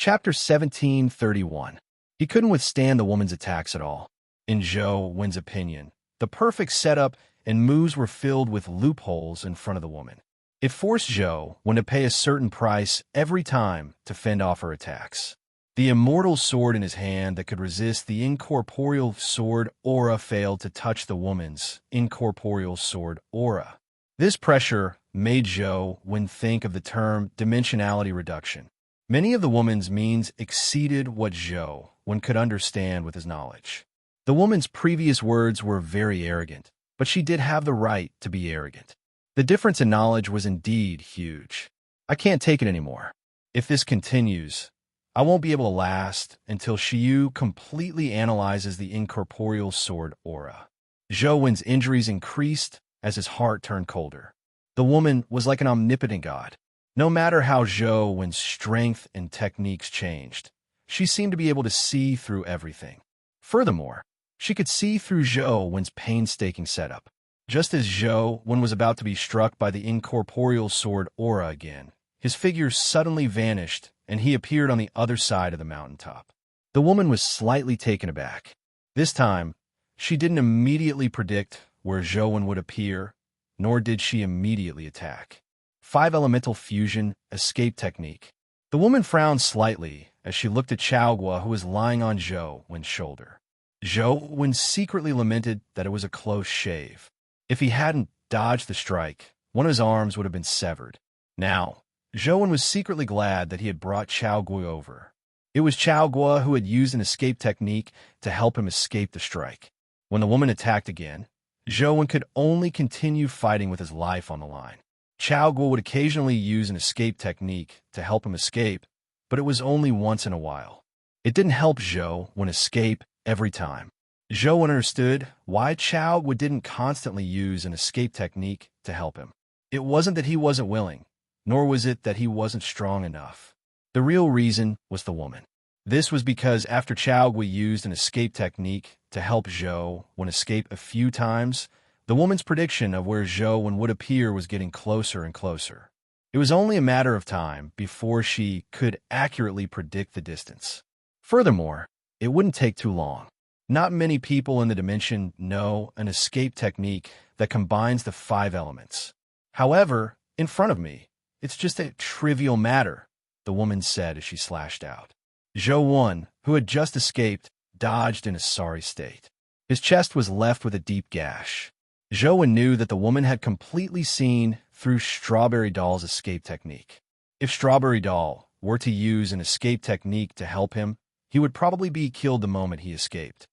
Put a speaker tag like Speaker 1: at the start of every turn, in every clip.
Speaker 1: Chapter 1731. He couldn't withstand the woman's attacks at all. In Zhou Wen's opinion, the perfect setup and moves were filled with loopholes in front of the woman. It forced Zhou Wen to pay a certain price every time to fend off her attacks. The immortal sword in his hand that could resist the incorporeal sword aura failed to touch the woman's incorporeal sword aura. This pressure made Zhou Wen think of the term dimensionality reduction. Many of the woman's means exceeded what Zhou Wen could understand with his knowledge. The woman's previous words were very arrogant, but she did have the right to be arrogant. The difference in knowledge was indeed huge. I can't take it anymore. If this continues, I won't be able to last until Shiyu completely analyzes the incorporeal sword aura. Zhou Wen's injuries increased as his heart turned colder. The woman was like an omnipotent god. No matter how Zhou Wen's strength and techniques changed, she seemed to be able to see through everything. Furthermore, she could see through Zhou Wen's painstaking setup. Just as Zhou Wen was about to be struck by the incorporeal sword aura again, his figure suddenly vanished and he appeared on the other side of the mountaintop. The woman was slightly taken aback. This time, she didn't immediately predict where Zhou Wen would appear, nor did she immediately attack. 5-elemental fusion escape technique. The woman frowned slightly as she looked at Chaogua, who was lying on Zhou Wen's shoulder. Zhou Wen secretly lamented that it was a close shave. If he hadn't dodged the strike, one of his arms would have been severed. Now, Zhou Wen was secretly glad that he had brought Chaogua over. It was Chaogua who had used an escape technique to help him escape the strike. When the woman attacked again, Zhou Wen could only continue fighting with his life on the line. Chaogua would occasionally use an escape technique to help him escape, but it was only once in a while. It didn't help Zhou Wen escape every time. Zhou Wen understood why Chaogua didn't constantly use an escape technique to help him. It wasn't that he wasn't willing, nor was it that he wasn't strong enough. The real reason was the woman. This was because after Chaogua used an escape technique to help Zhou Wen escape a few times, the woman's prediction of where Zhou Wen would appear was getting closer and closer. It was only a matter of time before she could accurately predict the distance. Furthermore, it wouldn't take too long. Not many people in the dimension know an escape technique that combines the 5 elements. However, in front of me, it's just a trivial matter, the woman said as she slashed out. Zhou Wen, who had just escaped, dodged in a sorry state. His chest was left with a deep gash. Zhou Wen knew that the woman had completely seen through Strawberry Doll's escape technique. If Strawberry Doll were to use an escape technique to help him, he would probably be killed the moment he escaped.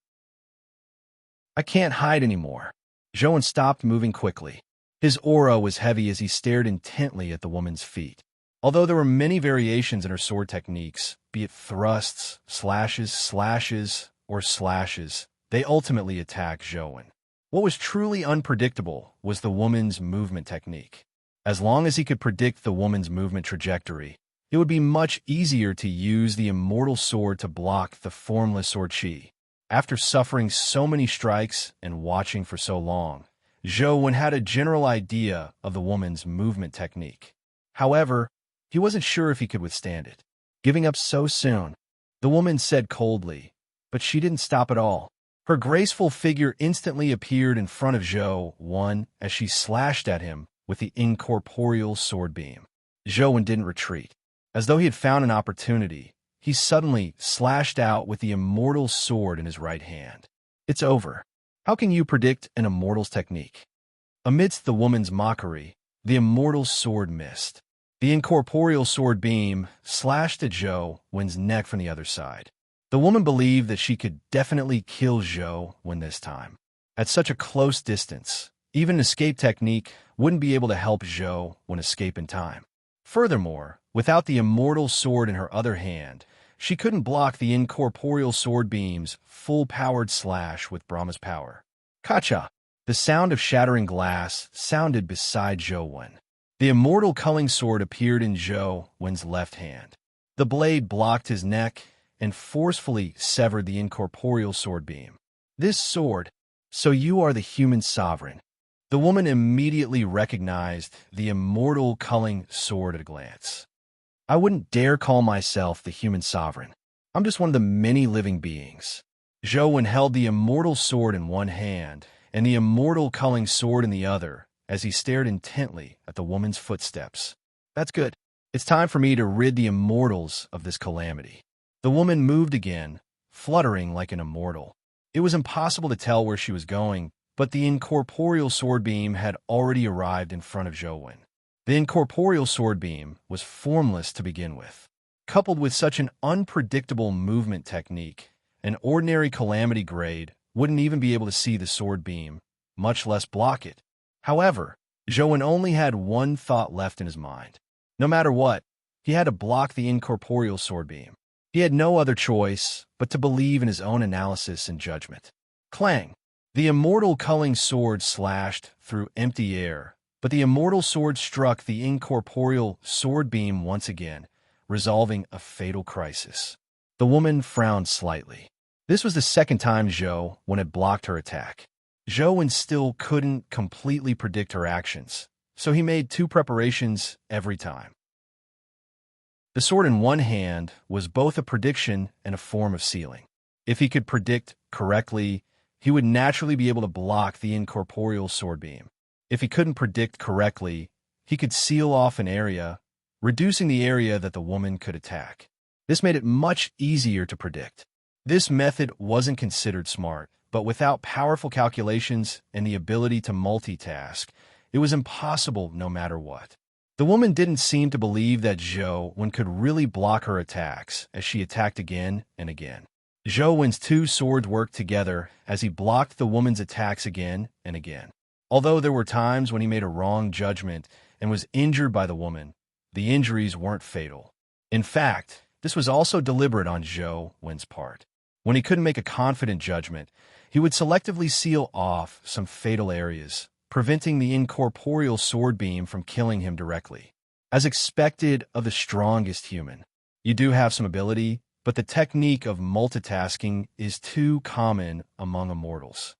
Speaker 1: I can't hide anymore. Zhou Wen stopped moving quickly. His aura was heavy as he stared intently at the woman's feet. Although there were many variations in her sword techniques, be it thrusts, slashes, or slashes, they ultimately attacked Zhou Wen. What was truly unpredictable was the woman's movement technique. As long as he could predict the woman's movement trajectory, it would be much easier to use the immortal sword to block the formless sword chi. After suffering so many strikes and watching for so long, Zhou Wen had a general idea of the woman's movement technique. However, he wasn't sure if he could withstand it. Giving up so soon, the woman said coldly, but she didn't stop at all. Her graceful figure instantly appeared in front of Zhou Wen as she slashed at him with the incorporeal sword beam. Zhou Wen didn't retreat. As though he had found an opportunity, he suddenly slashed out with the immortal sword in his right hand. It's over. How can you predict an immortal's technique? Amidst the woman's mockery, the immortal sword missed. The incorporeal sword beam slashed at Zhou Wen's neck from the other side. The woman believed that she could definitely kill Zhou Wen this time. At such a close distance, even an escape technique wouldn't be able to help Zhou Wen escape in time. Furthermore, without the immortal sword in her other hand, she couldn't block the incorporeal sword beam's full-powered slash with Brahma's power. Kacha! The sound of shattering glass sounded beside Zhou Wen. The immortal culling sword appeared in Zhou Wen's left hand. The blade blocked his neck and forcefully severed the incorporeal sword beam. This sword, so you are the human sovereign. The woman immediately recognized the immortal culling sword at a glance. I wouldn't dare call myself the human sovereign. I'm just one of the many living beings. Zhou held the immortal sword in one hand and the immortal culling sword in the other as he stared intently at the woman's footsteps. That's good. It's time for me to rid the immortals of this calamity. The woman moved again, fluttering like an immortal. It was impossible to tell where she was going, but the incorporeal sword beam had already arrived in front of Zhou. The incorporeal sword beam was formless to begin with. Coupled with such an unpredictable movement technique, an ordinary calamity grade wouldn't even be able to see the sword beam, much less block it. However, Zhou only had one thought left in his mind. No matter what, he had to block the incorporeal sword beam. He had no other choice but to believe in his own analysis and judgment. Clang! The immortal culling sword slashed through empty air, but the immortal sword struck the incorporeal sword beam once again, resolving a fatal crisis. The woman frowned slightly. This was the second time Zhou had blocked her attack. Zhou still couldn't completely predict her actions, so he made two preparations every time. The sword in one hand was both a prediction and a form of sealing. If he could predict correctly, he would naturally be able to block the incorporeal sword beam. If he couldn't predict correctly, he could seal off an area, reducing the area that the woman could attack. This made it much easier to predict. This method wasn't considered smart, but without powerful calculations and the ability to multitask, it was impossible no matter what. The woman didn't seem to believe that Zhou could really block her attacks as she attacked again and again. Zhou's two swords worked together as he blocked the woman's attacks again and again. Although there were times when he made a wrong judgment and was injured by the woman, the injuries weren't fatal. In fact, this was also deliberate on Zhou's part. When he couldn't make a confident judgment, he would selectively seal off some fatal areas, preventing the incorporeal sword beam from killing him directly. As expected of the strongest human, you do have some ability, but the technique of multitasking is too common among immortals.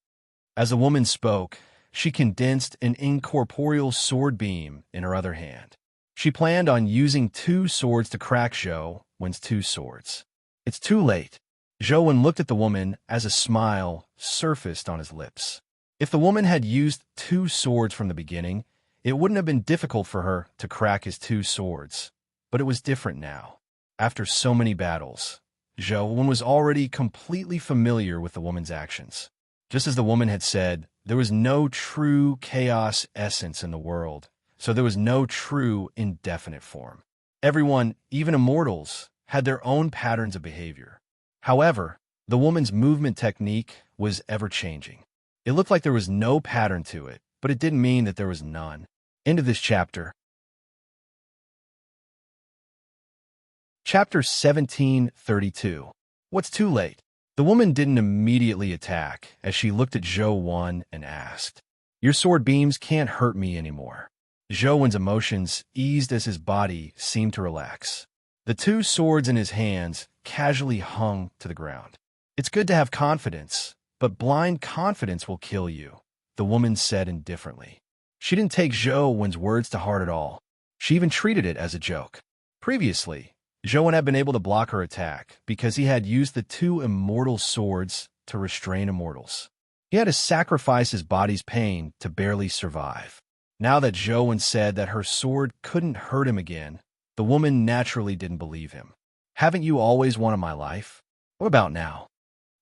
Speaker 1: As the woman spoke, she condensed an incorporeal sword beam in her other hand. She planned on using two swords to crack Zhou's two swords. It's too late. Zhou looked at the woman as a smile surfaced on his lips. If the woman had used two swords from the beginning, it wouldn't have been difficult for her to crack his two swords. But it was different now. After so many battles, Zhou was already completely familiar with the woman's actions. Just as the woman had said, there was no true chaos essence in the world, so there was no true indefinite form. Everyone, even immortals, had their own patterns of behavior. However, the woman's movement technique was ever-changing. It looked like there was no pattern to it, but it didn't mean that there was none. End of this chapter. Chapter 1732. What's too late? The woman didn't immediately attack as she looked at Zhou and asked, "Your sword beams can't hurt me anymore." Zhou's emotions eased as his body seemed to relax. The two swords in his hands casually hung to the ground. "It's good to have confidence, but blind confidence will kill you," the woman said indifferently. She didn't take Zhou's words to heart at all. She even treated it as a joke. Previously, Zhou had been able to block her attack because he had used the two immortal swords to restrain immortals. He had to sacrifice his body's pain to barely survive. Now that Zhou said that her sword couldn't hurt him again, the woman naturally didn't believe him. "Haven't you always wanted my life? What about now?"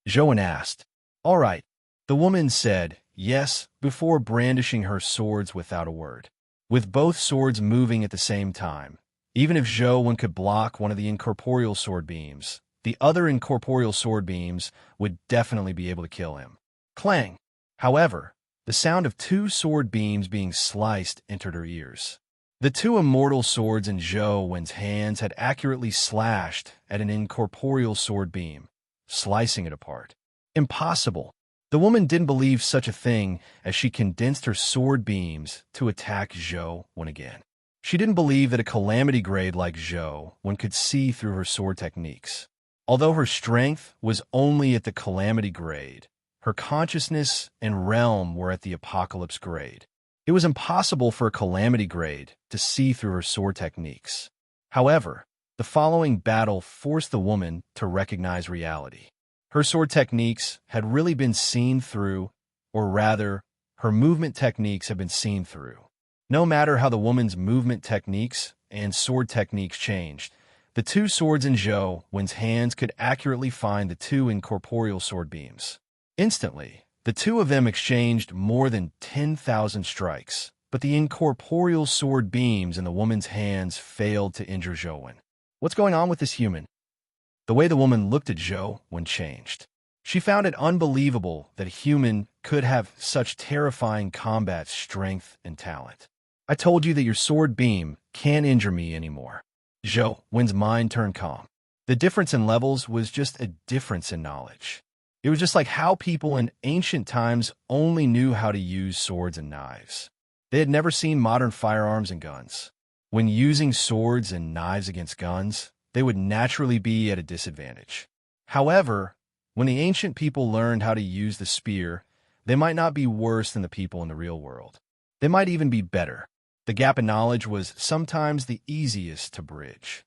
Speaker 1: Zhou asked. "All right." The woman said yes before brandishing her swords without a word. With both swords moving at the same time, even if Zhou could block one of the incorporeal sword beams, the other incorporeal sword beams would definitely be able to kill him. Clang! However, the sound of two sword beams being sliced entered her ears. The two immortal swords in Zhou's hands had accurately slashed at an incorporeal sword beam, slicing it apart. Impossible! The woman didn't believe such a thing as she condensed her sword beams to attack Zhou again. She didn't believe that a calamity grade like Zhou could see through her sword techniques. Although her strength was only at the calamity grade, her consciousness and realm were at the apocalypse grade. It was impossible for a calamity grade to see through her sword techniques. However, The following battle forced the woman to recognize reality. Her sword techniques had really been seen through, or rather, her movement techniques have been seen through. No matter how the woman's movement techniques and sword techniques changed, the two swords in Zhou Wen's hands could accurately find the two incorporeal sword beams. Instantly, the two of them exchanged more than 10,000 strikes, but the incorporeal sword beams in the woman's hands failed to injure Zhou Wen. What's going on with this human? The way the woman looked at Zhou Wen changed. She found it unbelievable that a human could have such terrifying combat strength and talent. I told you that your sword beam can't injure me anymore. Zhou Wen's mind turned calm. The difference in levels was just a difference in knowledge. It was just like how people in ancient times only knew how to use swords and knives. They had never seen modern firearms and guns. When using swords and knives against guns, they would naturally be at a disadvantage. However, when the ancient people learned how to use the spear, they might not be worse than the people in the real world. They might even be better. The gap in knowledge was sometimes the easiest to bridge.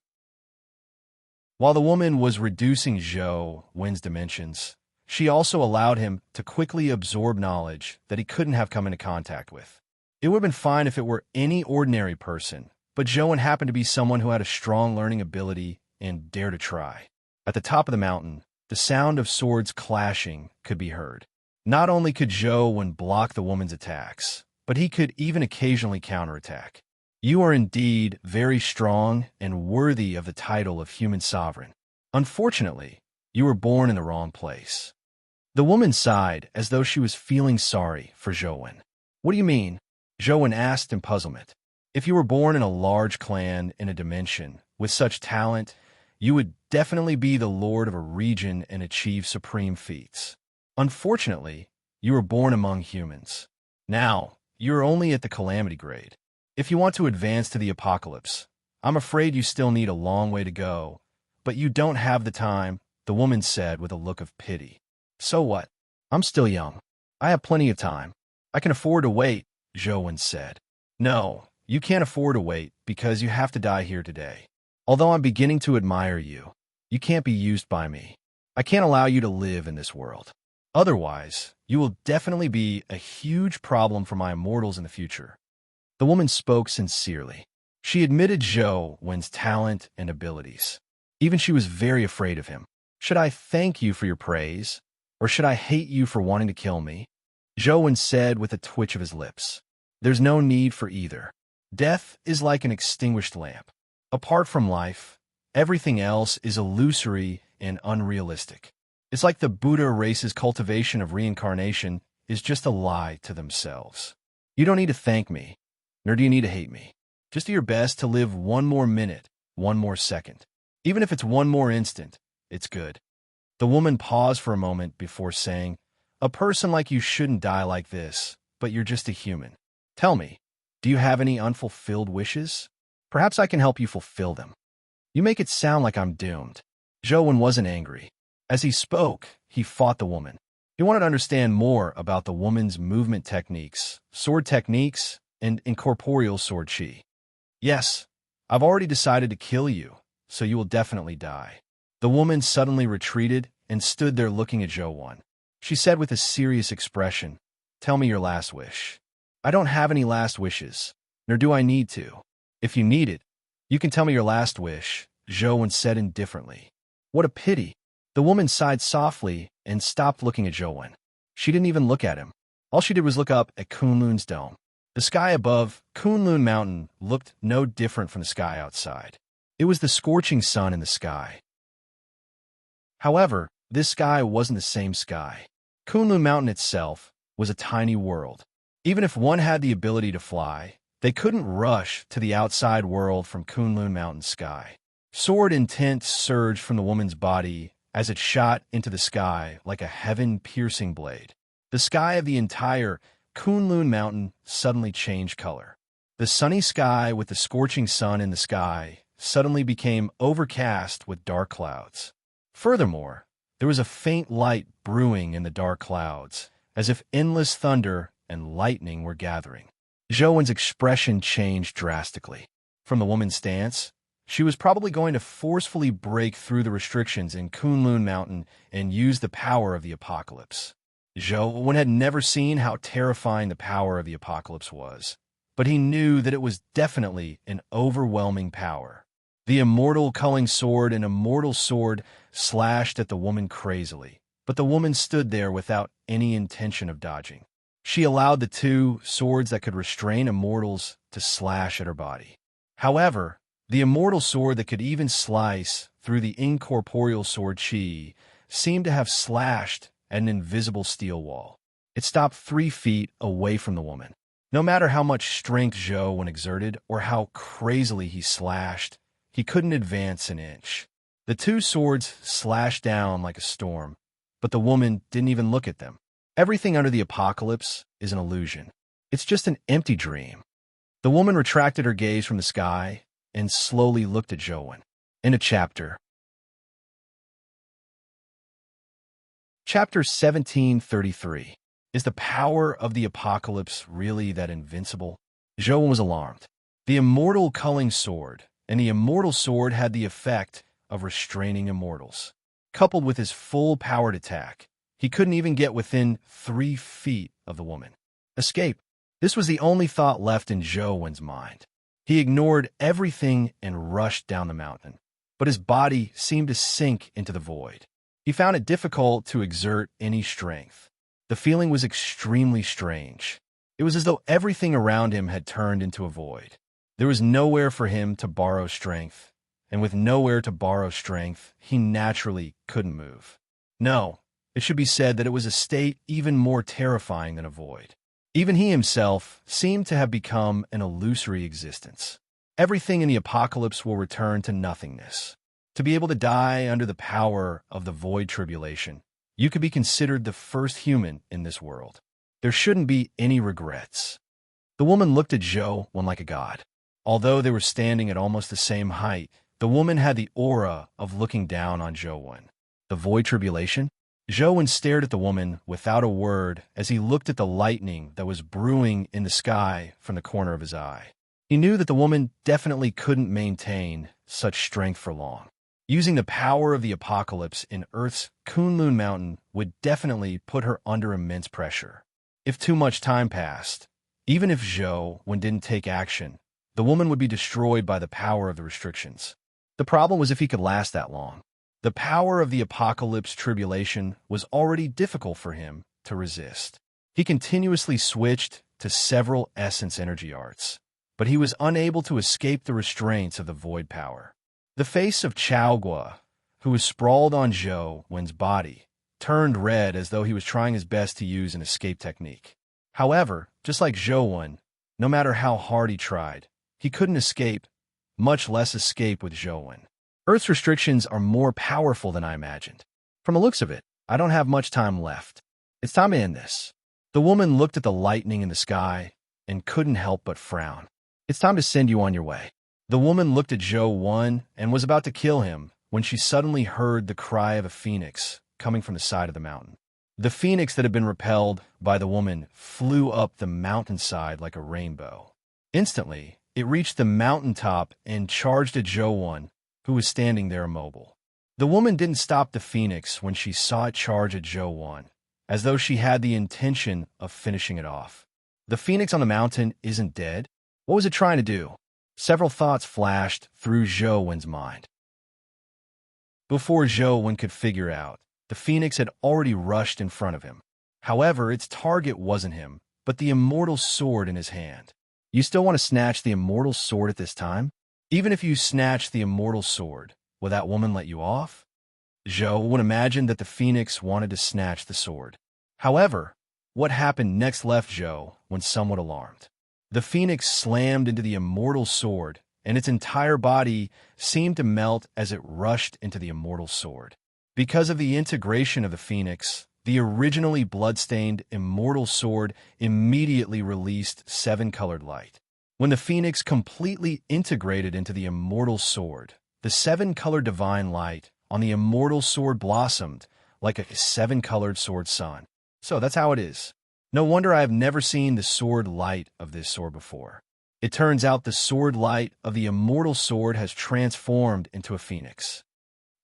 Speaker 1: While the woman was reducing Zhou Wen's dimensions, she also allowed him to quickly absorb knowledge that he couldn't have come into contact with. It would have been fine if it were any ordinary person, but Zhou Wen happened to be someone who had a strong learning ability and dared to try. At the top of the mountain, the sound of swords clashing could be heard. Not only could Zhou Wen block the woman's attacks, but he could even occasionally counterattack. You are indeed very strong and worthy of the title of human sovereign. Unfortunately, you were born in the wrong place. The woman sighed as though she was feeling sorry for Zhou Wen. What do you mean? Zhou Wen asked in puzzlement. If you were born in a large clan in a dimension with such talent, you would definitely be the lord of a region and achieve supreme feats. Unfortunately, you were born among humans. Now, you are only at the calamity grade. If you want to advance to the apocalypse, I'm afraid you still need a long way to go, but you don't have the time, the woman said with a look of pity. So what? I'm still young. I have plenty of time. I can afford to wait, Zhou Wen said. No, you can't afford to wait because you have to die here today. Although I'm beginning to admire you, you can't be used by me. I can't allow you to live in this world. Otherwise, you will definitely be a huge problem for my immortals in the future. The woman spoke sincerely. She admitted Zhou Wen's talent and abilities. Even she was very afraid of him. Should I thank you for your praise, or should I hate you for wanting to kill me? Zhou Wen said with a twitch of his lips. There's no need for either. Death is like an extinguished lamp. Apart from life, everything else is illusory and unrealistic. It's like the Buddha race's cultivation of reincarnation is just a lie to themselves. You don't need to thank me, nor do you need to hate me. Just do your best to live one more minute, one more second. Even if it's one more instant, it's good. The woman paused for a moment before saying, a person like you shouldn't die like this, but you're just a human. Tell me, do you have any unfulfilled wishes? Perhaps I can help you fulfill them. You make it sound like I'm doomed. Zhou Wen wasn't angry. As he spoke, he fought the woman. He wanted to understand more about the woman's movement techniques, sword techniques, and incorporeal sword chi. Yes, I've already decided to kill you, so you will definitely die. The woman suddenly retreated and stood there looking at Zhou Wen. She said with a serious expression, tell me your last wish. I don't have any last wishes, nor do I need to. If you need it, you can tell me your last wish, Zhou Wen said indifferently. What a pity. The woman sighed softly and stopped looking at Zhou Wen. She didn't even look at him. All she did was look up at Kunlun's dome. The sky above Kunlun Mountain looked no different from the sky outside. It was the scorching sun in the sky. However, this sky wasn't the same sky. Kunlun Mountain itself was a tiny world. Even if one had the ability to fly, they couldn't rush to the outside world from Kunlun Mountain sky. Sword intent surged from the woman's body as it shot into the sky like a heaven-piercing blade. The sky of the entire Kunlun Mountain suddenly changed color. The sunny sky with the scorching sun in the sky suddenly became overcast with dark clouds. Furthermore, there was a faint light brewing in the dark clouds, as if endless thunder and lightning were gathering. Zhou Wen's expression changed drastically. From the woman's stance, She was probably going to forcefully break through the restrictions in Kunlun Mountain and use the power of the apocalypse. Zhou had never seen how terrifying the power of the apocalypse was, but he knew that it was definitely an overwhelming power. The immortal culling sword and immortal sword slashed at the woman crazily, but the woman stood there without any intention of dodging. She allowed the two swords that could restrain immortals to slash at her body. However, the immortal sword that could even slice through the incorporeal sword Qi seemed to have slashed at an invisible steel wall. It stopped 3 feet away from the woman. No matter how much strength Zhou exerted or how crazily he slashed, he couldn't advance an inch. The two swords slashed down like a storm, but the woman didn't even look at them. Everything under the apocalypse is an illusion. It's just an empty dream. The woman retracted her gaze from the sky and slowly looked at Zhou. In a chapter. Chapter 1733. Is the power of the apocalypse really that invincible? Zhou was alarmed. The immortal culling sword and the immortal sword had the effect of restraining immortals. Coupled with his full-powered attack, he couldn't even get within 3 feet of the woman. Escape. This was the only thought left in Zhou's mind. He ignored everything and rushed down the mountain, but his body seemed to sink into the void. He found it difficult to exert any strength. The feeling was extremely strange. It was as though everything around him had turned into a void. There was nowhere for him to borrow strength, and with nowhere to borrow strength, he naturally couldn't move. No, it should be said that it was a state even more terrifying than a void. Even he himself seemed to have become an illusory existence. Everything in the apocalypse will return to nothingness. To be able to die under the power of the void tribulation, you could be considered the first human in this world. There shouldn't be any regrets. The woman looked at Zhou like a god. Although they were standing at almost the same height, the woman had the aura of looking down on Zhou. The void tribulation? Zhou stared at the woman without a word as he looked at the lightning that was brewing in the sky from the corner of his eye. He knew that the woman definitely couldn't maintain such strength for long. Using the power of the apocalypse in Earth's Kunlun Mountain would definitely put her under immense pressure. If too much time passed, even if Zhou didn't take action, the woman would be destroyed by the power of the restrictions. The problem was if he could last that long. The power of the apocalypse tribulation was already difficult for him to resist. He continuously switched to several essence energy arts, but he was unable to escape the restraints of the void power. The face of Chao Gua, who was sprawled on Zhou's body, turned red as though he was trying his best to use an escape technique. However, just like Zhou, no matter how hard he tried, he couldn't escape, much less escape with Zhou. Earth's restrictions are more powerful than I imagined. From the looks of it, I don't have much time left. It's time to end this. The woman looked at the lightning in the sky and couldn't help but frown. It's time to send you on your way. The woman looked at Zhou and was about to kill him when she suddenly heard the cry of a phoenix coming from the side of the mountain. The phoenix that had been repelled by the woman flew up the mountainside like a rainbow. Instantly, it reached the mountaintop and charged at Zhou, who was standing there immobile. The woman didn't stop the phoenix when she saw it charge at Zhou, as though she had the intention of finishing it off. The phoenix on the mountain isn't dead. What was it trying to do? Several thoughts flashed through Zhou's mind. Before Zhou could figure out, the phoenix had already rushed in front of him. However, its target wasn't him, but the immortal sword in his hand. You still want to snatch the immortal sword at this time? Even if you snatch the immortal sword, will that woman let you off? Zhou would imagine that the phoenix wanted to snatch the sword. However, what happened next left Zhou somewhat alarmed. The phoenix slammed into the immortal sword, and its entire body seemed to melt as it rushed into the immortal sword. Because of the integration of the phoenix, the originally bloodstained immortal sword immediately released 7-colored light. When the phoenix completely integrated into the immortal sword, the 7-colored divine light on the immortal sword blossomed like a 7-colored sword sun. So that's how it is. No wonder I have never seen the sword light of this sword before. It turns out the sword light of the immortal sword has transformed into a phoenix.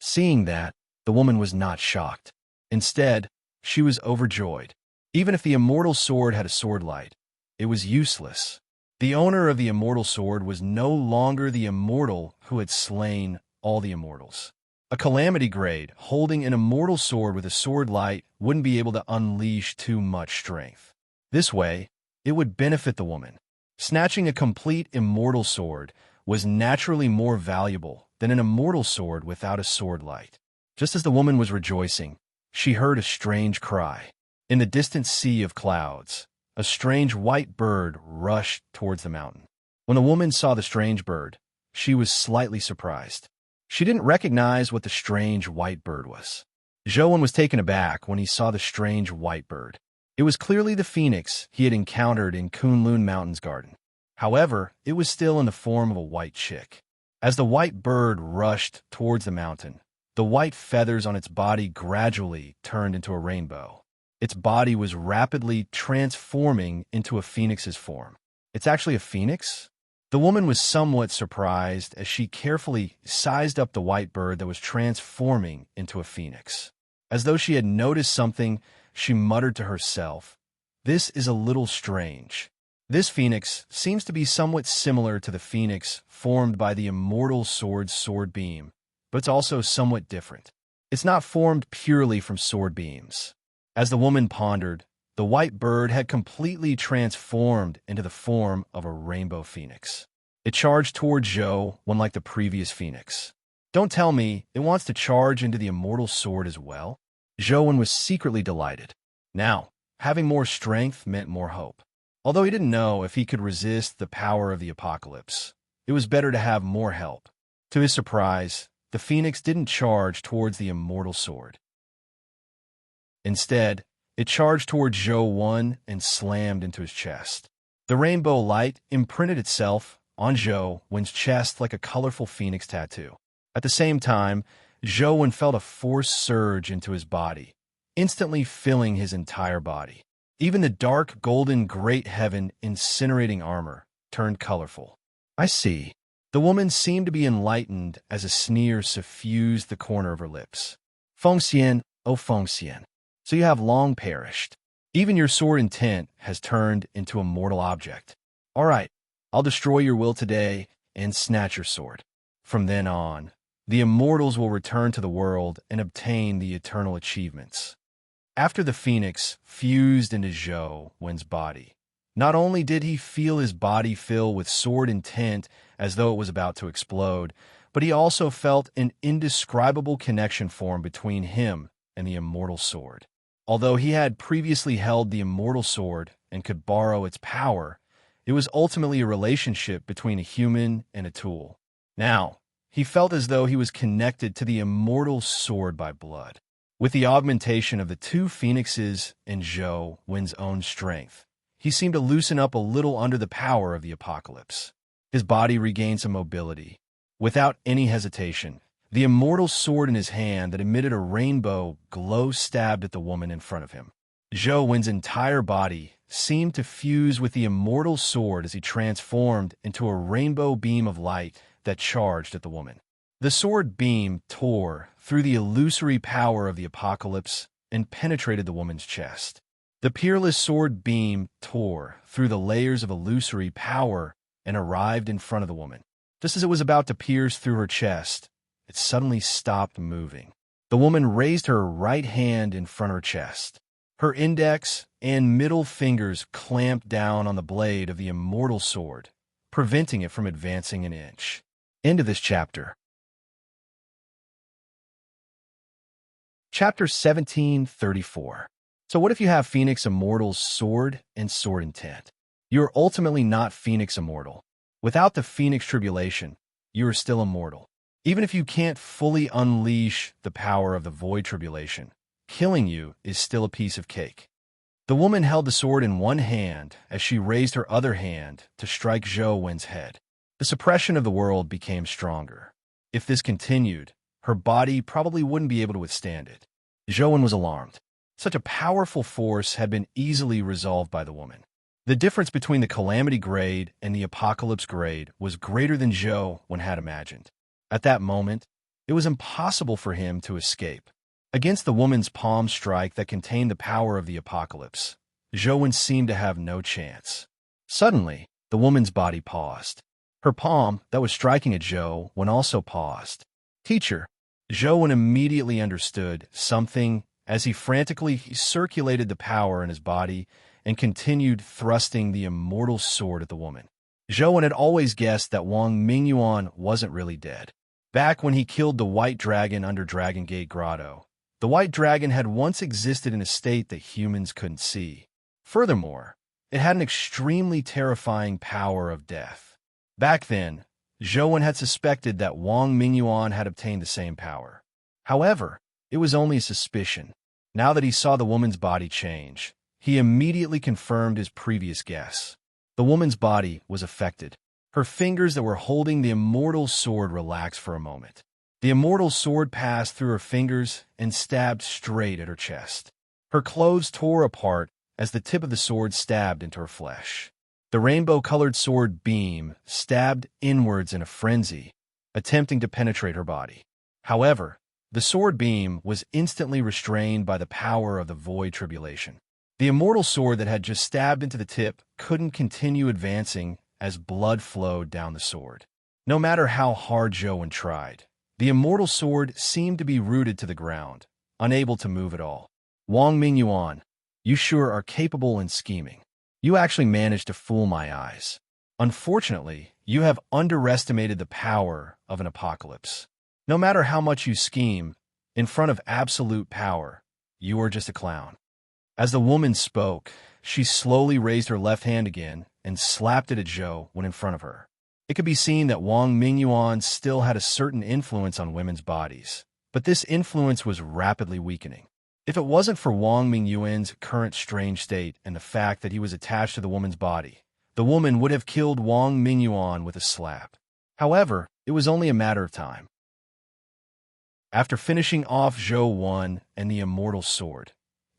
Speaker 1: Seeing that, the woman was not shocked. Instead, she was overjoyed. Even if the immortal sword had a sword light, it was useless. The owner of the immortal sword was no longer the immortal who had slain all the immortals. A calamity grade holding an immortal sword with a sword light wouldn't be able to unleash too much strength. This way, it would benefit the woman. Snatching a complete immortal sword was naturally more valuable than an immortal sword without a sword light. Just as the woman was rejoicing, she heard a strange cry. In the distant sea of clouds, a strange white bird rushed towards the mountain. When the woman saw the strange bird, she was slightly surprised. She didn't recognize what the strange white bird was. Zhou was taken aback when he saw the strange white bird. It was clearly the phoenix he had encountered in Kunlun Mountain's garden. However, it was still in the form of a white chick. As the white bird rushed towards the mountain, the white feathers on its body gradually turned into a rainbow. Its body was rapidly transforming into a phoenix's form. It's actually a phoenix? The woman was somewhat surprised as she carefully sized up the white bird that was transforming into a phoenix. As though she had noticed something, she muttered to herself, "This is a little strange." This phoenix seems to be somewhat similar to the phoenix formed by the immortal sword's sword beam, but it's also somewhat different. It's not formed purely from sword beams. As the woman pondered, the white bird had completely transformed into the form of a rainbow phoenix. It charged toward Zhou like the previous phoenix. Don't tell me it wants to charge into the immortal sword as well? Zhou was secretly delighted. Now, having more strength meant more hope. Although he didn't know if he could resist the power of the apocalypse, it was better to have more help. To his surprise, the phoenix didn't charge towards the immortal sword. Instead, it charged toward Zhou and slammed into his chest. The rainbow light imprinted itself on Zhou's chest like a colorful phoenix tattoo. At the same time, Zhou felt a force surge into his body, instantly filling his entire body. Even the dark golden great heaven incinerating armor turned colorful. I see. The woman seemed to be enlightened as a sneer suffused the corner of her lips. Fengxian, oh Fengxian. So you have long perished. Even your sword intent has turned into a mortal object. All right, I'll destroy your will today and snatch your sword. From then on, the immortals will return to the world and obtain the eternal achievements. After the phoenix fused into Zhou's body, not only did he feel his body fill with sword intent as though it was about to explode, but he also felt an indescribable connection form between him and the immortal sword. Although he had previously held the immortal sword and could borrow its power, it was ultimately a relationship between a human and a tool. Now, he felt as though he was connected to the immortal sword by blood. With the augmentation of the two phoenixes and Zhou's own strength, he seemed to loosen up a little under the power of the apocalypse. His body regained some mobility. Without any hesitation, the immortal sword in his hand that emitted a rainbow glow stabbed at the woman in front of him. Zhou's entire body seemed to fuse with the immortal sword as he transformed into a rainbow beam of light that charged at the woman. The sword beam tore through the illusory power of the apocalypse and penetrated the woman's chest. The peerless sword beam tore through the layers of illusory power and arrived in front of the woman. Just as it was about to pierce through her chest, it suddenly stopped moving. The woman raised her right hand in front of her chest. Her index and middle fingers clamped down on the blade of the immortal sword, preventing it from advancing an inch. End of this chapter. Chapter 1734. So what if you have Phoenix Immortal's sword and sword intent? You are ultimately not Phoenix Immortal. Without the Phoenix Tribulation, you are still immortal. Even if you can't fully unleash the power of the Void Tribulation, killing you is still a piece of cake. The woman held the sword in one hand as she raised her other hand to strike Zhou's head. The suppression of the world became stronger. If this continued, her body probably wouldn't be able to withstand it. Zhou was alarmed. Such a powerful force had been easily resolved by the woman. The difference between the Calamity grade and the Apocalypse grade was greater than Zhou Wen had imagined. At that moment, it was impossible for him to escape. Against the woman's palm strike that contained the power of the Apocalypse, Zhou Wen seemed to have no chance. Suddenly, the woman's body paused. Her palm that was striking at Zhou Wen also paused. Teacher, Zhou Wen immediately understood something as he frantically circulated the power in his body and continued thrusting the immortal sword at the woman. Zhou Wen had always guessed that Wang Mingyuan wasn't really dead. Back when he killed the White Dragon under Dragon Gate Grotto, the White Dragon had once existed in a state that humans couldn't see. Furthermore, it had an extremely terrifying power of death. Back then, Zhou Wen had suspected that Wang Mingyuan had obtained the same power. However, it was only a suspicion. Now that he saw the woman's body change, he immediately confirmed his previous guess. The woman's body was affected. Her fingers that were holding the immortal sword relaxed for a moment. The immortal sword passed through her fingers and stabbed straight at her chest. Her clothes tore apart as the tip of the sword stabbed into her flesh. The rainbow-colored sword beam stabbed inwards in a frenzy, attempting to penetrate her body. However, the sword beam was instantly restrained by the power of the void tribulation. The immortal sword that had just stabbed into the tip couldn't continue advancing as blood flowed down the sword. No matter how hard Zhou Wen tried, the immortal sword seemed to be rooted to the ground, unable to move at all. Wang Mingyuan, you sure are capable and scheming. You actually managed to fool my eyes. Unfortunately, you have underestimated the power of an apocalypse. No matter how much you scheme, in front of absolute power, you are just a clown. As the woman spoke, she slowly raised her left hand again and slapped it at Zhou Wen in front of her. It could be seen that Wang Mingyuan still had a certain influence on women's bodies, but this influence was rapidly weakening. If it wasn't for Wang Mingyuan's current strange state and the fact that he was attached to the woman's body, the woman would have killed Wang Mingyuan with a slap. However, it was only a matter of time. After finishing off Zhou Wen and the immortal sword,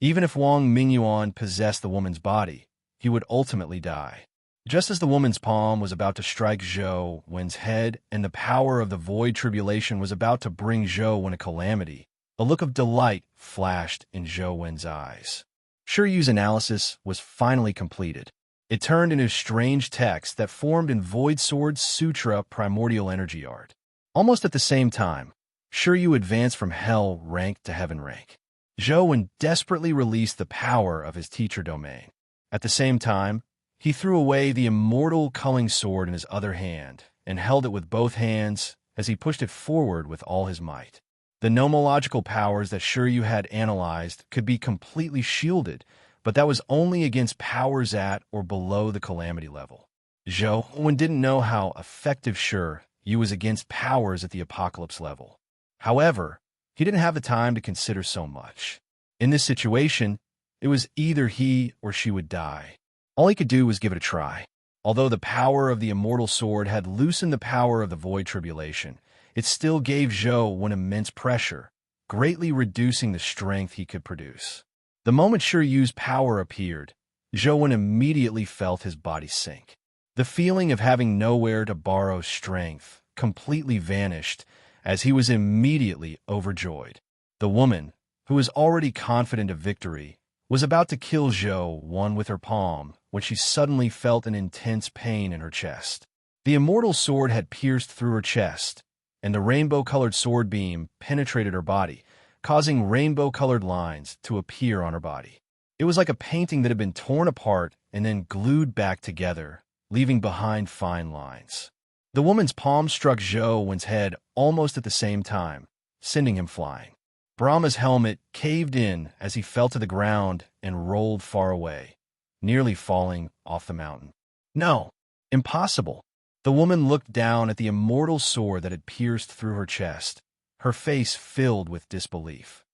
Speaker 1: even if Wang Mingyuan possessed the woman's body, he would ultimately die. Just as the woman's palm was about to strike Zhou Wen's head and the power of the void tribulation was about to bring Zhou Wen a calamity, a look of delight flashed in Zhou Wen's eyes. Shiryu's analysis was finally completed. It turned into strange text that formed in Void Sword's Sutra Primordial Energy Art. Almost at the same time, Shiryu advanced from Hell rank to Heaven rank. Zhou Wen desperately released the power of his teacher domain. At the same time, he threw away the immortal culling sword in his other hand and held it with both hands as he pushed it forward with all his might. The nomological powers that Shiryu had analyzed could be completely shielded, but that was only against powers at or below the calamity level. Zhou Wen didn't know how effective Shiryu was against powers at the apocalypse level. However, he didn't have the time to consider so much. In this situation, it was either he or she would die. All he could do was give it a try. Although the power of the immortal sword had loosened the power of the void tribulation, it still gave Zhou Wen immense pressure, greatly reducing the strength he could produce. The moment Shiryu's power appeared, Zhou Wen immediately felt his body sink. The feeling of having nowhere to borrow strength completely vanished as he was immediately overjoyed. The woman, who was already confident of victory, was about to kill Zhou Wen with her palm when she suddenly felt an intense pain in her chest. The immortal sword had pierced through her chest, and the rainbow-colored sword beam penetrated her body, causing rainbow-colored lines to appear on her body. It was like a painting that had been torn apart and then glued back together, leaving behind fine lines. The woman's palm struck Zhou Wen's head almost at the same time, sending him flying. Brahma's helmet caved in as he fell to the ground and rolled far away, nearly falling off the mountain. No, impossible. The woman looked down at the immortal sword that had pierced through her chest, her face filled with disbelief.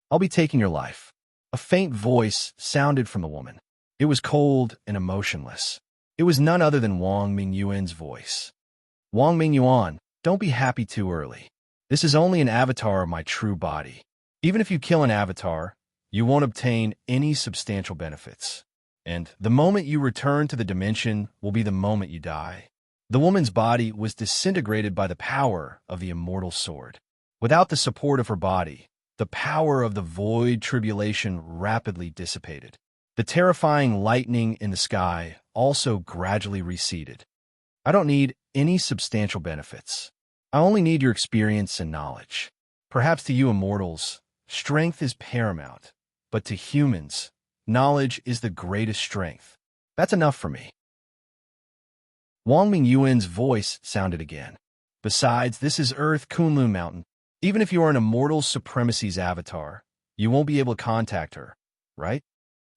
Speaker 1: I'll be taking your life. A faint voice sounded from the woman. It was cold and emotionless. It was none other than Wang Mingyuan's voice. Wang Mingyuan, don't be happy too early. This is only an avatar of my true body. Even if you kill an avatar, you won't obtain any substantial benefits. and the moment you return to the dimension will be the moment you die. The woman's body was disintegrated by the power of the immortal sword. Without the support of her body, the power of the void tribulation rapidly dissipated. The terrifying lightning in the sky also gradually receded. I don't need any substantial benefits. I only need your experience and knowledge. Perhaps to you immortals, strength is paramount, but to humans, knowledge is the greatest strength. That's enough for me. Wang Mingyuan's voice sounded again. Besides, this is Earth Kunlun Mountain. Even if you are an immortal supremacy's avatar, you won't be able to contact her, right?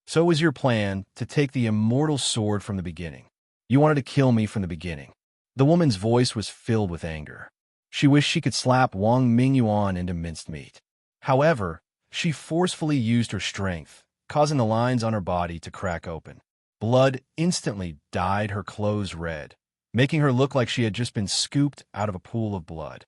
Speaker 1: So was your plan to take the immortal sword from the beginning. You wanted to kill me from the beginning. The woman's voice was filled with anger. She wished she could slap Wang Mingyuan into minced meat. However, she forcefully used her strength, causing the lines on her body to crack open. Blood instantly dyed her clothes red, making her look like she had just been scooped out of a pool of blood.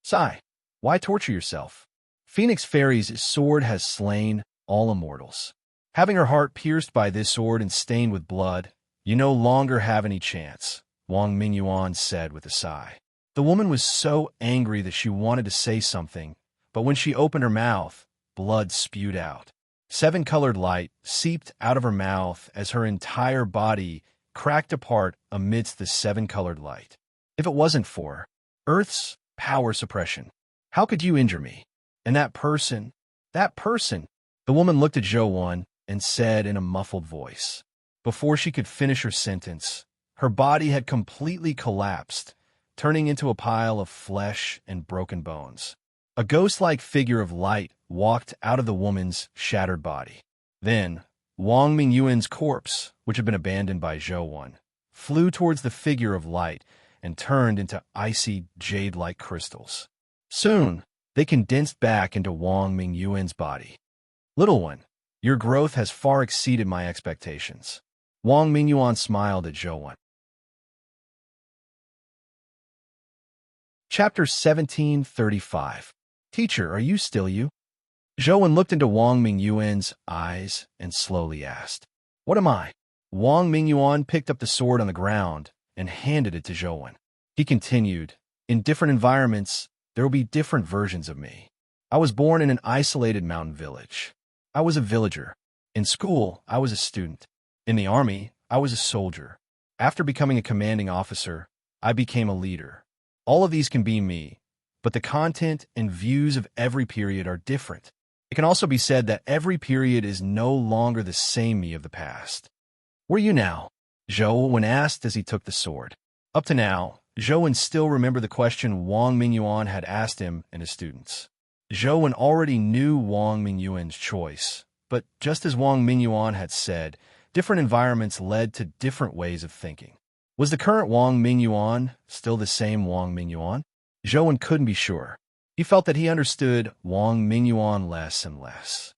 Speaker 1: Sigh, why torture yourself? Phoenix Fairy's sword has slain all immortals. Having her heart pierced by this sword and stained with blood, you no longer have any chance, Wang Mingyuan said with a sigh. The woman was so angry that she wanted to say something, but when she opened her mouth, blood spewed out. Seven-colored light seeped out of her mouth as her entire body cracked apart amidst the seven-colored light. If it wasn't for Earth's power suppression, how could you injure me? And that person, the woman looked at Zhou and said in a muffled voice. Before she could finish her sentence, her body had completely collapsed, turning into a pile of flesh and broken bones. A ghost-like figure of light walked out of the woman's shattered body. Then, Wang Mingyuan's corpse, which had been abandoned by Zhou, flew towards the figure of light and turned into icy jade-like crystals. Soon, they condensed back into Wang Mingyuan's body. Little one, your growth has far exceeded my expectations. Wang Mingyuan smiled at Zhou. Chapter 1735. Teacher, are you still you? Zhou looked into Wang Mingyuan's eyes and slowly asked, What am I? Wang Mingyuan picked up the sword on the ground and handed it to Zhou. He continued, In different environments, there will be different versions of me. I was born in an isolated mountain village. I was a villager. In school, I was a student. In the army, I was a soldier. After becoming a commanding officer, I became a leader. All of these can be me, but the content and views of every period are different. It can also be said that every period is no longer the same me of the past. Where are you now? Zhou asked as he took the sword. Up to now, Zhou still remembered the question Wang Mingyuan had asked him and his students. Zhou already knew Wang Mingyuan's choice, but just as Wang Mingyuan had said, different environments led to different ways of thinking. Was the current Wang Mingyuan still the same Wang Mingyuan? Zhou couldn't be sure. He felt that he understood Wang Mingyuan less and less.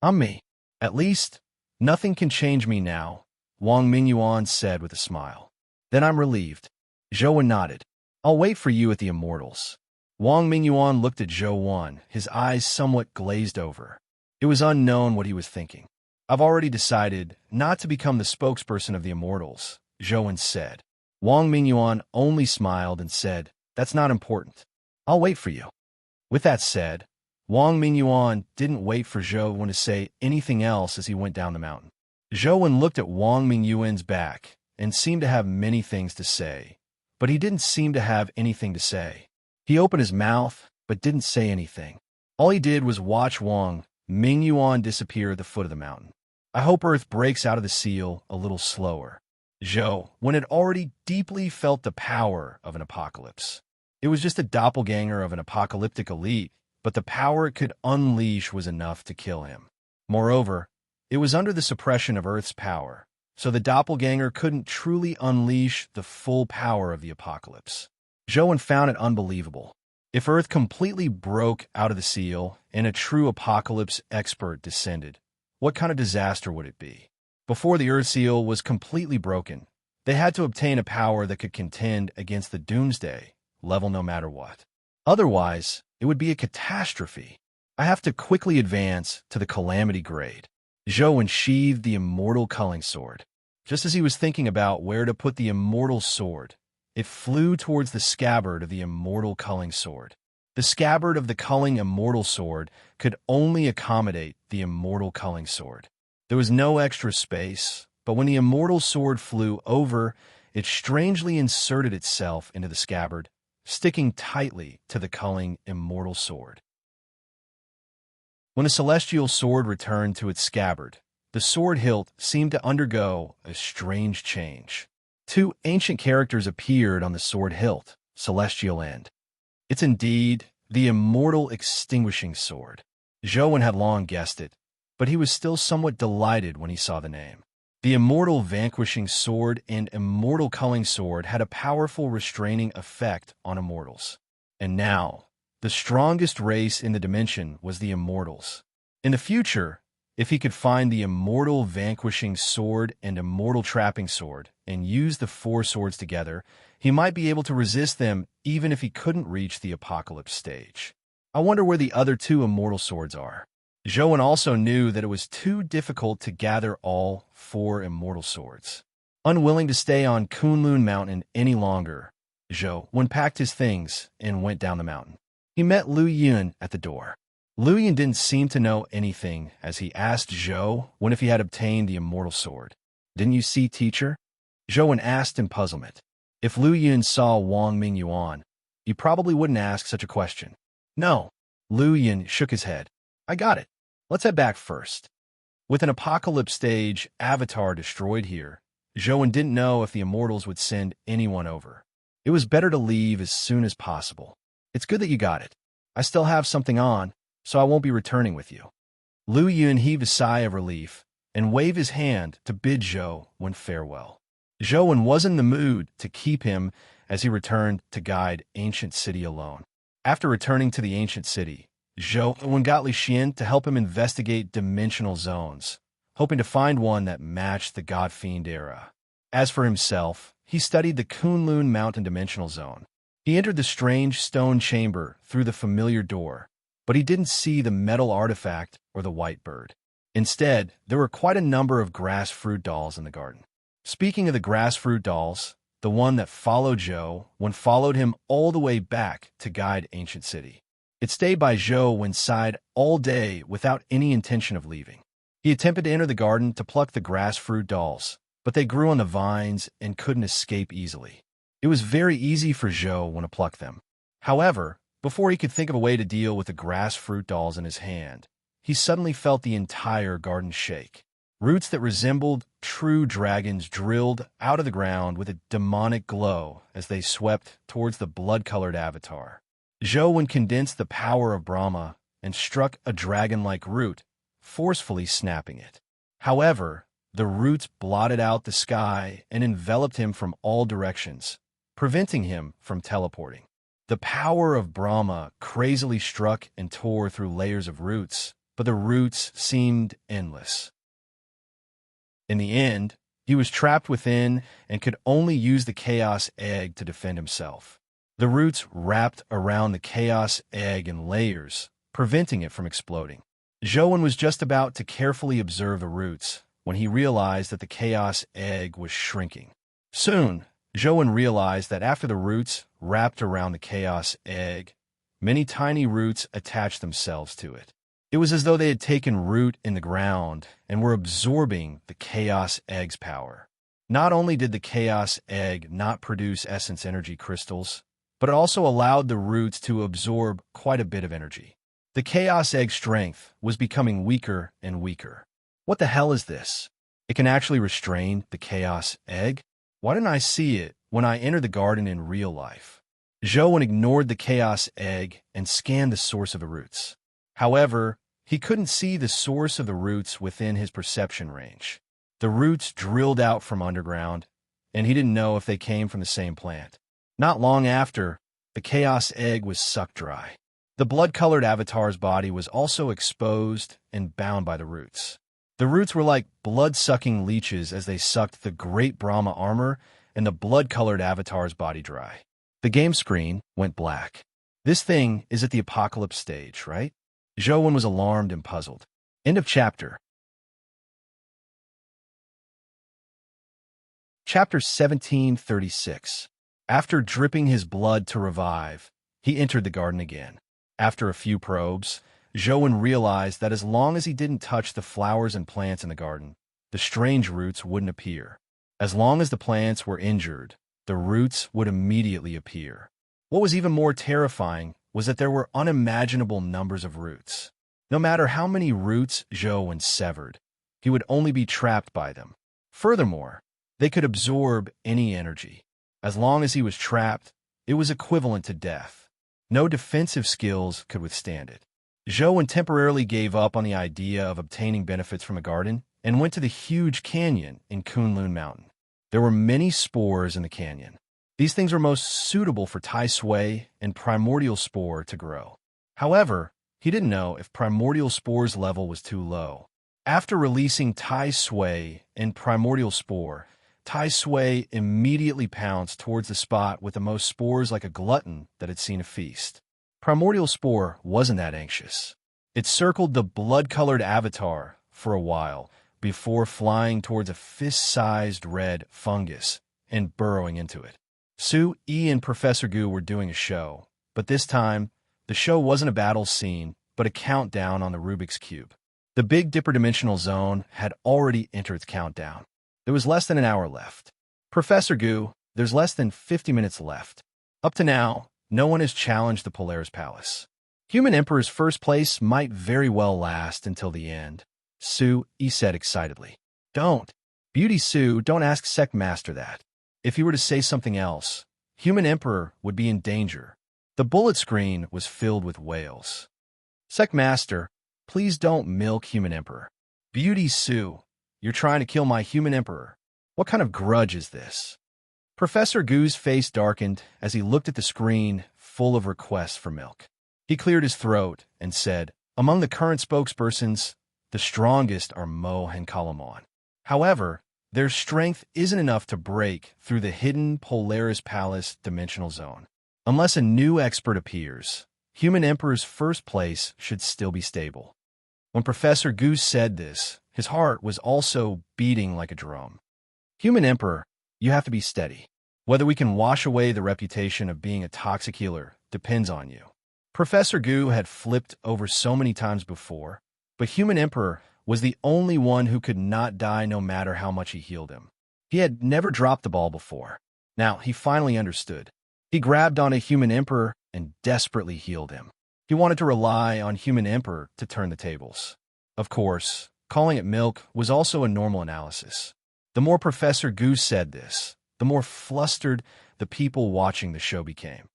Speaker 1: I'm me. At least, nothing can change me now, Wang Mingyuan said with a smile. Then I'm relieved. Zhou nodded. I'll wait for you at the Immortals. Wang Mingyuan looked at Zhou, his eyes somewhat glazed over. It was unknown what he was thinking. I've already decided not to become the spokesperson of the Immortals, Zhou said. Wang Mingyuan only smiled and said, That's not important. I'll wait for you. With that said, Wang Mingyuan didn't wait for Zhou to say anything else as he went down the mountain. Zhou looked at Wang Mingyuan's back and seemed to have many things to say, but he didn't seem to have anything to say. He opened his mouth, but didn't say anything. All he did was watch Wang Mingyuan disappear at the foot of the mountain. I hope Earth breaks out of the seal a little slower. Zhou had already deeply felt the power of an apocalypse. It was just a doppelganger of an apocalyptic elite, but the power it could unleash was enough to kill him. Moreover, it was under the suppression of Earth's power, so the doppelganger couldn't truly unleash the full power of the apocalypse. Zhou found it unbelievable. If Earth completely broke out of the seal and a true apocalypse expert descended, what kind of disaster would it be? Before the Earth seal was completely broken, they had to obtain a power that could contend against the doomsday level no matter what. Otherwise, it would be a catastrophe. I have to quickly advance to the calamity grade. Zhou unsheathed the immortal culling sword. Just as he was thinking about where to put the immortal sword, it flew towards the scabbard of the immortal culling sword. The scabbard of the culling immortal sword could only accommodate the immortal culling sword. There was no extra space, but when the immortal sword flew over, it strangely inserted itself into the scabbard, sticking tightly to the culling immortal sword. When the celestial sword returned to its scabbard, the sword hilt seemed to undergo a strange change. Two ancient characters appeared on the sword hilt, celestial end. It's indeed the immortal extinguishing sword. Zhou had long guessed it, but he was still somewhat delighted when he saw the name. The immortal vanquishing sword and immortal culling sword had a powerful restraining effect on immortals. And now, the strongest race in the dimension was the immortals. In the future, if he could find the immortal vanquishing sword and immortal trapping sword and use the four swords together, he might be able to resist them even if he couldn't reach the apocalypse stage. I wonder where the other two immortal swords are. Zhou also knew that it was too difficult to gather all four immortal swords. Unwilling to stay on Kunlun Mountain any longer, Zhou packed his things and went down the mountain. He met Lu Yun at the door. Lu Yun didn't seem to know anything as he asked Zhou if he had obtained the immortal sword. "Didn't you see, teacher?" Zhou asked in puzzlement. If Lu Yun saw Wang Mingyuan, he probably wouldn't ask such a question. "No." Lu Yun shook his head. "I got it. Let's head back first." With an apocalypse stage avatar destroyed here, Zhou didn't know if the immortals would send anyone over. It was better to leave as soon as possible. "It's good that you got it. I still have something on, so I won't be returning with you." Lu Yun heaved a sigh of relief and waved his hand to bid Zhou farewell. Zhou was in the mood to keep him as he returned to guide Ancient City alone. After returning to the Ancient City, Zhou got Li Xian to help him investigate dimensional zones, hoping to find one that matched the God Fiend era. As for himself, he studied the Kunlun Mountain dimensional zone. He entered the strange stone chamber through the familiar door, but he didn't see the metal artifact or the white bird. Instead, there were quite a number of grass fruit dolls in the garden. Speaking of the grass fruit dolls, the one that followed Zhou followed him all the way back to guide Ancient City. It stayed by Zhou side all day without any intention of leaving. He attempted to enter the garden to pluck the grass fruit dolls, but they grew on the vines and couldn't escape easily. It was very easy for Zhou to pluck them. However, before he could think of a way to deal with the grass fruit dolls in his hand, he suddenly felt the entire garden shake. Roots that resembled true dragons drilled out of the ground with a demonic glow as they swept towards the blood-colored avatar. Zhou condensed the power of Brahma and struck a dragon-like root, forcefully snapping it. However, the roots blotted out the sky and enveloped him from all directions, preventing him from teleporting. The power of Brahma crazily struck and tore through layers of roots, but the roots seemed endless. In the end, he was trapped within and could only use the Chaos Egg to defend himself. The roots wrapped around the Chaos Egg in layers, preventing it from exploding. Zhou was just about to carefully observe the roots when he realized that the Chaos Egg was shrinking. Soon, Zhou realized that after the roots wrapped around the Chaos Egg, many tiny roots attached themselves to it. It was as though they had taken root in the ground and were absorbing the Chaos Egg's power. Not only did the Chaos Egg not produce essence energy crystals, but it also allowed the roots to absorb quite a bit of energy. The Chaos Egg's strength was becoming weaker and weaker. What the hell is this? It can actually restrain the Chaos Egg? Why didn't I see it when I entered the garden in real life? Zhou ignored the Chaos Egg and scanned the source of the roots. However, he couldn't see the source of the roots within his perception range. The roots drilled out from underground, and he didn't know if they came from the same plant. Not long after, the Chaos Egg was sucked dry. The blood-colored avatar's body was also exposed and bound by the roots. The roots were like blood-sucking leeches as they sucked the great Brahma armor and the blood-colored avatar's body dry. The game screen went black. This thing is at the apocalypse stage, right? Zhou was alarmed and puzzled. End of chapter. Chapter 1736. After dripping his blood to revive, he entered the garden again. After a few probes, Joan realized that as long as he didn't touch the flowers and plants in the garden, the strange roots wouldn't appear. As long as the plants were injured, the roots would immediately appear. What was even more terrifying was that there were unimaginable numbers of roots. No matter how many roots Joan severed, he would only be trapped by them. Furthermore, they could absorb any energy. As long as he was trapped, it was equivalent to death. No defensive skills could withstand it. Joan temporarily gave up on the idea of obtaining benefits from a garden and went to the huge canyon in Kunlun Mountain. There were many spores in the canyon. These things were most suitable for Tai Sui and primordial spore to grow. However, he didn't know if primordial spore's level was too low. After releasing Tai Sui and primordial spore, Tai Sui immediately pounced towards the spot with the most spores like a glutton that had seen a feast. Primordial spore wasn't that anxious. It circled the blood-colored avatar for a while before flying towards a fist-sized red fungus and burrowing into it. Sue, E, and Professor Gu were doing a show, but this time, the show wasn't a battle scene, but a countdown on the Rubik's Cube. The Big Dipper Dimensional Zone had already entered its countdown. There was less than an hour left. Professor Gu, there's less than 50 minutes left. Up to now, no one has challenged the Polaris Palace. Human Emperor's first place might very well last until the end. Sue, E said excitedly. Don't. Beauty Sue, don't ask Sect Master that. If he were to say something else, Human Emperor would be in danger. The bullet screen was filled with wails. Sect Master, please don't milk Human Emperor. Beauty Sue, you're trying to kill my Human Emperor. What kind of grudge is this? Professor Gu's face darkened as he looked at the screen full of requests for milk. He cleared his throat and said, among the current spokespersons, the strongest are Mo and Kalamon. However, their strength isn't enough to break through the hidden Polaris Palace dimensional zone. Unless a new expert appears, Human Emperor's first place should still be stable. When Professor Gu said this, his heart was also beating like a drum. Human Emperor, you have to be steady. Whether we can wash away the reputation of being a toxic healer depends on you. Professor Gu had flipped over so many times before, but Human Emperor was the only one who could not die no matter how much he healed him. He had never dropped the ball before. Now, he finally understood. He grabbed on a Human Emperor and desperately healed him. He wanted to rely on Human Emperor to turn the tables. Of course, calling it milk was also a normal analysis. The more Professor Gu said this, the more flustered the people watching the show became.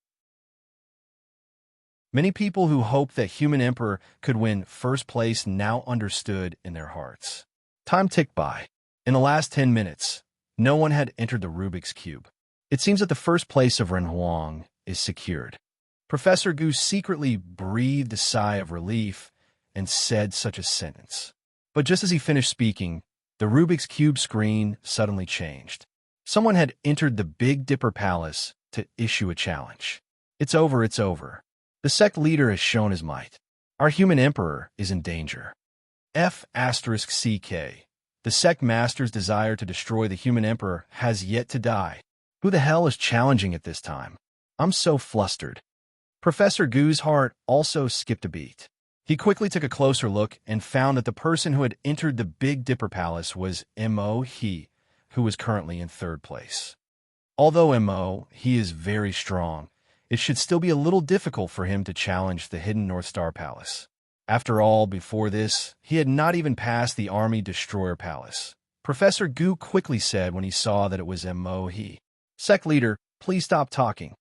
Speaker 1: Many people who hoped that Human Emperor could win first place now understood in their hearts. Time ticked by. In the last 10 minutes, no one had entered the Rubik's Cube. It seems that the first place of Ren Huang is secured. Professor Gu secretly breathed a sigh of relief and said such a sentence. But just as he finished speaking, the Rubik's Cube screen suddenly changed. Someone had entered the Big Dipper Palace to issue a challenge. It's over, it's over. The sect leader has shown his might. Our Human Emperor is in danger. F***CK. The sect master's desire to destroy the Human Emperor has yet to die. Who the hell is challenging it this time? I'm so flustered. Professor Gu's heart also skipped a beat. He quickly took a closer look and found that the person who had entered the Big Dipper Palace was Mo He, who was currently in third place. Although Mo He is very strong, it should still be a little difficult for him to challenge the hidden North Star Palace. After all, before this, he had not even passed the Army Destroyer Palace. Professor Gu quickly said when he saw that it was Mo He. Sect leader, please stop talking.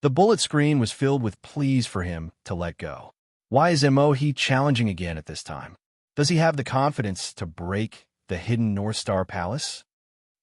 Speaker 1: The bullet screen was filled with pleas for him to let go. Why is Mo He challenging again at this time? Does he have the confidence to break the hidden North Star Palace?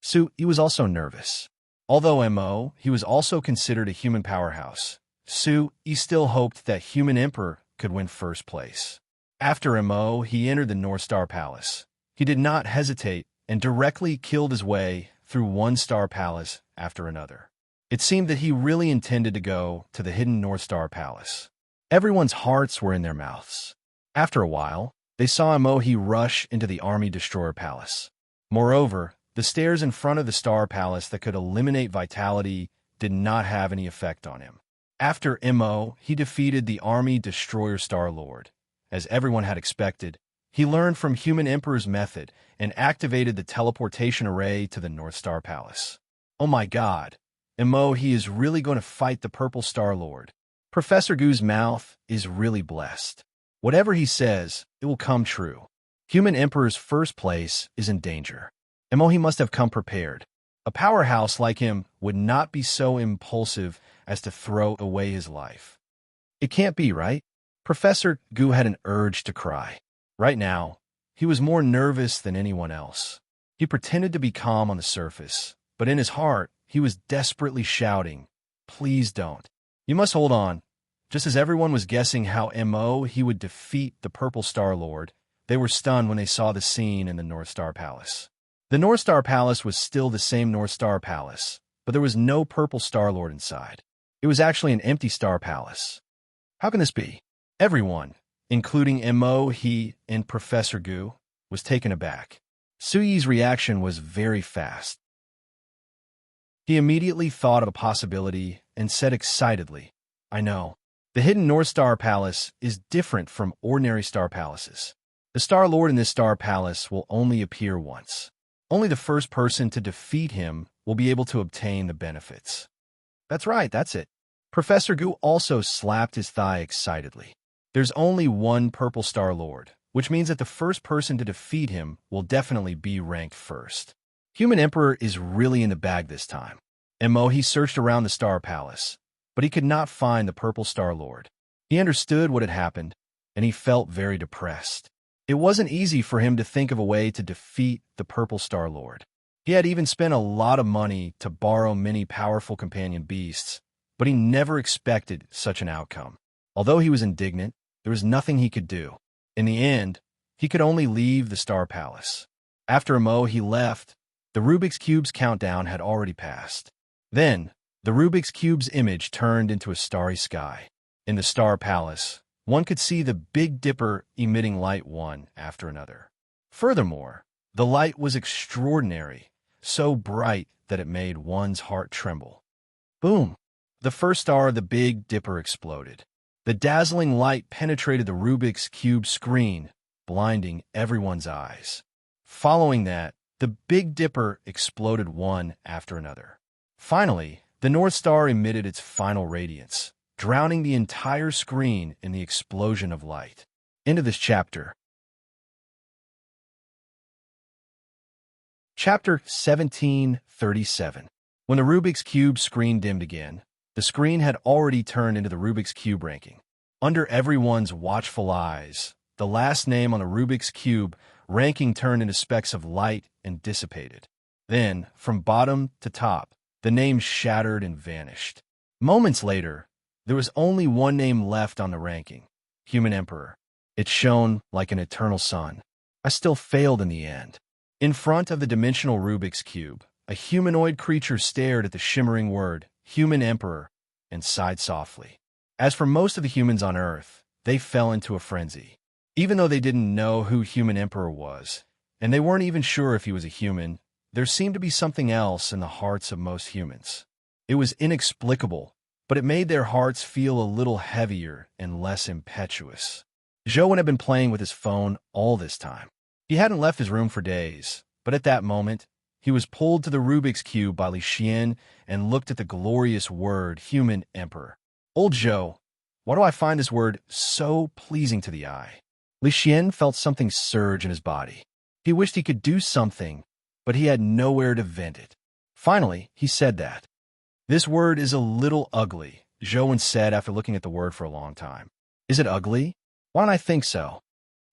Speaker 1: Su, he was also nervous. Although Mo He was also considered a human powerhouse, Su, he still hoped that Human Emperor could win first place. After Mo He entered the North Star Palace, he did not hesitate and directly killed his way through one star palace after another. It seemed that he really intended to go to the hidden North Star Palace. Everyone's hearts were in their mouths. After a while, they saw Mo He rush into the Army Destroyer Palace. Moreover, The stairs in front of the Star Palace that could eliminate vitality did not have any effect on him. After Mo, he defeated the Army Destroyer Star-Lord. As everyone had expected, he learned from Human Emperor's method and activated the teleportation array to the North Star Palace. Oh my god, Mo, he is really going to fight the Purple Star-Lord. Professor Gu's mouth is really blessed. Whatever he says, it will come true. Human Emperor's first place is in danger. Mo, he must have come prepared. A powerhouse like him would not be so impulsive as to throw away his life. It can't be, right? Professor Gu had an urge to cry. Right now, he was more nervous than anyone else. He pretended to be calm on the surface, but in his heart, he was desperately shouting, "Please don't. You must hold on." Just as everyone was guessing how Mo he would defeat the Purple Star-Lord, they were stunned when they saw the scene in the North Star Palace. The North Star Palace was still the same North Star Palace, but there was no Purple Star-Lord inside. It was actually an empty Star Palace. How can this be? Everyone, including Mo, he, and Professor Gu, was taken aback. Suyi's reaction was very fast. He immediately thought of a possibility and said excitedly, "I know. The hidden North Star Palace is different from ordinary Star Palaces. The Star-Lord in this Star Palace will only appear once. Only the first person to defeat him will be able to obtain the benefits." That's right, that's it. Professor Gu also slapped his thigh excitedly. There's only one Purple Star-Lord, which means that the first person to defeat him will definitely be ranked first. Human Emperor is really in the bag this time. Mo, he searched around the Star Palace, but he could not find the Purple Star-Lord. He understood what had happened, and he felt very depressed. It wasn't easy for him to think of a way to defeat the Purple Star-Lord. He had even spent a lot of money to borrow many powerful companion beasts, but he never expected such an outcome. Although he was indignant, there was nothing he could do. In the end, he could only leave the Star Palace. After Mo he left, the Rubik's Cube's countdown had already passed. Then, the Rubik's Cube's image turned into a starry sky. In the Star Palace, one could see the Big Dipper emitting light one after another. Furthermore, the light was extraordinary, so bright that it made one's heart tremble. Boom! The first star of the Big Dipper exploded. The dazzling light penetrated the Rubik's Cube screen, blinding everyone's eyes. Following that, the Big Dipper exploded one after another. Finally, the North Star emitted its final radiance, drowning the entire screen in the explosion of light. End of this chapter. Chapter 1737. When the Rubik's Cube screen dimmed again, the screen had already turned into the Rubik's Cube ranking. Under everyone's watchful eyes, the last name on the Rubik's Cube ranking turned into specks of light and dissipated. Then, from bottom to top, the names shattered and vanished. Moments later, there was only one name left on the ranking, Human Emperor. It shone like an eternal sun. I still failed in the end. In front of the dimensional Rubik's Cube, a humanoid creature stared at the shimmering word, Human Emperor, and sighed softly. As for most of the humans on Earth, they fell into a frenzy. Even though they didn't know who Human Emperor was, and they weren't even sure if he was a human, there seemed to be something else in the hearts of most humans. It was inexplicable, but it made their hearts feel a little heavier and less impetuous. Zhou had been playing with his phone all this time. He hadn't left his room for days, but at that moment, he was pulled to the Rubik's Cube by Li Xian and looked at the glorious word, Human Emperor. Old Zhou, why do I find this word so pleasing to the eye? Li Xian felt something surge in his body. He wished he could do something, but he had nowhere to vent it. Finally, he said that. This word is a little ugly, Zhou said after looking at the word for a long time. Is it ugly? Why don't I think so?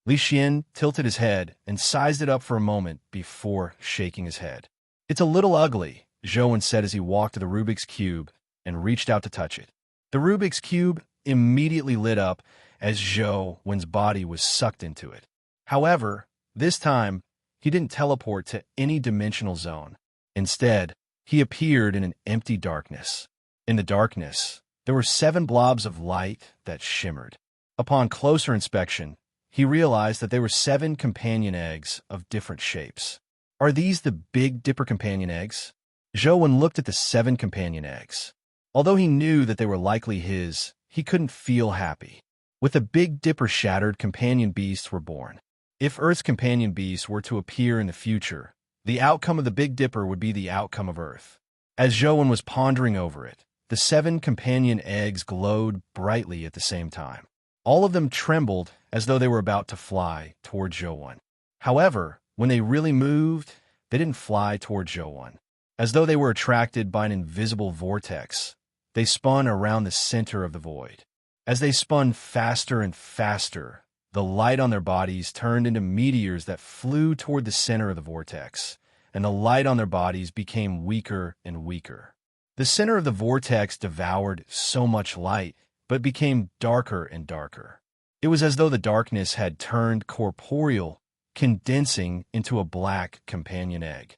Speaker 1: Li Xian tilted his head and sized it up for a moment before shaking his head. It's a little ugly, Zhou said as he walked to the Rubik's Cube and reached out to touch it. The Rubik's Cube immediately lit up as Zhou's body was sucked into it. However, this time, he didn't teleport to any dimensional zone. Instead, he appeared in an empty darkness. In the darkness, there were 7 blobs of light that shimmered. Upon closer inspection, he realized that they were 7 companion eggs of different shapes. Are these the Big Dipper companion eggs? Zhou looked at the 7 companion eggs. Although he knew that they were likely his, he couldn't feel happy. With the Big Dipper shattered, companion beasts were born. If Earth's companion beasts were to appear in the future, the outcome of the Big Dipper would be the outcome of Earth. As Zhou was pondering over it, the 7 companion eggs glowed brightly at the same time. All of them trembled as though they were about to fly toward Zhou. However, when they really moved, they didn't fly toward Zhou. As though they were attracted by an invisible vortex, they spun around the center of the void. As they spun faster and faster, the light on their bodies turned into meteors that flew toward the center of the vortex, and the light on their bodies became weaker and weaker. The center of the vortex devoured so much light, but became darker and darker. It was as though the darkness had turned corporeal, condensing into a black companion egg.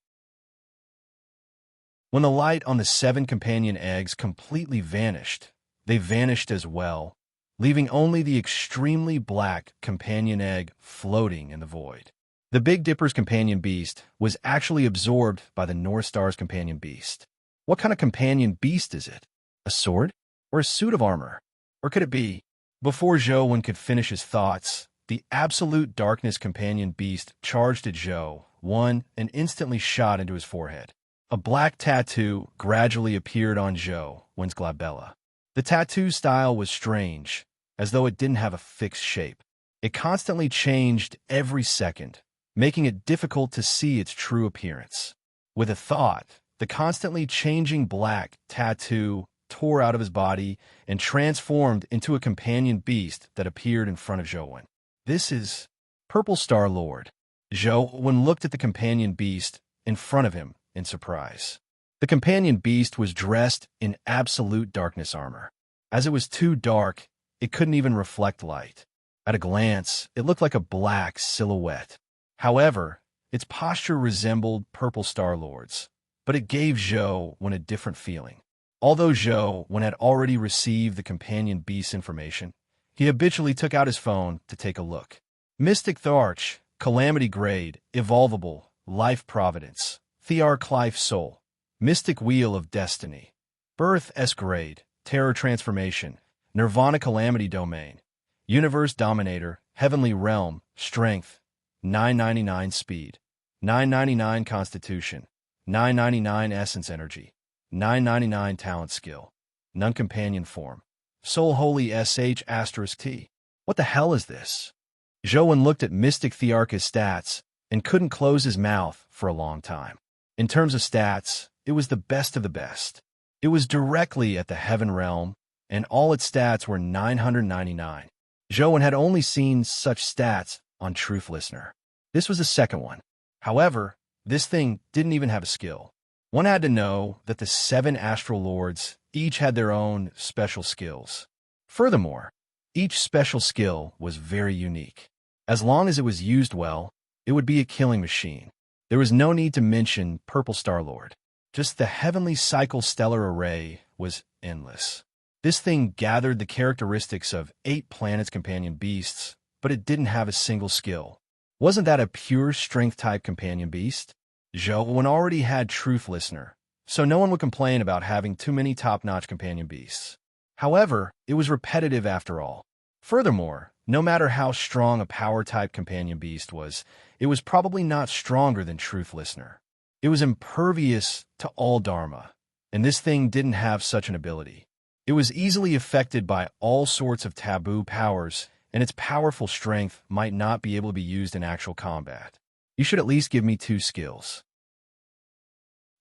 Speaker 1: When the light on the 7 companion eggs completely vanished, they vanished as well, leaving only the extremely black companion egg floating in the void. The Big Dipper's companion beast was actually absorbed by the North Star's companion beast. What kind of companion beast is it? A sword? Or a suit of armor? Or could it be? Before Zhou could finish his thoughts, the absolute darkness companion beast charged at Zhou and instantly shot into his forehead. A black tattoo gradually appeared on Zhou's glabella. The tattoo style was strange, as though it didn't have a fixed shape. It constantly changed every second, making it difficult to see its true appearance. With a thought, the constantly changing black tattoo tore out of his body and transformed into a companion beast that appeared in front of Zhou. This is Purple Star Lord. Zhou looked at the companion beast in front of him in surprise. The companion beast was dressed in absolute darkness armor. As it was too dark, it couldn't even reflect light. At a glance, it looked like a black silhouette. However, its posture resembled Purple Star Lord's, but it gave Zhou a different feeling. Although Zhou had already received the companion beast's information, he habitually took out his phone to take a look. Mystic Tharch, Calamity Grade, Evolvable, Life Providence, Thear Clive Soul, Mystic Wheel of Destiny, Birth S Grade, Terror Transformation, Nirvana Calamity Domain, Universe Dominator, Heavenly Realm, Strength, 999 Speed, 999 Constitution, 999 Essence Energy, 999 Talent Skill, Non-Companion Form, Soul Holy SH*T. What the hell is this? Zhou looked at Mystic Thearch's stats and couldn't close his mouth for a long time. In terms of stats, it was the best of the best. It was directly at the Heaven Realm, and all its stats were 999. Zhou had only seen such stats on Truth Listener. This was the second one. However, this thing didn't even have a skill. One had to know that the 7 Astral Lords each had their own special skills. Furthermore, each special skill was very unique. As long as it was used well, it would be a killing machine. There was no need to mention Purple Star Lord. Just the Heavenly Cycle Stellar Array was endless. This thing gathered the characteristics of 8 planets' companion beasts, but it didn't have a single skill. Wasn't that a pure strength-type companion beast? Zhou already had Truth Listener, so no one would complain about having too many top-notch companion beasts. However, it was repetitive after all. Furthermore, no matter how strong a power-type companion beast was, it was probably not stronger than Truth Listener. It was impervious to all Dharma, and this thing didn't have such an ability. It was easily affected by all sorts of taboo powers, and its powerful strength might not be able to be used in actual combat. You should at least give me 2 skills.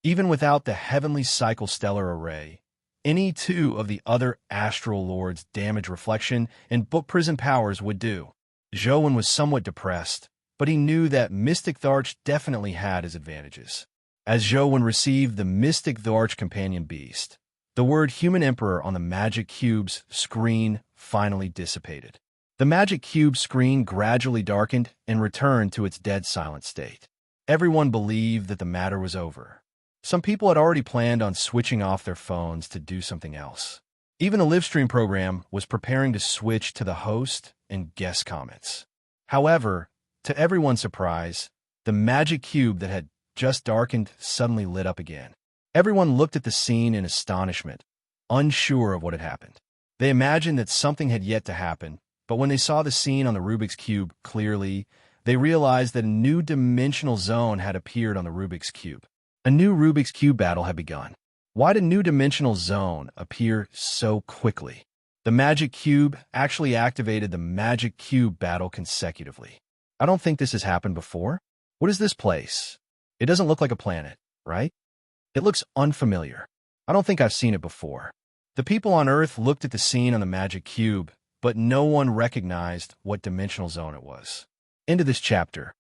Speaker 1: Even without the Heavenly Cycle Stellar Array, any 2 of the other Astral Lords' damage reflection and book prison powers would do. Zhou was somewhat depressed, but he knew that Mystic Tharch definitely had his advantages. As Zhou received the Mystic Tharch companion beast, the word Human Emperor on the Magic Cube's screen finally dissipated. The Magic Cube screen gradually darkened and returned to its dead silent state. Everyone believed that the matter was over. Some people had already planned on switching off their phones to do something else. Even the livestream program was preparing to switch to the host and guest comments. However, to everyone's surprise, the Magic Cube that had just darkened, suddenly lit up again. Everyone looked at the scene in astonishment, unsure of what had happened. They imagined that something had yet to happen, but when they saw the scene on the Rubik's Cube clearly, they realized that a new dimensional zone had appeared on the Rubik's Cube. A new Rubik's Cube battle had begun. Why did a new dimensional zone appear so quickly? The Magic Cube actually activated the Magic Cube battle consecutively. I don't think this has happened before. What is this place? It doesn't look like a planet, right? It looks unfamiliar. I don't think I've seen it before. The people on Earth looked at the scene on the Magic Cube, but no one recognized what dimensional zone it was. Into this chapter.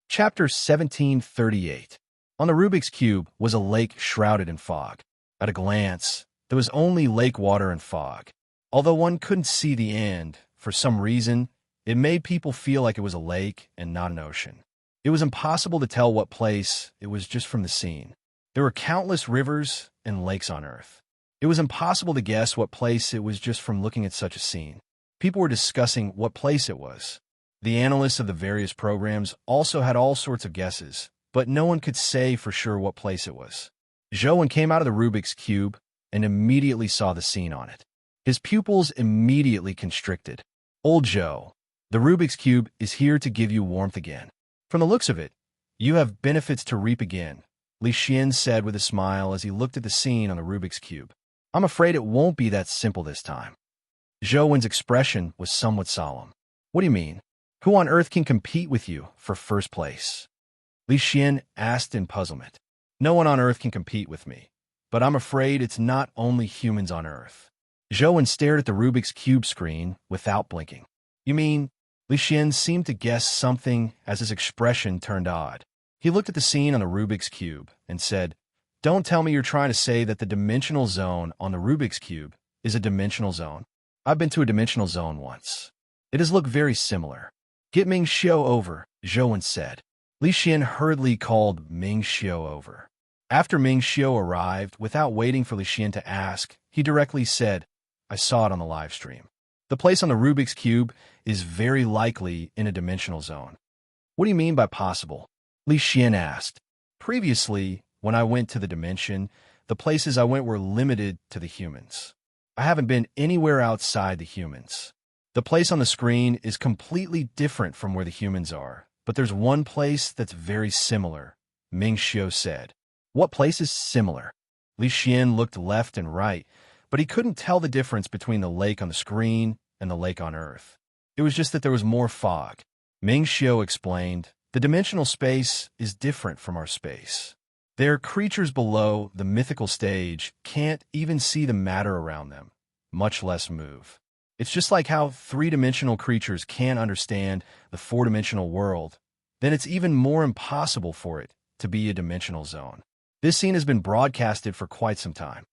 Speaker 1: Chapter 1738. On the Rubik's Cube was a lake shrouded in fog. At a glance, there was only lake water and fog. Although one couldn't see the end, for some reason, it made people feel like it was a lake and not an ocean. It was impossible to tell what place it was just from the scene. There were countless rivers and lakes on Earth. It was impossible to guess what place it was just from looking at such a scene. People were discussing what place it was. The analysts of the various programs also had all sorts of guesses, but no one could say for sure what place it was. Zhou came out of the Rubik's Cube and immediately saw the scene on it. His pupils immediately constricted. Old Zhou, the Rubik's Cube is here to give you warmth again. From the looks of it, you have benefits to reap again, Li Xian said with a smile as he looked at the scene on the Rubik's Cube. I'm afraid it won't be that simple this time. Zhou Wen's expression was somewhat solemn. What do you mean? Who on Earth can compete with you for first place? Li Xian asked in puzzlement. No one on Earth can compete with me, but I'm afraid it's not only humans on Earth. Zhou Wen stared at the Rubik's Cube screen without blinking. You mean? Li Xian seemed to guess something as his expression turned odd. He looked at the scene on the Rubik's Cube and said, Don't tell me you're trying to say that the dimensional zone on the Rubik's Cube is a dimensional zone. I've been to a dimensional zone once. It does look very similar. Get Ming Xiu over, Zhou Wen said. Li Xian hurriedly called Ming Xiu over. After Ming Xiu arrived, without waiting for Li Xian to ask, he directly said, I saw it on the live stream. The place on the Rubik's Cube is very likely in a dimensional zone. What do you mean by possible? Li Xian asked. Previously, when I went to the dimension, the places I went were limited to the humans. I haven't been anywhere outside the humans. The place on the screen is completely different from where the humans are, but there's one place that's very similar, Ming Xiu said. What place is similar? Li Xian looked left and right, but he couldn't tell the difference between the lake on the screen and the lake on Earth. It was just that there was more fog. Ming Xiu explained, the dimensional space is different from our space. Their creatures below the mythical stage can't even see the matter around them, much less move. It's just like how three-dimensional creatures can't understand the four-dimensional world, then it's even more impossible for it to be a dimensional zone. This scene has been broadcasted for quite some time.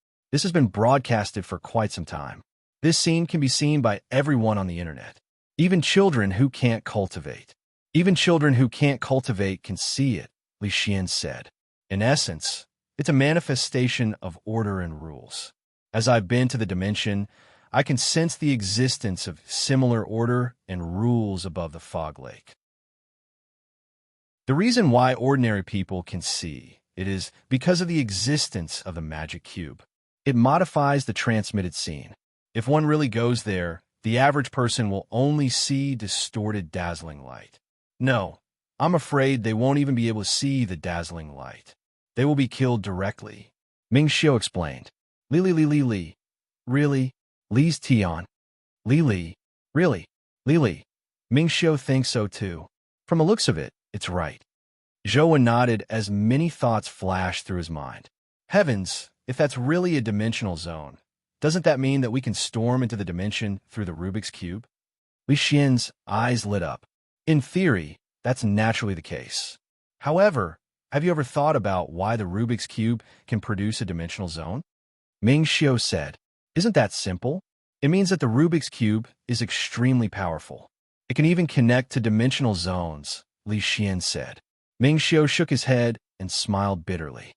Speaker 1: This scene can be seen by everyone on the internet. Even children who can't cultivate. Even children who can't cultivate can see it, Li Xian said. In essence, it's a manifestation of order and rules. As I've been to the dimension, I can sense the existence of similar order and rules above the fog lake. The reason why ordinary people can see it is because of the existence of the Magic Cube. It modifies the transmitted scene. If one really goes there, the average person will only see distorted, dazzling light. No, I'm afraid they won't even be able to see the dazzling light. They will be killed directly. Ming Xiu explained. Li. Really? Li's Tian. Li. Really? Li. Ming Xiu thinks so too. From the looks of it, it's right. Zhou Wen nodded as many thoughts flashed through his mind. Heavens, if that's really a dimensional zone, doesn't that mean that we can storm into the dimension through the Rubik's Cube? Li Xian's eyes lit up. In theory, that's naturally the case. However, have you ever thought about why the Rubik's Cube can produce a dimensional zone? Ming Xiu said, Isn't that simple? It means that the Rubik's Cube is extremely powerful. It can even connect to dimensional zones, Li Xian said. Ming Xiu shook his head and smiled bitterly.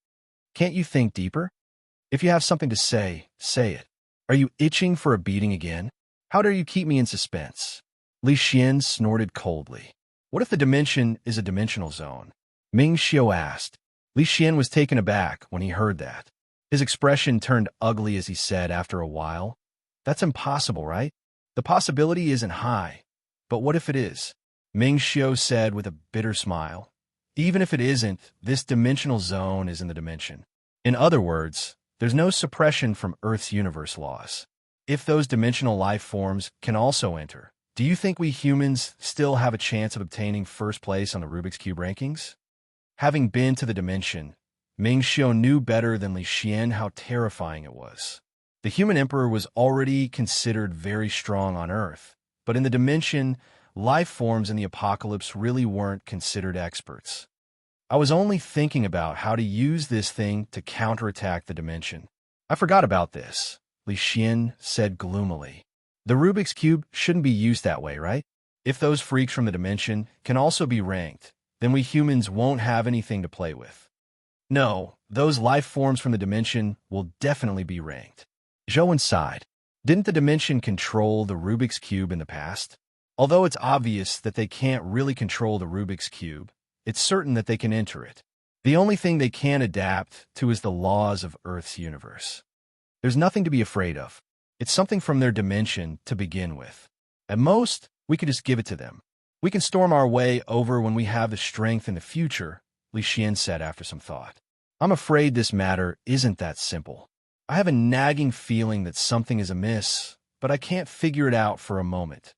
Speaker 1: Can't you think deeper? If you have something to say, say it. Are you itching for a beating again? How dare you keep me in suspense? Li Xian snorted coldly. What if the dimension is a dimensional zone? Ming Xiu asked. Li Xian was taken aback when he heard that. His expression turned ugly as he said after a while, "That's impossible, right? The possibility isn't high. But what if it is?" Ming Xiu said with a bitter smile. "Even if it isn't, this dimensional zone is in the dimension. In other words, there's no suppression from Earth's universe laws. If those dimensional life forms can also enter, do you think we humans still have a chance of obtaining first place on the Rubik's Cube rankings?" Having been to the dimension, Ming Xiu knew better than Li Xian how terrifying it was. The human emperor was already considered very strong on Earth, but in the dimension, life forms in the apocalypse really weren't considered experts. "I was only thinking about how to use this thing to counterattack the dimension. I forgot about this," Li Xian said gloomily. "The Rubik's Cube shouldn't be used that way, right? If those freaks from the dimension can also be ranked, then we humans won't have anything to play with." "No, those life forms from the dimension will definitely be ranked." Zhou sighed. Didn't the dimension control the Rubik's Cube in the past? Although it's obvious that they can't really control the Rubik's Cube, it's certain that they can enter it. The only thing they can adapt to is the laws of Earth's universe. There's nothing to be afraid of. It's something from their dimension to begin with. At most, we could just give it to them. "We can storm our way over when we have the strength in the future," Li Xian said after some thought. "I'm afraid this matter isn't that simple. I have a nagging feeling that something is amiss, but I can't figure it out for a moment,"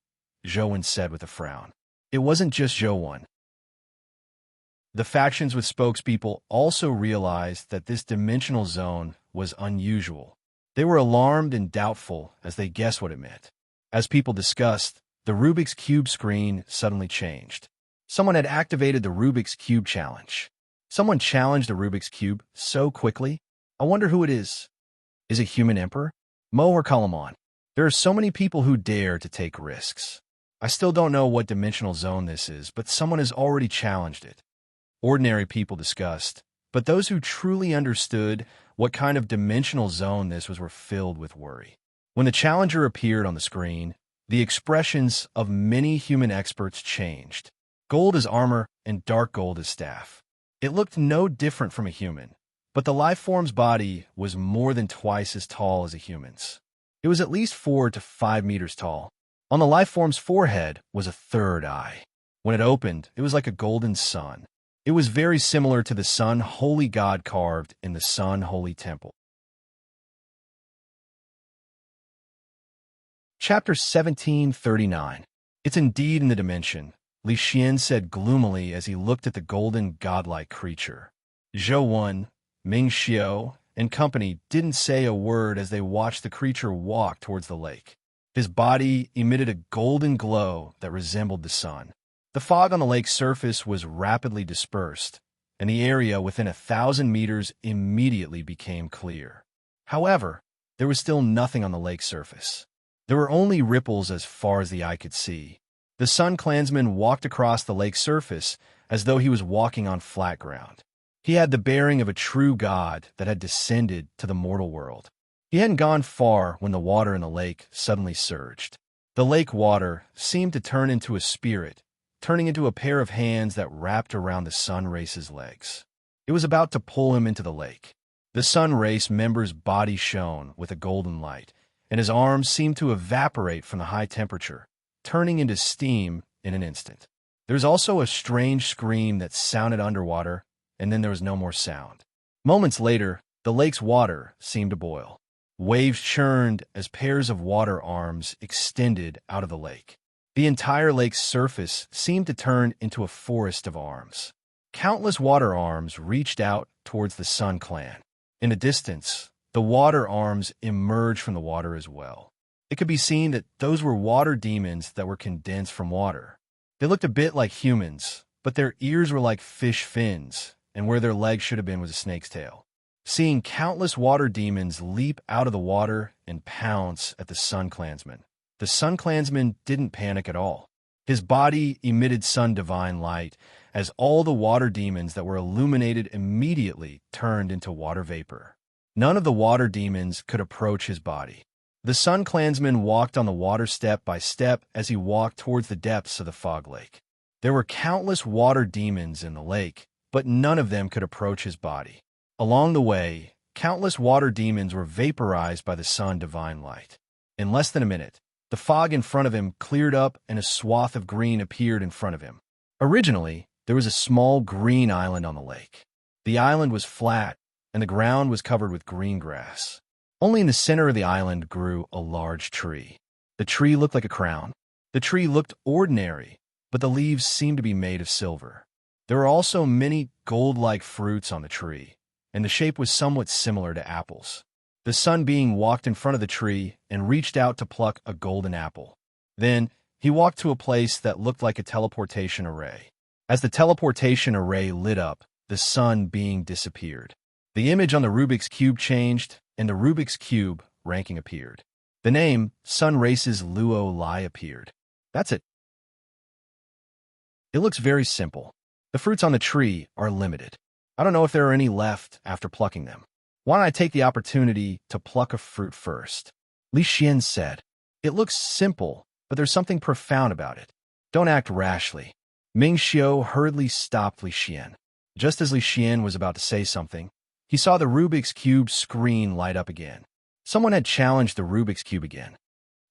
Speaker 1: Zhou said with a frown. It wasn't just Zhou. The factions with spokespeople also realized that this dimensional zone was unusual. They were alarmed and doubtful as they guessed what it meant. As people discussed, the Rubik's Cube screen suddenly changed. Someone had activated the Rubik's Cube challenge. Someone challenged the Rubik's Cube so quickly. I wonder who it is. Is it Human Emperor? Mo or Kalamon? There are so many people who dare to take risks. I still don't know what dimensional zone this is, but someone has already challenged it. Ordinary people discussed, but those who truly understood what kind of dimensional zone this was were filled with worry. When the challenger appeared on the screen, the expressions of many human experts changed. Gold as armor and dark gold as staff. It looked no different from a human, but the life form's body was more than twice as tall as a human's. It was at least 4 to 5 meters tall. On the life form's forehead was a third eye. When it opened, it was like a golden sun. It was very similar to the sun holy god carved in the sun holy temple. Chapter 1739. It's indeed in the dimension, Li Xian said gloomily as he looked at the golden godlike creature. Zhou, Ming Xiu, and company didn't say a word as they watched the creature walk towards the lake. His body emitted a golden glow that resembled the sun. The fog on the lake's surface was rapidly dispersed, and the area within 1,000 meters immediately became clear. However, there was still nothing on the lake's surface. There were only ripples as far as the eye could see. The Sun Clansman walked across the lake's surface as though he was walking on flat ground. He had the bearing of a true god that had descended to the mortal world. He hadn't gone far when the water in the lake suddenly surged. The lake water seemed to turn into a spirit, turning into a pair of hands that wrapped around the Sun Race's legs. It was about to pull him into the lake. The Sun Race member's body shone with a golden light, and his arms seemed to evaporate from the high temperature, turning into steam in an instant. There was also a strange scream that sounded underwater, and then there was no more sound. Moments later, the lake's water seemed to boil. Waves churned as pairs of water arms extended out of the lake. The entire lake's surface seemed to turn into a forest of arms. Countless water arms reached out towards the Sun Clan. In the distance, the water arms emerged from the water as well. It could be seen that those were water demons that were condensed from water. They looked a bit like humans, but their ears were like fish fins, and where their legs should have been was a snake's tail. Seeing countless water demons leap out of the water and pounce at the Sun Clansman, the Sun Clansman didn't panic at all. His body emitted sun divine light as all the water demons that were illuminated immediately turned into water vapor. None of the water demons could approach his body. The Sun Clansman walked on the water step by step as he walked towards the depths of the fog lake. There were countless water demons in the lake, but none of them could approach his body. Along the way, countless water demons were vaporized by the sun's divine light. In less than a minute, the fog in front of him cleared up and a swath of green appeared in front of him. Originally, there was a small green island on the lake. The island was flat, and the ground was covered with green grass. Only in the center of the island grew a large tree. The tree looked like a crown. The tree looked ordinary, but the leaves seemed to be made of silver. There were also many gold-like fruits on the tree, and the shape was somewhat similar to apples. The sun being walked in front of the tree and reached out to pluck a golden apple. Then, he walked to a place that looked like a teleportation array. As the teleportation array lit up, the sun being disappeared. The image on the Rubik's Cube changed, and the Rubik's Cube ranking appeared. The name, Sun Race's Luo Lai, appeared. That's it. It looks very simple. The fruits on the tree are limited. I don't know if there are any left after plucking them. Why don't I take the opportunity to pluck a fruit first? Li Xian said. It looks simple, but there's something profound about it. Don't act rashly. Ming Xiu hurriedly stopped Li Xian. Just as Li Xian was about to say something, he saw the Rubik's Cube screen light up again. Someone had challenged the Rubik's Cube again.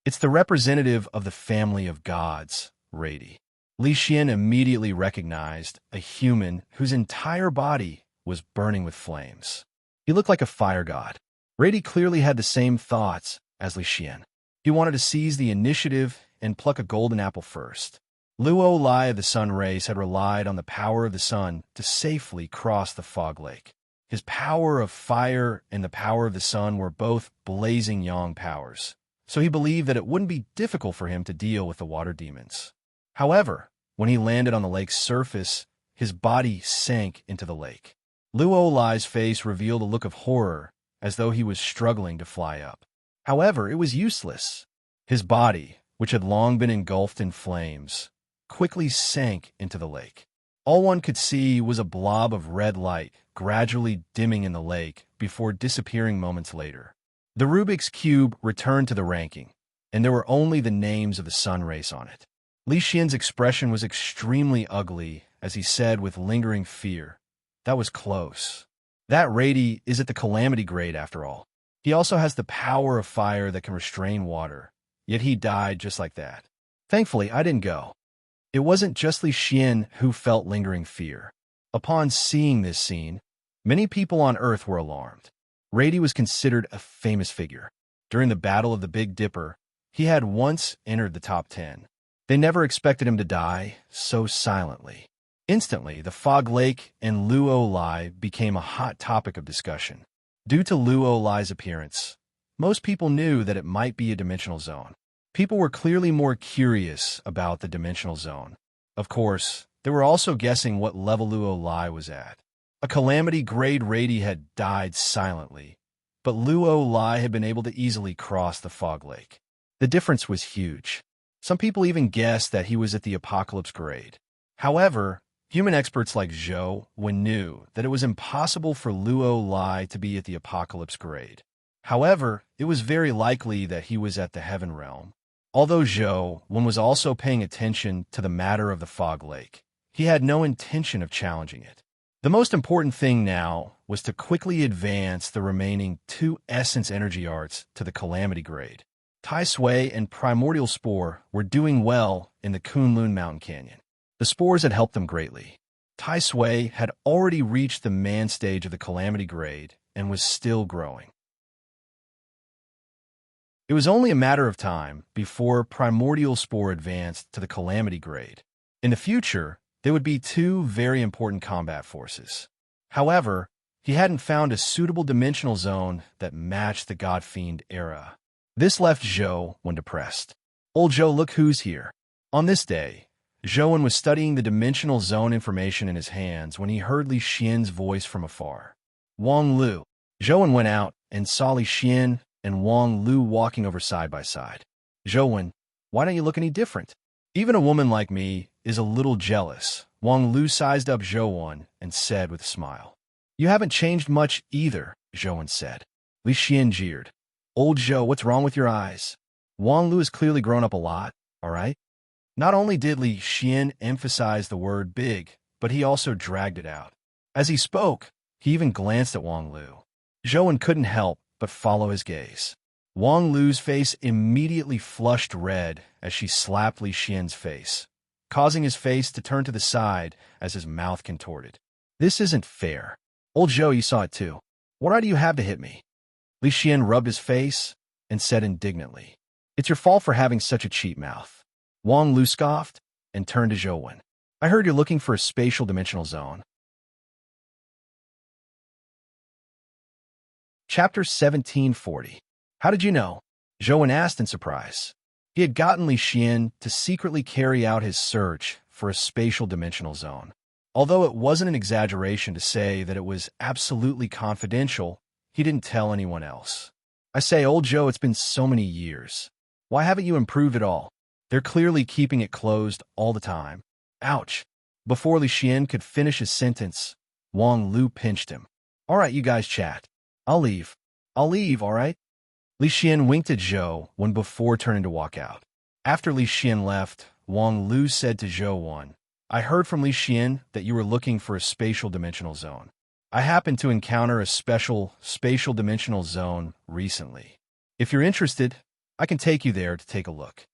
Speaker 1: It's the representative of the family of gods, Rady. Li Xian immediately recognized a human whose entire body was burning with flames. He looked like a fire god. Rady clearly had the same thoughts as Li Xian. He wanted to seize the initiative and pluck a golden apple first. Luo Lai of the Sun Race had relied on the power of the sun to safely cross the fog lake. His power of fire and the power of the sun were both blazing yang powers, so he believed that it wouldn't be difficult for him to deal with the water demons. However, when he landed on the lake's surface, his body sank into the lake. Luo Lai's face revealed a look of horror, as though he was struggling to fly up. However, it was useless. His body, which had long been engulfed in flames, quickly sank into the lake. All one could see was a blob of red light gradually dimming in the lake before disappearing moments later. The Rubik's Cube returned to the ranking, and there were only the names of the Sun Race on it. Li Xian's expression was extremely ugly as he said with lingering fear, "That was close. That Rady is at the calamity grade after all. He also has the power of fire that can restrain water, yet he died just like that. Thankfully, I didn't go." It wasn't just Li Xian who felt lingering fear. Upon seeing this scene, many people on Earth were alarmed. Rady was considered a famous figure. During the Battle of the Big Dipper, he had once entered the top 10. They never expected him to die so silently. Instantly, the fog lake and Luo Lai became a hot topic of discussion. Due to Luo Lai's appearance, most people knew that it might be a dimensional zone. People were clearly more curious about the dimensional zone. Of course, they were also guessing what level Luo Lai was at. A calamity-grade Rady had died silently, but Luo Lai had been able to easily cross the fog lake. The difference was huge. Some people even guessed that he was at the apocalypse grade. However, human experts like Zhou Wen knew that it was impossible for Luo Lai to be at the apocalypse grade. However, it was very likely that he was at the heaven realm. Although Zhou Wen was also paying attention to the matter of the fog lake, he had no intention of challenging it. The most important thing now was to quickly advance the remaining 2 essence energy arts to the calamity grade. Tai Sui and Primordial Spore were doing well in the Kunlun Mountain Canyon. The spores had helped them greatly. Tai Sui had already reached the man stage of the calamity grade and was still growing. It was only a matter of time before Primordial Spore advanced to the calamity grade. In the future, there would be 2 very important combat forces. However, he hadn't found a suitable dimensional zone that matched the God Fiend era. This left Zhou Wen depressed. "Old Zhou, look who's here." On this day, Zhou Wen was studying the dimensional zone information in his hands when he heard Li Xian's voice from afar. "Wang Lu." Zhou Wen went out and saw Li Xian and Wang Lu walking over side by side. "Zhou Wen, why don't you look any different? Even a woman like me is a little jealous." Wang Lu sized up Zhou Wen and said with a smile. "You haven't changed much either," Zhou Wen said. Li Xian jeered. "Old Zhou, what's wrong with your eyes? Wang Lu has clearly grown up a lot, all right?" Not only did Li Xian emphasize the word big, but he also dragged it out. As he spoke, he even glanced at Wang Lu. Zhou couldn't help but follow his gaze. Wang Lu's face immediately flushed red as she slapped Li Xian's face, causing his face to turn to the side as his mouth contorted. This isn't fair. Old Zhou, you saw it too. What right do you have to hit me? Li Xian rubbed his face and said indignantly, It's your fault for having such a cheap mouth. Wang Lu scoffed and turned to Zhou. I heard you're looking for a spatial dimensional zone. Chapter 1740. How did you know? Zhou asked in surprise. He had gotten Li Xian to secretly carry out his search for a spatial dimensional zone. Although it wasn't an exaggeration to say that it was absolutely confidential, he didn't tell anyone else. I say, old Zhou, it's been so many years. Why haven't you improved at all? They're clearly keeping it closed all the time. Ouch. Before Li Xian could finish his sentence, Wang Lu pinched him. All right, you guys chat. I'll leave, all right? Li Xian winked at Zhou before turning to walk out. After Li Xian left, Wang Lu said to Zhou, I heard from Li Xian that you were looking for a spatial dimensional zone. I happened to encounter a special spatial dimensional zone recently. If you're interested, I can take you there to take a look.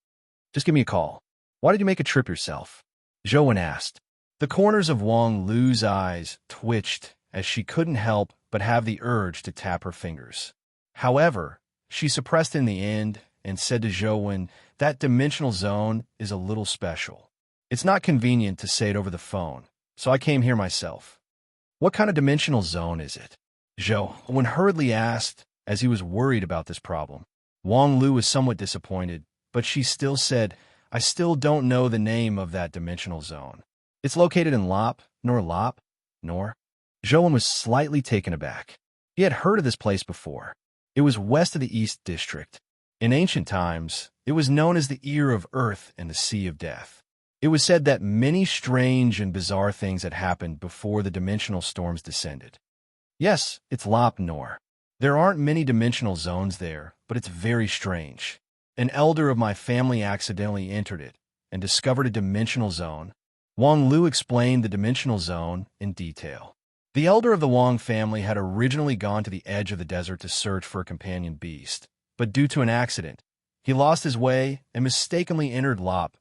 Speaker 1: Just give me a call. Why did you make a trip yourself? Zhou asked. The corners of Wang Lu's eyes twitched as she couldn't help but have the urge to tap her fingers. However, she suppressed in the end and said to Zhou, that dimensional zone is a little special. It's not convenient to say it over the phone, so I came here myself. What kind of dimensional zone is it? Zhou hurriedly asked, as he was worried about this problem. Wang Lu was somewhat disappointed, but she still said, I still don't know the name of that dimensional zone. It's located in Lop. Zhou was slightly taken aback. He had heard of this place before. It was west of the East District. In ancient times, it was known as the Ear of Earth and the Sea of Death. It was said that many strange and bizarre things had happened before the dimensional storms descended. Yes, it's Lop. There aren't many dimensional zones there, but it's very strange. An elder of my family accidentally entered it and discovered a dimensional zone. Wang Lu explained the dimensional zone in detail. The elder of the Wang family had originally gone to the edge of the desert to search for a companion beast, but due to an accident, he lost his way and mistakenly entered Lop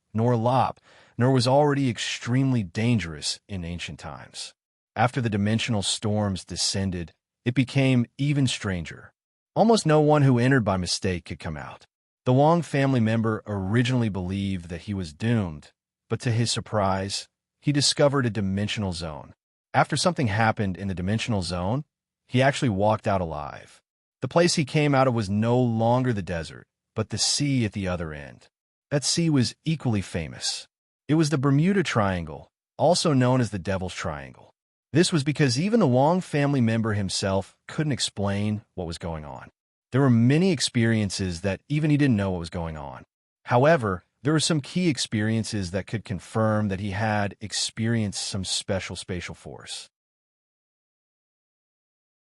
Speaker 1: was already extremely dangerous in ancient times. After the dimensional storms descended, it became even stranger. Almost no one who entered by mistake could come out. The Wang family member originally believed that he was doomed, but to his surprise, he discovered a dimensional zone. After something happened in the dimensional zone, he actually walked out alive. The place he came out of was no longer the desert, but the sea at the other end. That sea was equally famous. It was the Bermuda Triangle, also known as the Devil's Triangle. This was because even the Wang family member himself couldn't explain what was going on. There were many experiences that even he didn't know what was going on. However, there were some key experiences that could confirm that he had experienced some special spatial force.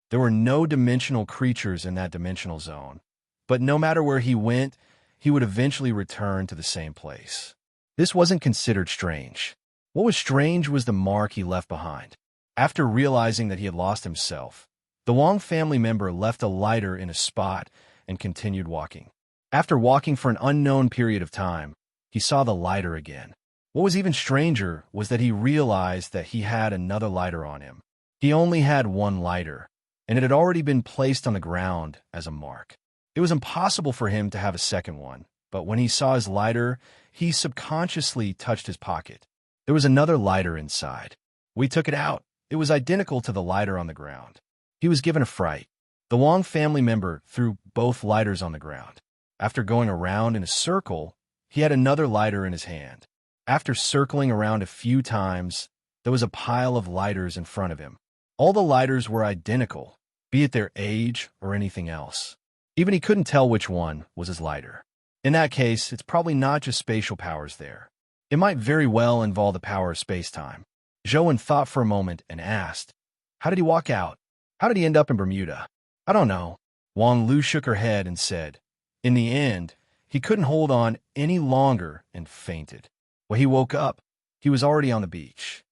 Speaker 1: There were no dimensional creatures in that dimensional zone, but no matter where he went, he would eventually return to the same place. This wasn't considered strange. What was strange was the mark he left behind. After realizing that he had lost himself, the Wang family member left a lighter in a spot and continued walking. After walking for an unknown period of time, he saw the lighter again. What was even stranger was that he realized that he had another lighter on him. He only had one lighter, and it had already been placed on the ground as a mark. It was impossible for him to have a second one, but when he saw his lighter, he subconsciously touched his pocket. There was another lighter inside. We took it out. It was identical to the lighter on the ground. He was given a fright. The Wang family member threw both lighters on the ground. After going around in a circle, he had another lighter in his hand. After circling around a few times, there was a pile of lighters in front of him. All the lighters were identical, be it their age or anything else. Even he couldn't tell which one was his lighter. In that case, it's probably not just spatial powers there. It might very well involve the power of space-time. Zhou thought for a moment and asked, How did he walk out? How did he end up in Bermuda? I don't know. Wang Lu shook her head and said, In the end, he couldn't hold on any longer and fainted. When he woke up, he was already on the beach.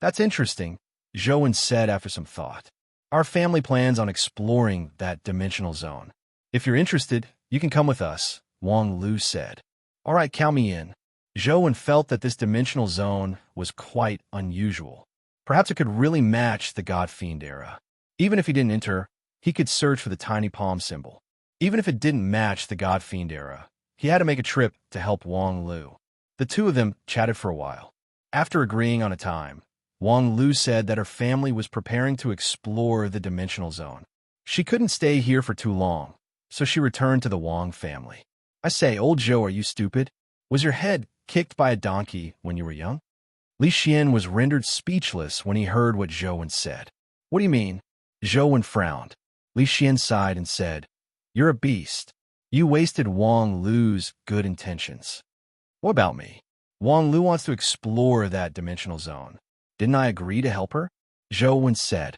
Speaker 1: That's interesting, Zhou said after some thought. Our family plans on exploring that dimensional zone. If you're interested, you can come with us, Wang Lu said. All right, count me in. Zhou felt that this dimensional zone was quite unusual. Perhaps it could really match the God Fiend era. Even if he didn't enter, he could search for the tiny palm symbol. Even if it didn't match the God Fiend era, he had to make a trip to help Wang Lu. The two of them chatted for a while. After agreeing on a time, Wang Lu said that her family was preparing to explore the dimensional zone. She couldn't stay here for too long, so she returned to the Wang family. I say, old Zhou, are you stupid? Was your head kicked by a donkey when you were young? Li Xian was rendered speechless when he heard what Zhou said. What do you mean? Zhou frowned. Li Xian sighed and said, You're a beast. You wasted Wang Lu's good intentions. What about me? Wang Lu wants to explore that dimensional zone. Didn't I agree to help her? Zhou said.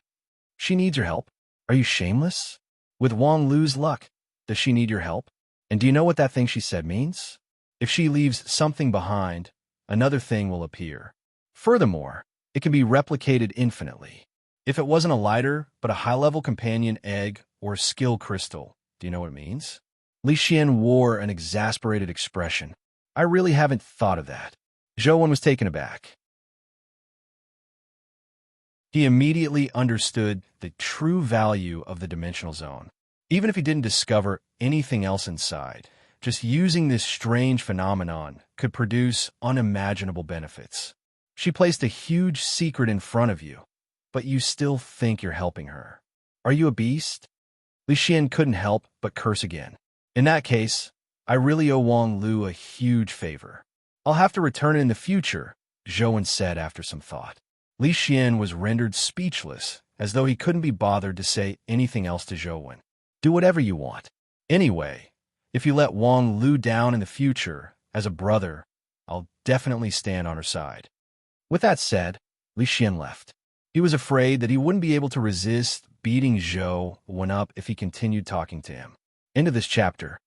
Speaker 1: She needs your help. Are you shameless? With Wang Lu's luck, does she need your help? And do you know what that thing she said means? If she leaves something behind, another thing will appear. Furthermore, it can be replicated infinitely. If it wasn't a lighter, but a high-level companion egg or skill crystal, do you know what it means? Li Xian wore an exasperated expression. I really haven't thought of that. Zhou was taken aback. He immediately understood the true value of the dimensional zone. Even if he didn't discover anything else inside, just using this strange phenomenon could produce unimaginable benefits. She placed a huge secret in front of you, but you still think you're helping her. Are you a beast? Li Xian couldn't help but curse again. In that case, I really owe Wang Lu a huge favor. I'll have to return it in the future, Zhou said after some thought. Li Xian was rendered speechless, as though he couldn't be bothered to say anything else to Zhou. Do whatever you want. Anyway, if you let Wang Lu down in the future, as a brother, I'll definitely stand on her side. With that said, Li Xian left. He was afraid that he wouldn't be able to resist beating Zhou up if he continued talking to him. End of this chapter.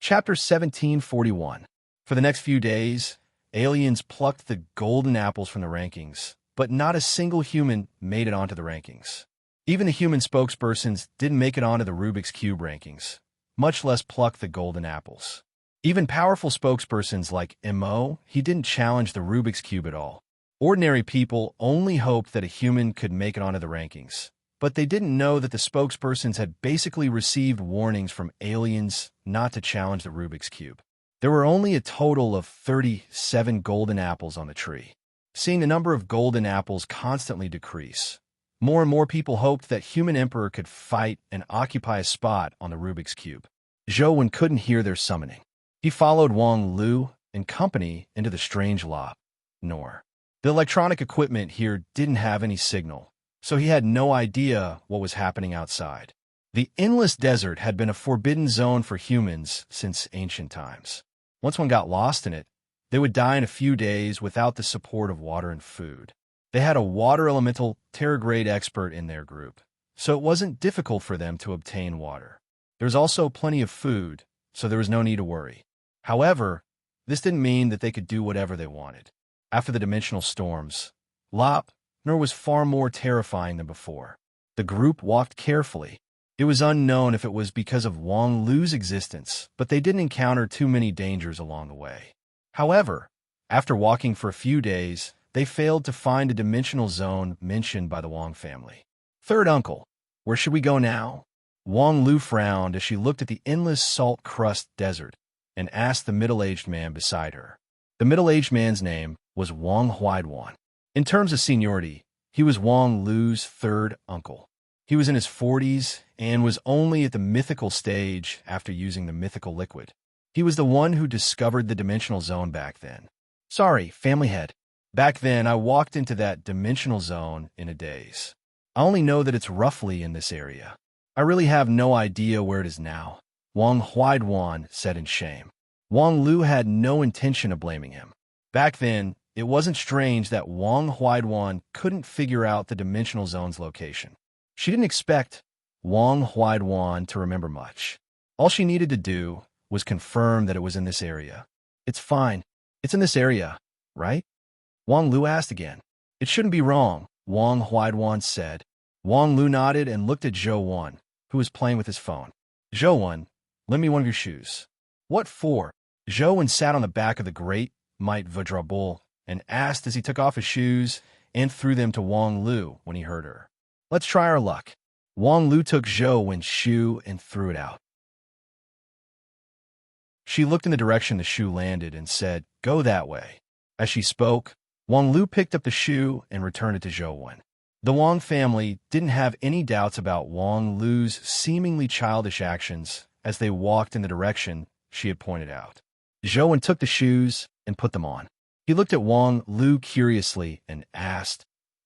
Speaker 1: Chapter 1741. For the next few days, aliens plucked the golden apples from the rankings, but not a single human made it onto the rankings. Even the human spokespersons didn't make it onto the Rubik's Cube rankings, much less pluck the golden apples. Even powerful spokespersons like Mo, he didn't challenge the Rubik's Cube at all. Ordinary people only hoped that a human could make it onto the rankings, but they didn't know that the spokespersons had basically received warnings from aliens not to challenge the Rubik's Cube. There were only a total of 37 golden apples on the tree. Seeing the number of golden apples constantly decrease, more and more people hoped that Human Emperor could fight and occupy a spot on the Rubik's Cube. Zhou couldn't hear their summoning. He followed Wang Lu and company into the strange lab. Nor. The electronic equipment here didn't have any signal, so he had no idea what was happening outside. The endless desert had been a forbidden zone for humans since ancient times. Once one got lost in it, they would die in a few days without the support of water and food. They had a water elemental Terra-grade expert in their group, so it wasn't difficult for them to obtain water. There was also plenty of food, so there was no need to worry. However, this didn't mean that they could do whatever they wanted. After the dimensional storms, Lopner was far more terrifying than before. The group walked carefully. It was unknown if it was because of Wang Lu's existence, but they didn't encounter too many dangers along the way. However, after walking for a few days, they failed to find a dimensional zone mentioned by the Wang family. Third uncle, where should we go now? Wang Lu frowned as she looked at the endless salt crust desert and asked the middle-aged man beside her. The middle-aged man's name was Wang Huaiduan. In terms of seniority, he was Wang Lu's third uncle. He was in his 40s and was only at the mythical stage after using the mythical liquid. He was the one who discovered the dimensional zone back then. Sorry, family head. Back then, I walked into that dimensional zone in a daze. I only know that it's roughly in this area. I really have no idea where it is now, Wang Huaiduan said in shame. Wang Lu had no intention of blaming him. Back then, it wasn't strange that Wang Huaiduan couldn't figure out the dimensional zone's location. She didn't expect Wang Huaiduan to remember much. All she needed to do was confirm that it was in this area. It's fine. It's in this area, right? Wang Lu asked again. It shouldn't be wrong, Wang Huaiduan said. Wang Lu nodded and looked at Zhou Wan, who was playing with his phone. Zhou Wan, lend me one of your shoes. What for? Zhou Wan sat on the back of the great Might Vadrabul and asked as he took off his shoes and threw them to Wang Lu when he heard her. Let's try our luck. Wang Lu took Zhou Wan's shoe and threw it out. She looked in the direction the shoe landed and said, Go that way. As she spoke, Wang Lu picked up the shoe and returned it to Zhou Wan. The Wang family didn't have any doubts about Wang Lu's seemingly childish actions as they walked in the direction she had pointed out. Zhou Wan took the shoes and put them on. He looked at Wang Lu curiously and asked,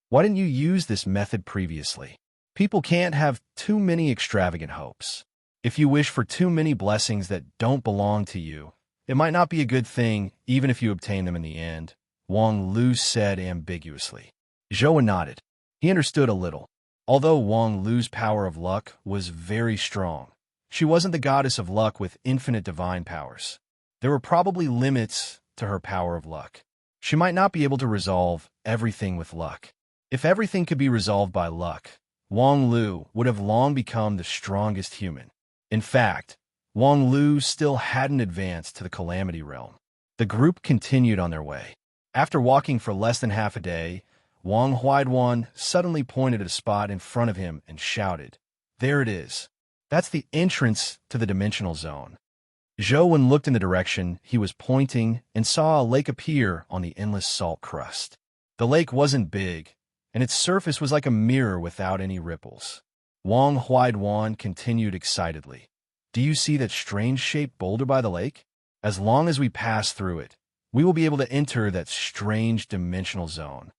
Speaker 1: Why didn't you use this method previously? People can't have too many extravagant hopes. If you wish for too many blessings that don't belong to you, it might not be a good thing even if you obtain them in the end, Wang Lu said ambiguously. Zhou Wan nodded. He understood a little. Although Wang Lu's power of luck was very strong, she wasn't the goddess of luck with infinite divine powers. There were probably limits to her power of luck. She might not be able to resolve everything with luck. If everything could be resolved by luck, Wang Lu would have long become the strongest human. In fact, Wang Lu still hadn't advanced to the Calamity Realm. The group continued on their way. After walking for less than half a day, Wang Huaiduan suddenly pointed at a spot in front of him and shouted, There it is. That's the entrance to the dimensional zone. Zhou Wan looked in the direction he was pointing and saw a lake appear on the endless salt crust. The lake wasn't big, and its surface was like a mirror without any ripples. Wang Huaiduan continued excitedly. Do you see that strange-shaped boulder by the lake? As long as we pass through it, we will be able to enter that strange dimensional zone.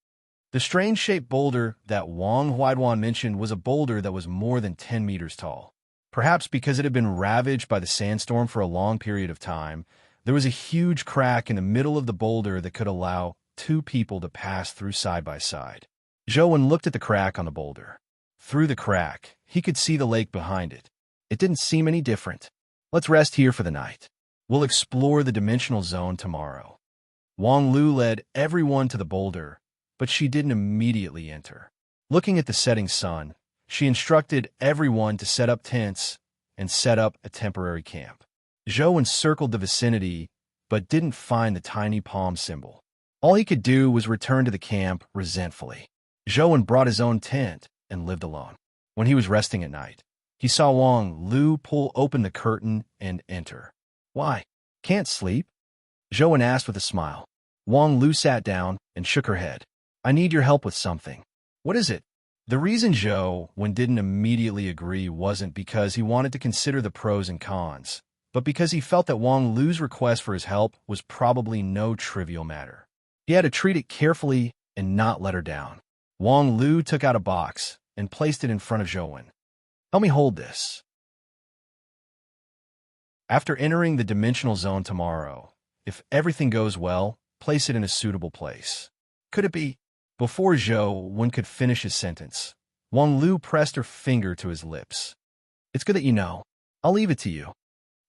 Speaker 1: The strange-shaped boulder that Wang Huaiduan mentioned was a boulder that was more than 10 meters tall. Perhaps because it had been ravaged by the sandstorm for a long period of time, there was a huge crack in the middle of the boulder that could allow two people to pass through side by side. Zhou Wan looked at the crack on the boulder. Through the crack, he could see the lake behind it. It didn't seem any different. Let's rest here for the night. We'll explore the dimensional zone tomorrow. Wang Lu led everyone to the boulder, but she didn't immediately enter. Looking at the setting sun, she instructed everyone to set up tents and set up a temporary camp. Zhou encircled the vicinity, but didn't find the tiny palm symbol. All he could do was return to the camp resentfully. Zhou brought his own tent and lived alone. When he was resting at night, he saw Wang Lu pull open the curtain and enter. Why? Can't sleep? Zhou asked with a smile. Wang Lu sat down and shook her head. I need your help with something. What is it? The reason Zhou didn't immediately agree wasn't because he wanted to consider the pros and cons, but because he felt that Wang Lu's request for his help was probably no trivial matter. He had to treat it carefully and not let her down. Wang Lu took out a box and placed it in front of Zhou Wan. Help me hold this. After entering the dimensional zone tomorrow, if everything goes well, place it in a suitable place. Could it be? Before Zhou Wan could finish his sentence, Wang Lu pressed her finger to his lips. It's good that you know. I'll leave it to you.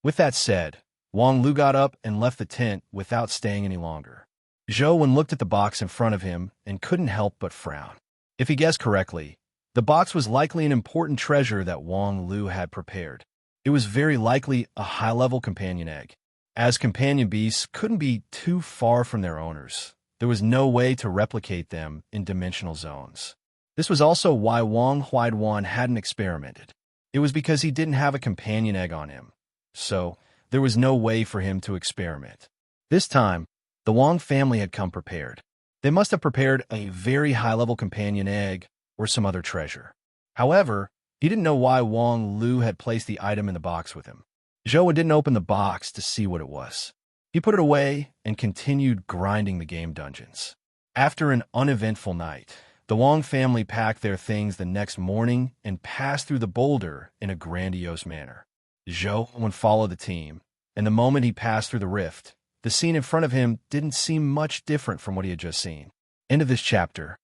Speaker 1: With that said, Wang Lu got up and left the tent without staying any longer. Zhou Wan looked at the box in front of him and couldn't help but frown. If he guessed correctly, the box was likely an important treasure that Wang Lu had prepared. It was very likely a high-level companion egg. As companion beasts couldn't be too far from their owners, there was no way to replicate them in dimensional zones. This was also why Wang Huaiduan hadn't experimented. It was because he didn't have a companion egg on him, so there was no way for him to experiment. This time, the Wang family had come prepared. They must have prepared a very high-level companion egg or some other treasure. However, he didn't know why Wang Lu had placed the item in the box with him. Zhou didn't open the box to see what it was. He put it away and continued grinding the game dungeons. After an uneventful night, the Wang family packed their things the next morning and passed through the boulder in a grandiose manner. Zhou followed the team, and the moment he passed through the rift, the scene in front of him didn't seem much different from what he had just seen. End of this chapter.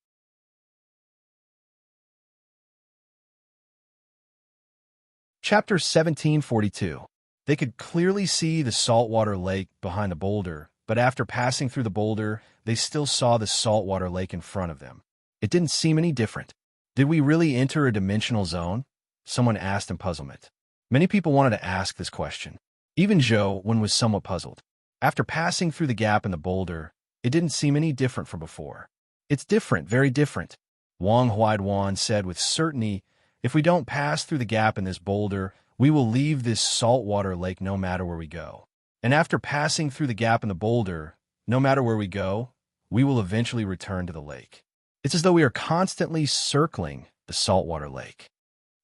Speaker 1: Chapter 1742. They could clearly see the saltwater lake behind the boulder, but after passing through the boulder, they still saw the saltwater lake in front of them. It didn't seem any different. Did we really enter a dimensional zone? Someone asked in puzzlement. Many people wanted to ask this question. Even Joe was somewhat puzzled. After passing through the gap in the boulder, it didn't seem any different from before. It's different, very different, Wang Huaiduan said with certainty. If we don't pass through the gap in this boulder, we will leave this saltwater lake no matter where we go. And after passing through the gap in the boulder, no matter where we go, we will eventually return to the lake. It's as though we are constantly circling the saltwater lake.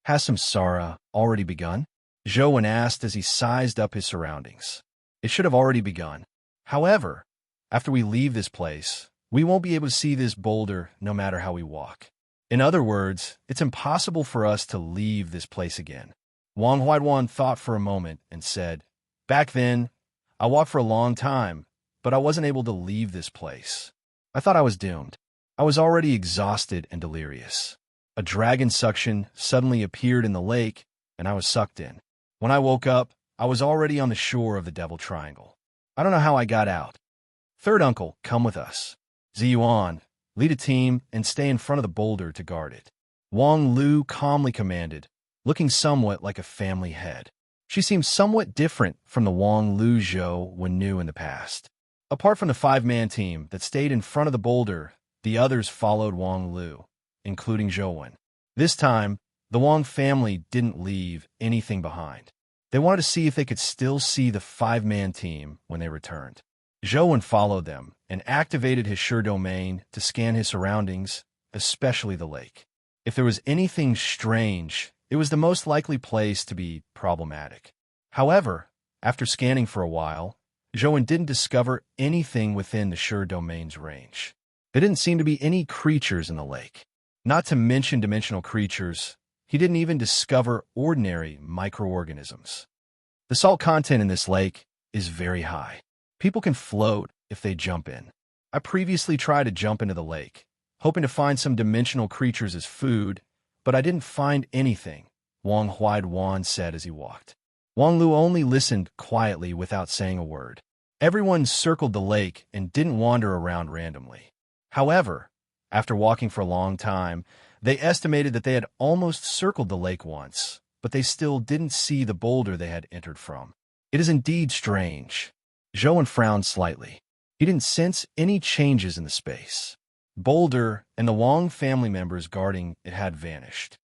Speaker 1: Has samsara already begun? Zhou asked as he sized up his surroundings. It should have already begun. However, after we leave this place, we won't be able to see this boulder no matter how we walk. In other words, it's impossible for us to leave this place again. Wang Huaiduan thought for a moment and said, "Back then, I walked for a long time, but I wasn't able to leave this place. I thought I was doomed. I was already exhausted and delirious. A dragon suction suddenly appeared in the lake, and I was sucked in. When I woke up, I was already on the shore of the Devil Triangle. I don't know how I got out. Third uncle, come with us. Ziyuan, lead a team and stay in front of the boulder to guard it." Wang Lu calmly commanded, looking somewhat like a family head. She seemed somewhat different from the Wang Lu Zhou knew in the past. Apart from the five-man team that stayed in front of the boulder, the others followed Wang Lu, including Zhou. This time, the Wang family didn't leave anything behind. They wanted to see if they could still see the five-man team when they returned. Zhou followed them and activated his sure domain to scan his surroundings, especially the lake. If there was anything strange, it was the most likely place to be problematic. However, after scanning for a while, Zhou didn't discover anything within the sure domain's range. There didn't seem to be any creatures in the lake. Not to mention dimensional creatures, he didn't even discover ordinary microorganisms. The salt content in this lake is very high. People can float if they jump in. I previously tried to jump into the lake, hoping to find some dimensional creatures as food, but I didn't find anything, Wang Huaiduan said as he walked. Wang Lu only listened quietly without saying a word. Everyone circled the lake and didn't wander around randomly. However, after walking for a long time, they estimated that they had almost circled the lake once, but they still didn't see the boulder they had entered from. It is indeed strange. Zhou frowned slightly. He didn't sense any changes in the space. Boulder and the Wang family members guarding it had vanished.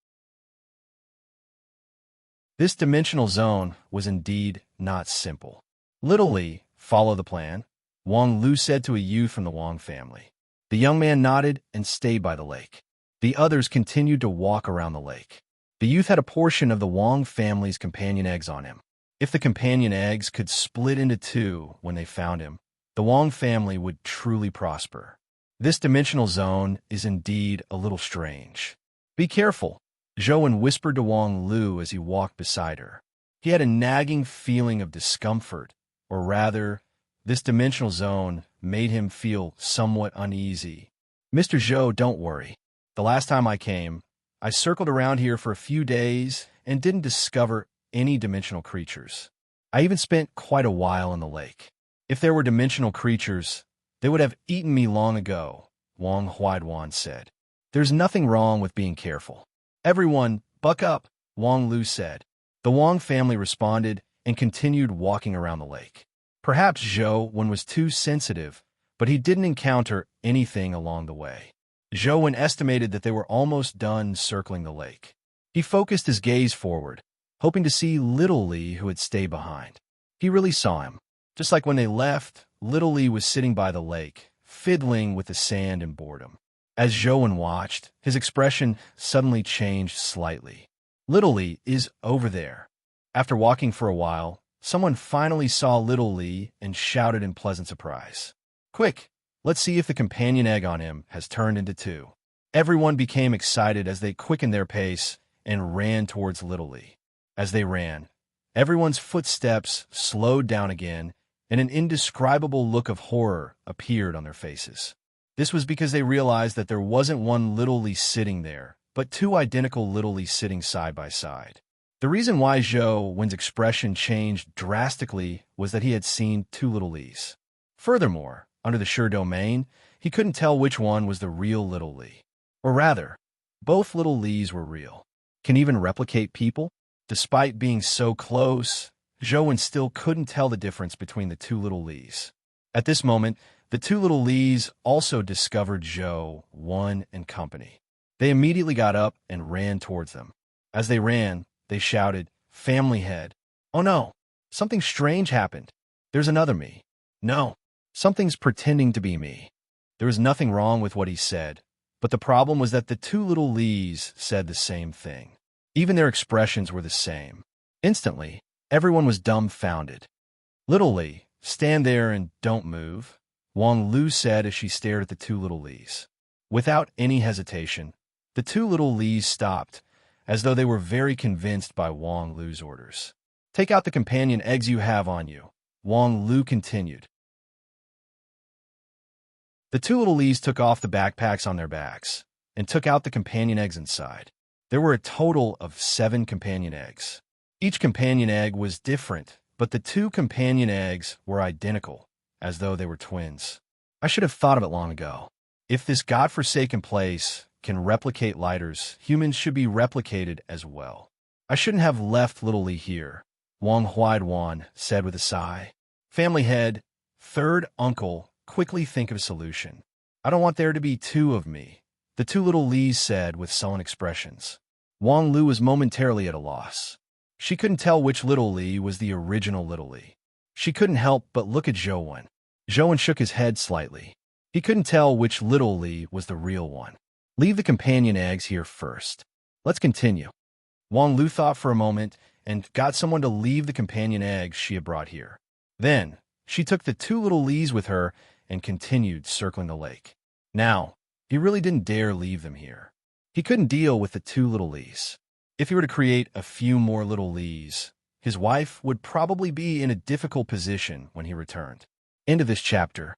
Speaker 1: This dimensional zone was indeed not simple. Literally, follow the plan, Wang Lu said to a youth from the Wang family. The young man nodded and stayed by the lake. The others continued to walk around the lake. The youth had a portion of the Wang family's companion eggs on him. If the companion eggs could split into two when they found him, the Wang family would truly prosper. This dimensional zone is indeed a little strange. Be careful, Zhou whispered to Wang Lu as he walked beside her. He had a nagging feeling of discomfort, or rather, this dimensional zone made him feel somewhat uneasy. Mr. Zhou, don't worry. The last time I came, I circled around here for a few days and didn't discover any dimensional creatures. I even spent quite a while in the lake. If there were dimensional creatures, they would have eaten me long ago, Wang Huaiduan said. There's nothing wrong with being careful. Everyone, buck up, Wang Lu said. The Wang family responded and continued walking around the lake. Perhaps Zhou was too sensitive, but he didn't encounter anything along the way. Zhou estimated that they were almost done circling the lake. He focused his gaze forward, hoping to see Little Li, who had stayed behind. He really saw him. Just like when they left, Little Li was sitting by the lake, fiddling with the sand in boredom. As Zhou watched, his expression suddenly changed slightly. Little Li is over there. After walking for a while, someone finally saw Little Li and shouted in pleasant surprise. Quick, let's see if the companion egg on him has turned into two. Everyone became excited as they quickened their pace and ran towards Little Li. As they ran, everyone's footsteps slowed down again, and an indescribable look of horror appeared on their faces. This was because they realized that there wasn't one Little Li sitting there, but two identical Little Li sitting side by side. The reason why Zhou Wen's expression changed drastically was that he had seen two little Lees. Furthermore, under the Sure domain, he couldn't tell which one was the real little Lee. Or rather, both little Lees were real. Can even replicate people? Despite being so close, Zhou Wen still couldn't tell the difference between the two little Lees. At this moment, the two little Lees also discovered Zhou Wen and company. They immediately got up and ran towards them. As they ran, they shouted, "Family head." "Oh no, something strange happened. There's another me." "No, something's pretending to be me." There was nothing wrong with what he said, but the problem was that the two little Lees said the same thing. Even their expressions were the same. Instantly, everyone was dumbfounded. "Little Lee, stand there and don't move," Wang Lu said as she stared at the two little Lees. Without any hesitation, the two little Lees stopped, as though they were very convinced by Wang Lu's orders. "Take out the companion eggs you have on you," Wang Lu continued. The two little Lees took off the backpacks on their backs and took out the companion eggs inside. There were a total of 7 companion eggs. Each companion egg was different, but the 2 companion eggs were identical, as though they were twins. I should have thought of it long ago. If this godforsaken place can replicate lighters, humans should be replicated as well. I shouldn't have left little Lee here, Wang Huaiduan said with a sigh. Family head, third uncle, quickly think of a solution. I don't want there to be 2 of me, the two little Lees said with sullen expressions. Wang Lu was momentarily at a loss. She couldn't tell which little Lee was the original little Lee. She couldn't help but look at Zhou Wen. Zhou Wen shook his head slightly. He couldn't tell which little Lee was the real one. Leave the companion eggs here first. Let's continue. Wang Lu thought for a moment and got someone to leave the companion eggs she had brought here. Then, she took the 2 little Lees with her and continued circling the lake. Now, he really didn't dare leave them here. He couldn't deal with the 2 little Lees. If he were to create a few more little Lees, his wife would probably be in a difficult position when he returned. End of this chapter.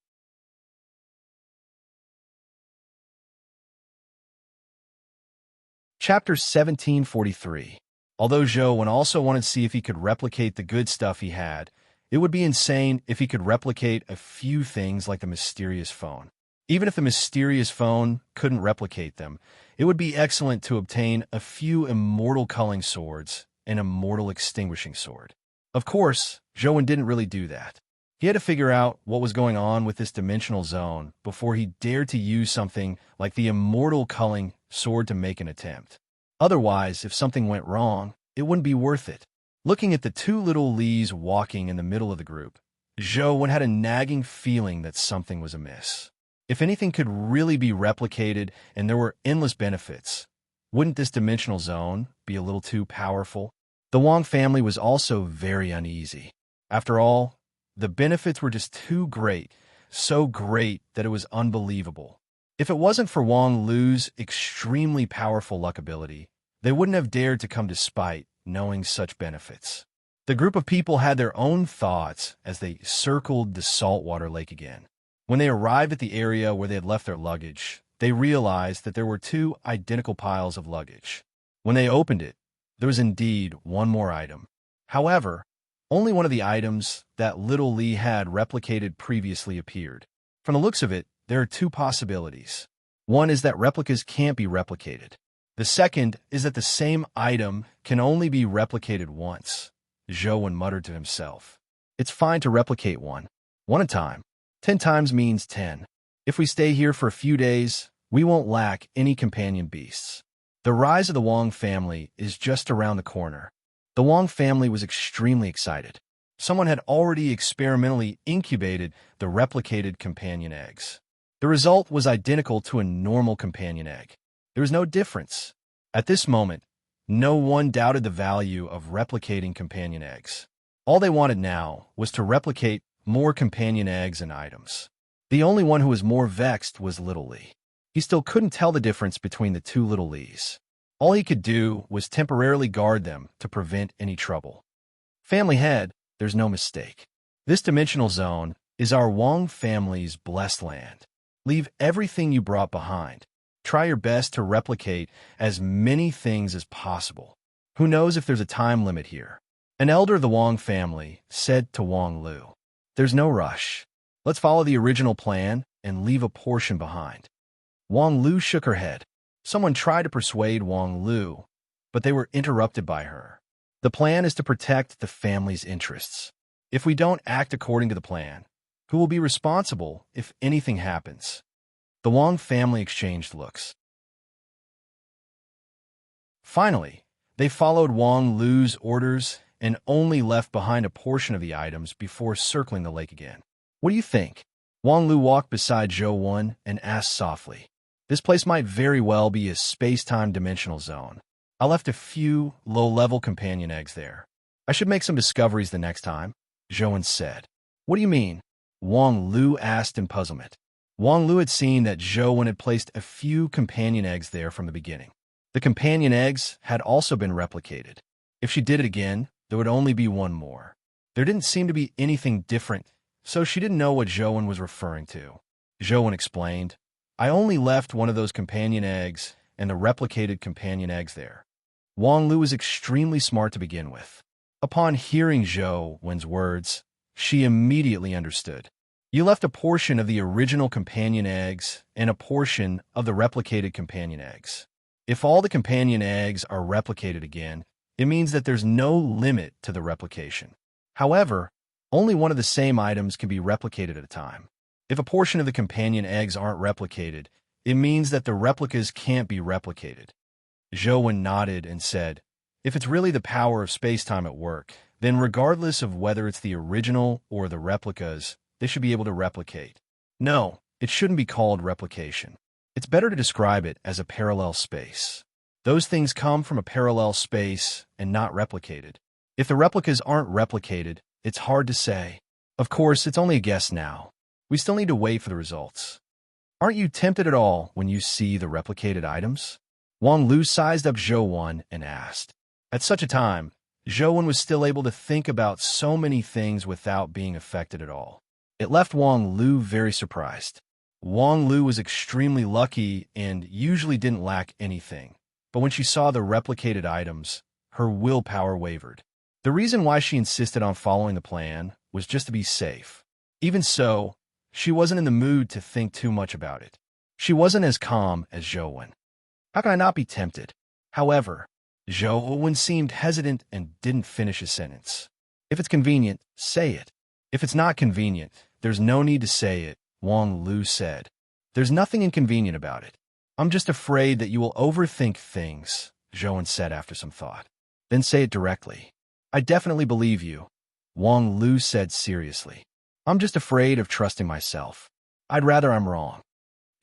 Speaker 1: Chapter 1743. Although Zhou Wen also wanted to see if he could replicate the good stuff he had, it would be insane if he could replicate a few things like the mysterious phone. Even if the mysterious phone couldn't replicate them, it would be excellent to obtain a few immortal culling swords and a mortal extinguishing sword. Of course, Zhou Wen didn't really do that. He had to figure out what was going on with this dimensional zone before he dared to use something like the immortal culling sword to make an attempt. Otherwise, if something went wrong, it wouldn't be worth it. Looking at the 2 little Lees walking in the middle of the group, Zhou Wen had a nagging feeling that something was amiss. If anything could really be replicated and there were endless benefits, wouldn't this dimensional zone be a little too powerful? The Wang family was also very uneasy. After all, the benefits were just too great, so great that it was unbelievable. If it wasn't for Wang Lu's extremely powerful luck ability, they wouldn't have dared to come despite knowing such benefits. The group of people had their own thoughts as they circled the saltwater lake again. When they arrived at the area where they had left their luggage, they realized that there were 2 identical piles of luggage. When they opened it, there was indeed one more item. However, only one of the items that little Lee had replicated previously appeared. From the looks of it, there are 2 possibilities. One is that replicas can't be replicated. The second is that the same item can only be replicated once. Zhou Wen muttered to himself. It's fine to replicate one at a time. 10 times means 10. If we stay here for a few days, we won't lack any companion beasts. The rise of the Wang family is just around the corner. The Wang family was extremely excited. Someone had already experimentally incubated the replicated companion eggs. The result was identical to a normal companion egg. There was no difference. At this moment, no one doubted the value of replicating companion eggs. All they wanted now was to replicate more companion eggs and items. The only one who was more vexed was little Lee. He still couldn't tell the difference between the 2 little Lees. All he could do was temporarily guard them to prevent any trouble. Family head, there's no mistake. This dimensional zone is our Wang family's blessed land. Leave everything you brought behind. Try your best to replicate as many things as possible. Who knows if there's a time limit here? An elder of the Wang family said to Wang Lu, "There's no rush. Let's follow the original plan and leave a portion behind." Wang Lu shook her head. Someone tried to persuade Wang Lu, but they were interrupted by her. "The plan is to protect the family's interests. If we don't act according to the plan, who will be responsible if anything happens?" The Wang family exchanged looks. Finally, they followed Wang Lu's orders and only left behind a portion of the items before circling the lake again. "What do you think?" Wang Lu walked beside Zhou Wen and asked softly. "This place might very well be a space-time dimensional zone. I left a few low-level companion eggs there. I should make some discoveries the next time," Zhou Wen said. "What do you mean?" Wang Lu asked in puzzlement. Wang Lu had seen that Zhou Wen had placed a few companion eggs there from the beginning. The companion eggs had also been replicated. If she did it again, there would only be one more. There didn't seem to be anything different, so she didn't know what Zhou Wen was referring to. Zhou Wen explained, "I only left one of those companion eggs and the replicated companion eggs there." Wang Lu was extremely smart to begin with. Upon hearing Zhou Wen's words, she immediately understood. "You left a portion of the original companion eggs and a portion of the replicated companion eggs. If all the companion eggs are replicated again, it means that there's no limit to the replication. However, only one of the same items can be replicated at a time. If a portion of the companion eggs aren't replicated, it means that the replicas can't be replicated." Zhou Wen nodded and said, "If it's really the power of space-time at work, then regardless of whether it's the original or the replicas, they should be able to replicate. No, it shouldn't be called replication. It's better to describe it as a parallel space. Those things come from a parallel space and not replicated. If the replicas aren't replicated, it's hard to say. Of course, it's only a guess now. We still need to wait for the results." "Aren't you tempted at all when you see the replicated items?" Wang Lu sized up Zhou Wen and asked. At such a time, Zhou Wen was still able to think about so many things without being affected at all. It left Wang Lu very surprised. Wang Lu was extremely lucky and usually didn't lack anything, but when she saw the replicated items, her willpower wavered. The reason why she insisted on following the plan was just to be safe. Even so, she wasn't in the mood to think too much about it. She wasn't as calm as Zhou Wen. "How can I not be tempted?" However, Zhou Wen seemed hesitant and didn't finish his sentence. "If it's convenient, say it. If it's not convenient, there's no need to say it," Wang Lu said. "There's nothing inconvenient about it. I'm just afraid that you will overthink things," Zhou Wen said after some thought. "Then say it directly." "I definitely believe you," Wang Lu said seriously. "I'm just afraid of trusting myself. I'd rather I'm wrong."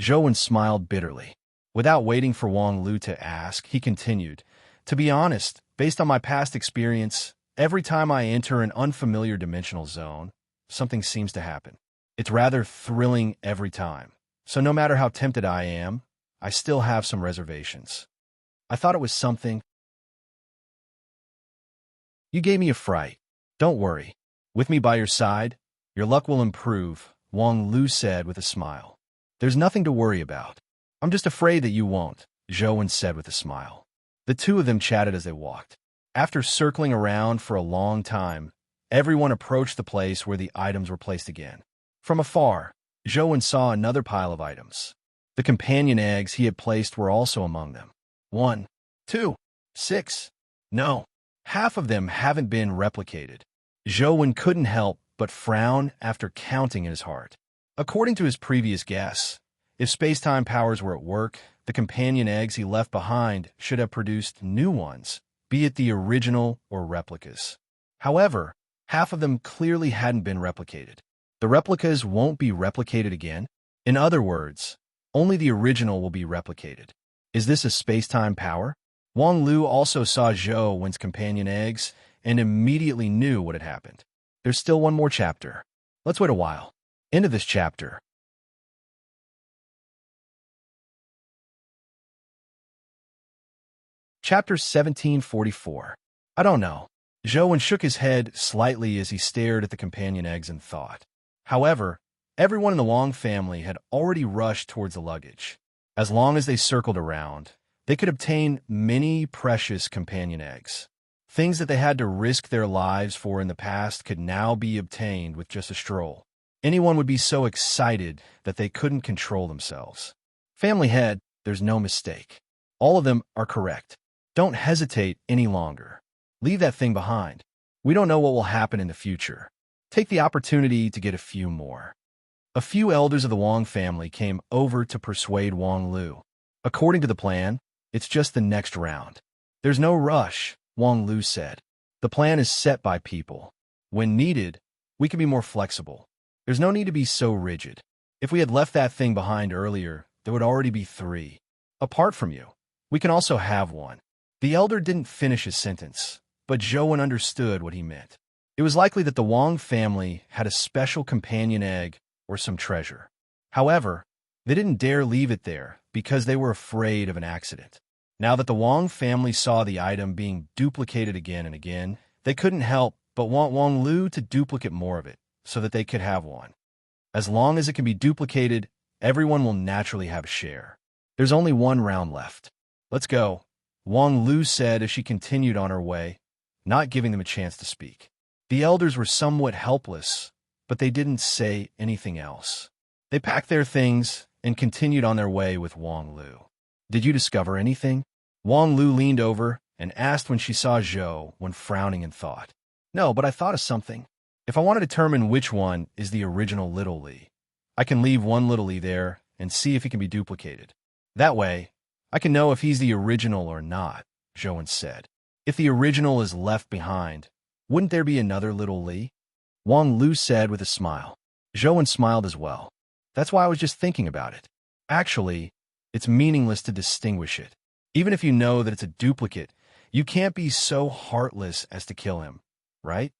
Speaker 1: Zhou Wen smiled bitterly. Without waiting for Wang Lu to ask, he continued, "To be honest, based on my past experience, every time I enter an unfamiliar dimensional zone, something seems to happen. It's rather thrilling every time. So no matter how tempted I am, I still have some reservations. I thought it was something. You gave me a fright. Don't worry. With me by your side, your luck will improve," Wang Lu said with a smile. "There's nothing to worry about. I'm just afraid that you won't," Zhou Wen said with a smile. The two of them chatted as they walked. After circling around for a long time, everyone approached the place where the items were placed again. From afar, Zhou Wen saw another pile of items. The companion eggs he had placed were also among them. 1, 2, 6. No, half of them haven't been replicated. Zhou Wen couldn't help but frown after counting in his heart. According to his previous guess, if space-time powers were at work, the companion eggs he left behind should have produced new ones, be it the original or replicas. However, half of them clearly hadn't been replicated. The replicas won't be replicated again? In other words, only the original will be replicated. Is this a space-time power? Wang Lu also saw Zhou Wen's companion eggs and immediately knew what had happened. There's still one more chapter. Let's wait a while. End of this chapter. Chapter 1744. I don't know. Zhou Wen shook his head slightly as he stared at the companion eggs and thought. However, everyone in the Wang family had already rushed towards the luggage. As long as they circled around, They could obtain many precious companion eggs. Things that they had to risk their lives for in the past could now be obtained with just a stroll. Anyone would be so excited that they couldn't control themselves. Family head, there's no mistake. All of them are correct. Don't hesitate any longer. Leave that thing behind. We don't know what will happen in the future. Take the opportunity to get a few more. A few elders of the Wang family came over to persuade Wang Lu. According to the plan, it's just the next round. There's no rush, Wang Lu said. The plan is set by people. When needed, we can be more flexible. There's no need to be so rigid. If we had left that thing behind earlier, there would already be 3. Apart from you, we can also have 1. The elder didn't finish his sentence, but Zhou understood what he meant. It was likely that the Wang family had a special companion egg or some treasure. However, they didn't dare leave it there because they were afraid of an accident. Now that the Wang family saw the item being duplicated again and again, they couldn't help but want Wang Lu to duplicate more of it so that they could have 1. As long as it can be duplicated, everyone will naturally have a share. There's only 1 round left. Let's go, Wang Lu said as she continued on her way, not giving them a chance to speak. The elders were somewhat helpless, but they didn't say anything else. They packed their things and continued on their way with Wang Lu. Did you discover anything? Wang Lu leaned over and asked when she saw Zhou when frowning in thought. No, but I thought of something. If I want to determine which one is the original Little Li, I can leave one Little Li there and see if he can be duplicated. That way, I can know if he's the original or not, Zhou said. If the original is left behind, wouldn't there be another Little Li? Wang Lu said with a smile. Zhou smiled as well. That's why I was just thinking about it. Actually, it's meaningless to distinguish it. Even if you know that it's a duplicate, you can't be so heartless as to kill him, right?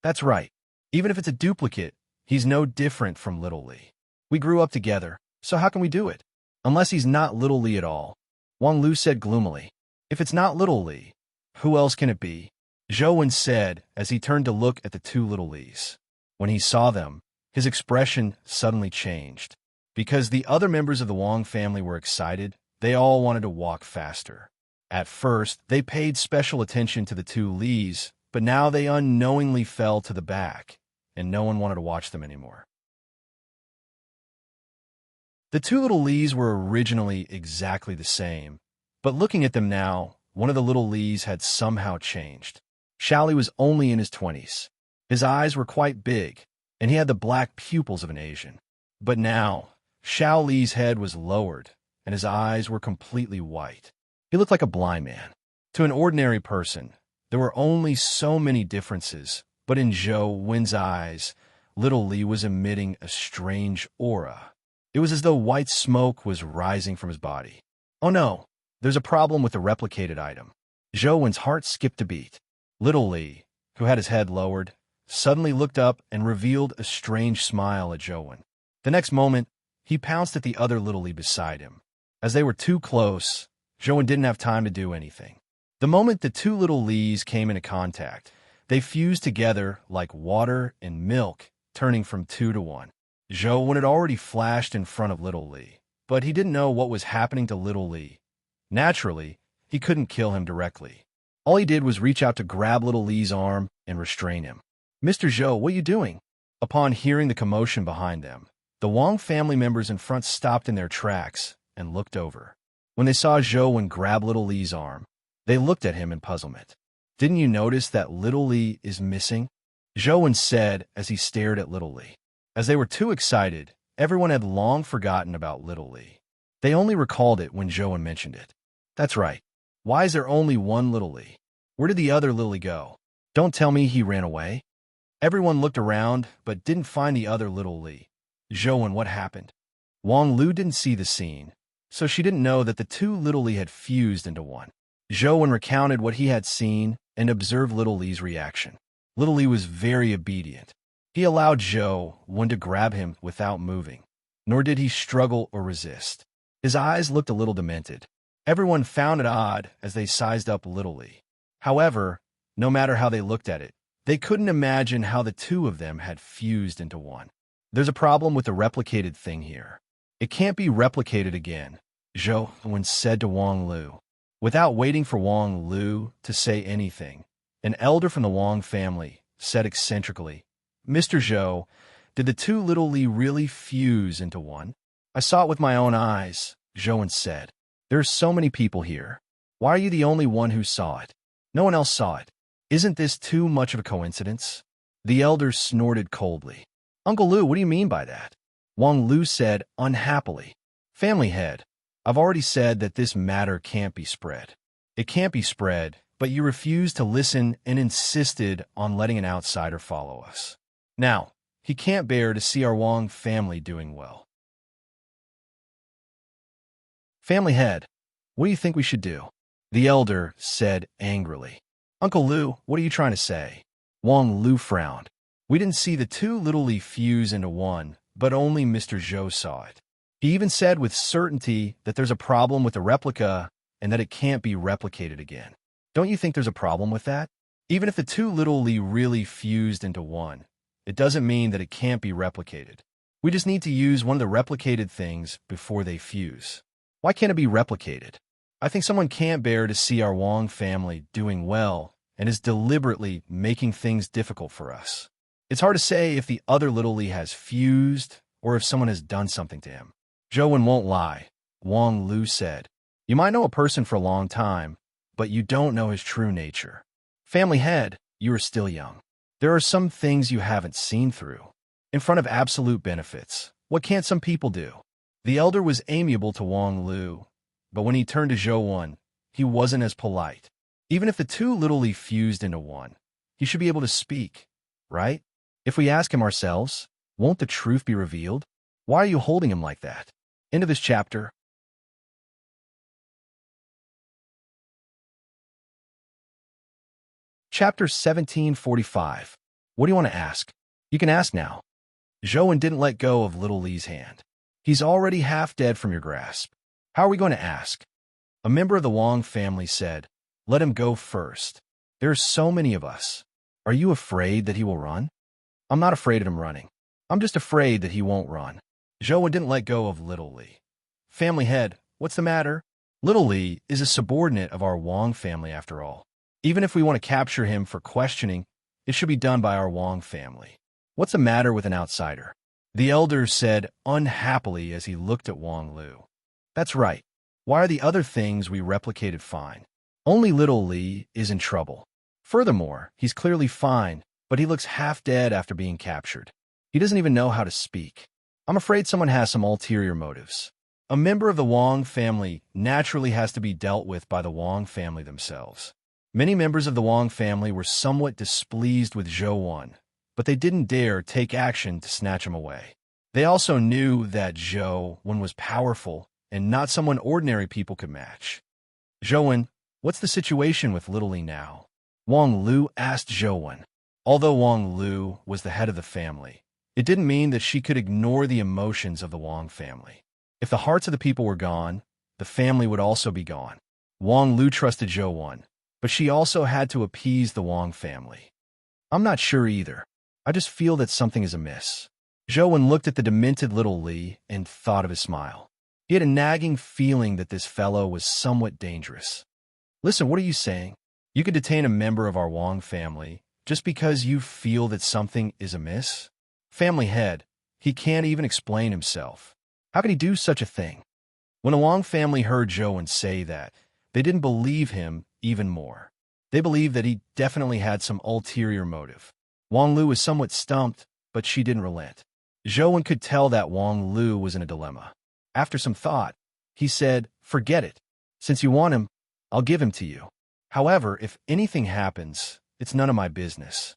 Speaker 1: That's right. Even if it's a duplicate, he's no different from Little Li. We grew up together, so how can we do it? Unless he's not Little Li at all, Wang Lu said gloomily. If it's not Little Li, who else can it be? Zhou said as he turned to look at the 2 Little Lis. When he saw them, his expression suddenly changed. Because the other members of the Wang family were excited, they all wanted to walk faster. At first, they paid special attention to the 2 Lis, but now they unknowingly fell to the back, and no one wanted to watch them anymore. The 2 Little Lis were originally exactly the same, but looking at them now, one of the Little Lis had somehow changed. Xiaoli was only in his 20s. His eyes were quite big, and he had the black pupils of an Asian. But now, Xiaoli's head was lowered, and his eyes were completely white. He looked like a blind man. To an ordinary person, there were only so many differences, but in Zhou Wen's eyes, Little Li was emitting a strange aura. It was as though white smoke was rising from his body. Oh no, there's a problem with the replicated item. Zhou Wen's heart skipped a beat. Little Li, who had his head lowered, suddenly looked up and revealed a strange smile at Zhou. The next moment, he pounced at the other Little Li beside him. As they were too close, Zhou didn't have time to do anything. The moment the 2 Little Lis came into contact, they fused together like water and milk, turning from 2 to 1. Zhou had already flashed in front of Little Li, but he didn't know what was happening to Little Li. Naturally, he couldn't kill him directly. All he did was reach out to grab Little Li's arm and restrain him. Mr. Zhou, what are you doing? Upon hearing the commotion behind them, the Wang family members in front stopped in their tracks and looked over. When they saw Zhou grab Little Li's arm, they looked at him in puzzlement. Didn't you notice that Little Li is missing? Zhou said as he stared at Little Li. As they were too excited, everyone had long forgotten about Little Li. They only recalled it when Zhou mentioned it. That's right. Why is there only 1 Little Li? Where did the other Little Li go? Don't tell me he ran away. Everyone looked around, but didn't find the other Little Li. Zhou, what happened? Wang Lu didn't see the scene, so she didn't know that the 2 Little Li had fused into 1. Zhou recounted what he had seen and observed Little Li's reaction. Little Li was very obedient. He allowed Zhou to grab him without moving, nor did he struggle or resist. His eyes looked a little demented. Everyone found it odd as they sized up Little Li. However, no matter how they looked at it, they couldn't imagine how the 2 of them had fused into 1. There's a problem with the replicated thing here. It can't be replicated again, Zhou said to Wang Lu. Without waiting for Wang Lu to say anything, an elder from the Wang family said eccentrically, Mr. Zhou, did the two little Li really fuse into one? I saw it with my own eyes, Zhou said. There are so many people here. Why are you the only one who saw it? No one else saw it. Isn't this too much of a coincidence? The elder snorted coldly. Uncle Lu, what do you mean by that? Wang Lu said unhappily. Family head, I've already said that this matter can't be spread. It can't be spread, but you refused to listen and insisted on letting an outsider follow us. Now, he can't bear to see our Wang family doing well. Family head, what do you think we should do? The elder said angrily. Uncle Lu, what are you trying to say? Wang Lu frowned. We didn't see the two little Li fuse into one, but only Mr. Zhou saw it. He even said with certainty that there's a problem with the replica and that it can't be replicated again. Don't you think there's a problem with that? Even if the two little Li really fused into one, it doesn't mean that it can't be replicated. We just need to use one of the replicated things before they fuse. Why can't it be replicated? I think someone can't bear to see our Wang family doing well and is deliberately making things difficult for us. It's hard to say if the other little Li has fused or if someone has done something to him. Zhou won't lie, Wang Lu said. You might know a person for a long time, but you don't know his true nature. Family head, you are still young. There are some things you haven't seen through. In front of absolute benefits, what can't some people do? The elder was amiable to Wang Lu, but when he turned to Zhou, he wasn't as polite. Even if the two little Li fused into one, he should be able to speak, right? If we ask him ourselves, won't the truth be revealed? Why are you holding him like that? End of this chapter. Chapter 1745. What do you want to ask? You can ask now. Zhou didn't let go of little Li's hand. He's already half dead from your grasp. How are we going to ask? A member of the Wang family said, Let him go first. There are so many of us. Are you afraid that he will run? I'm not afraid of him running. I'm just afraid that he won't run. Zhou didn't let go of little Li. Family head, what's the matter? Little Li is a subordinate of our Wang family after all. Even if we want to capture him for questioning, it should be done by our Wang family. What's the matter with an outsider? The elder said unhappily as he looked at Wang Lu. That's right. Why are the other things we replicated fine? Only little Li is in trouble. Furthermore, he's clearly fine, but he looks half dead after being captured. He doesn't even know how to speak. I'm afraid someone has some ulterior motives. A member of the Wang family naturally has to be dealt with by the Wang family themselves. Many members of the Wang family were somewhat displeased with Zhou, but they didn't dare take action to snatch him away. They also knew that Zhou was powerful and not someone ordinary people could match. Zhou, what's the situation with little Li now? Wang Lu asked Zhou. Although Wang Lu was the head of the family, it didn't mean that she could ignore the emotions of the Wang family. If the hearts of the people were gone, the family would also be gone. Wang Lu trusted Zhou, but she also had to appease the Wang family. I'm not sure either. I just feel that something is amiss. Zhou looked at the demented little Li and thought of his smile. He had a nagging feeling that this fellow was somewhat dangerous. Listen, what are you saying? You could detain a member of our Wang family just because you feel that something is amiss? Family head, he can't even explain himself. How could he do such a thing? When the Wang family heard Zhou say that, they didn't believe him even more. They believed that he definitely had some ulterior motive. Wang Lu was somewhat stumped, but she didn't relent. Zhou could tell that Wang Lu was in a dilemma. After some thought, he said, Forget it. Since you want him, I'll give him to you. However, if anything happens, it's none of my business.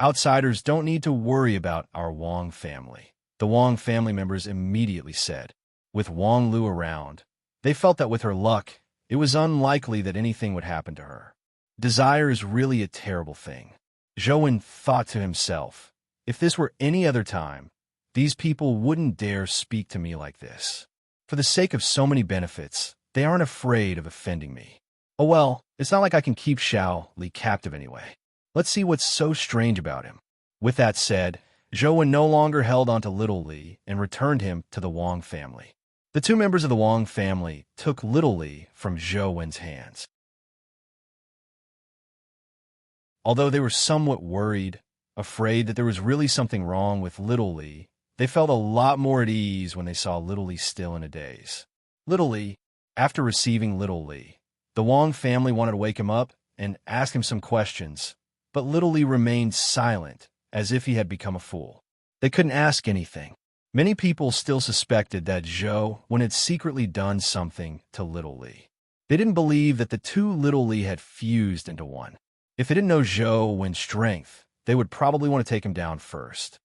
Speaker 1: Outsiders don't need to worry about our Wang family, the Wang family members immediately said. With Wang Lu around, they felt that with her luck, it was unlikely that anything would happen to her. Desire is really a terrible thing. Zhou thought to himself, if this were any other time, these people wouldn't dare speak to me like this. For the sake of so many benefits, they aren't afraid of offending me. Oh well, it's not like I can keep Xiao Li captive anyway. Let's see what's so strange about him. With that said, Zhou no longer held on to little Li and returned him to the Wang family. The two members of the Wong family took Little Lee from Zhou Wen's hands. Although they were somewhat worried, afraid that there was really something wrong with Little Lee, they felt a lot more at ease when they saw Little Lee still in a daze. Little Lee, after receiving Little Lee, the Wong family wanted to wake him up and ask him some questions, but Little Lee remained silent, as if he had become a fool. They couldn't ask anything. Many people still suspected that Zhou Wen had secretly done something to Little Lee. They didn't believe that the two Little Lee had fused into one. If they didn't know Zhou Wen's strength, they would probably want to take him down first.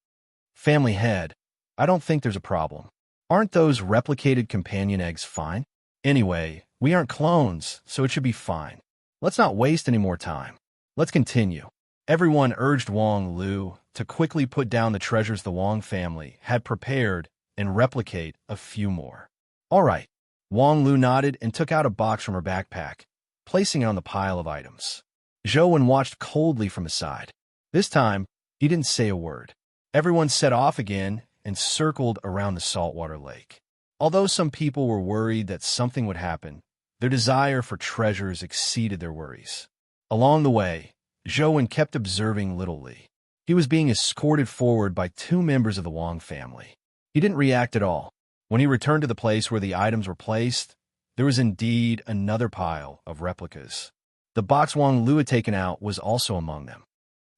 Speaker 1: Family head, I don't think there's a problem. Aren't those replicated companion eggs fine? Anyway, we aren't clones, so it should be fine. Let's not waste any more time. Let's continue. Everyone urged Wong Lu to quickly put down the treasures the Wong family had prepared and replicate a few more. All right. Wong Lu nodded and took out a box from her backpack, placing it on the pile of items. Zhou Wen watched coldly from his side. This time, he didn't say a word. Everyone set off again and circled around the saltwater lake. Although some people were worried that something would happen, their desire for treasures exceeded their worries. Along the way, Zhou Wen kept observing Little Lee. He was being escorted forward by two members of the Wong family. He didn't react at all. When he returned to the place where the items were placed, there was indeed another pile of replicas. The box Wong Lu had taken out was also among them.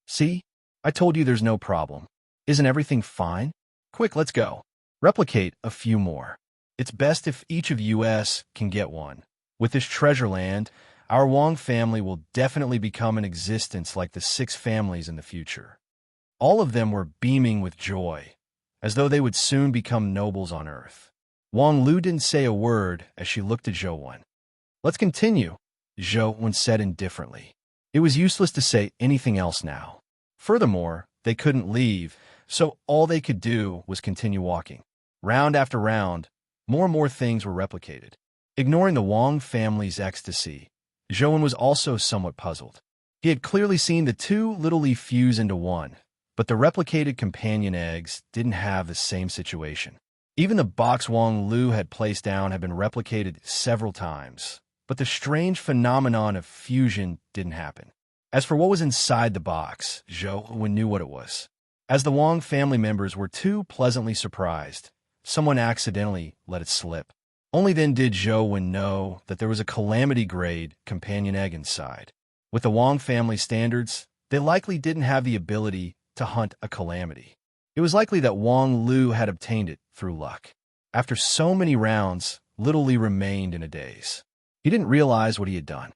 Speaker 1: See? I told you there's no problem. Isn't everything fine? Quick, let's go. Replicate a few more. It's best if each of us can get one. With this treasure land, our Wong family will definitely become an existence like the 6 families in the future. All of them were beaming with joy, as though they would soon become nobles on earth. Wong Lu didn't say a word as she looked at Zhou Wen. Let's continue, Zhou Wen said indifferently. It was useless to say anything else now. Furthermore, they couldn't leave, so all they could do was continue walking. Round after round, more and more things were replicated. Ignoring the Wong family's ecstasy, Zhou Wen was also somewhat puzzled. He had clearly seen the two Little Lee fuse into one, but the replicated companion eggs didn't have the same situation. Even the box Wong Lu had placed down had been replicated several times, but the strange phenomenon of fusion didn't happen. As for what was inside the box, Zhou Wen knew what it was. As the Wong family members were too pleasantly surprised, someone accidentally let it slip. Only then did Zhou Wen know that there was a calamity-grade companion egg inside. With the Wong family standards, they likely didn't have the ability to hunt a calamity. It was likely that Wong Lu had obtained it through luck. After so many rounds, Little Lee remained in a daze. He didn't realize what he had done.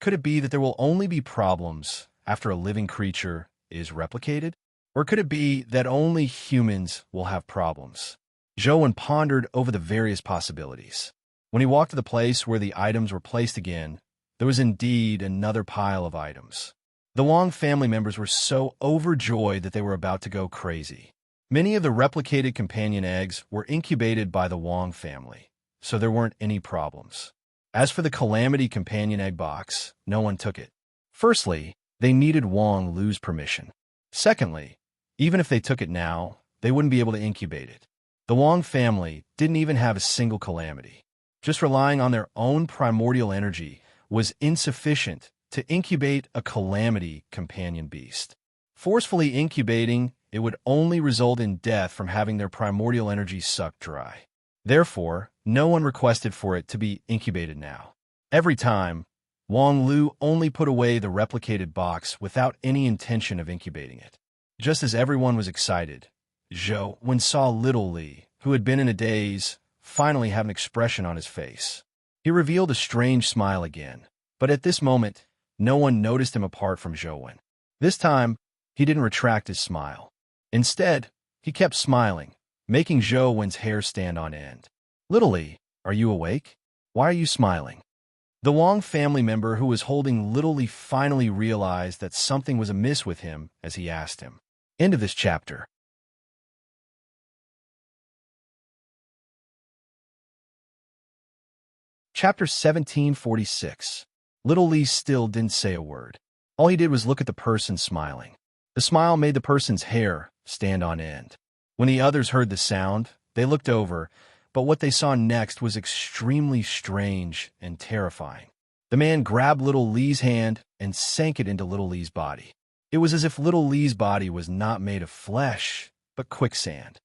Speaker 1: Could it be that there will only be problems after a living creature is replicated? Or could it be that only humans will have problems? Zhou Wen pondered over the various possibilities. When he walked to the place where the items were placed again, there was indeed another pile of items. The Wong family members were so overjoyed that they were about to go crazy. Many of the replicated companion eggs were incubated by the Wong family, so there weren't any problems. As for the calamity companion egg box, no one took it. Firstly, they needed Wong Lu's permission. Secondly, even if they took it now, they wouldn't be able to incubate it. The Wong family didn't even have a single calamity. Just relying on their own primordial energy was insufficient to incubate a calamity companion beast. Forcefully incubating, it would only result in death from having their primordial energy sucked dry. Therefore, no one requested for it to be incubated now. Every time, Wong Lu only put away the replicated box without any intention of incubating it. Just as everyone was excited, Zhou Wen saw Little Lee, who had been in a daze, finally have an expression on his face. He revealed a strange smile again, but at this moment, no one noticed him apart from Zhou Wen. This time, he didn't retract his smile. Instead, he kept smiling, making Zhou Wen's hair stand on end. Little Lee, are you awake? Why are you smiling? The Wong family member who was holding Little Lee finally realized that something was amiss with him as he asked him. End of this chapter. Chapter 1746. Little Lee still didn't say a word. All he did was look at the person smiling. The smile made the person's hair stand on end. When the others heard the sound, They looked over, but what they saw next was extremely strange and terrifying. The man grabbed little Lee's hand and sank it into little Lee's body. It was as if little Lee's body was not made of flesh, but quicksand.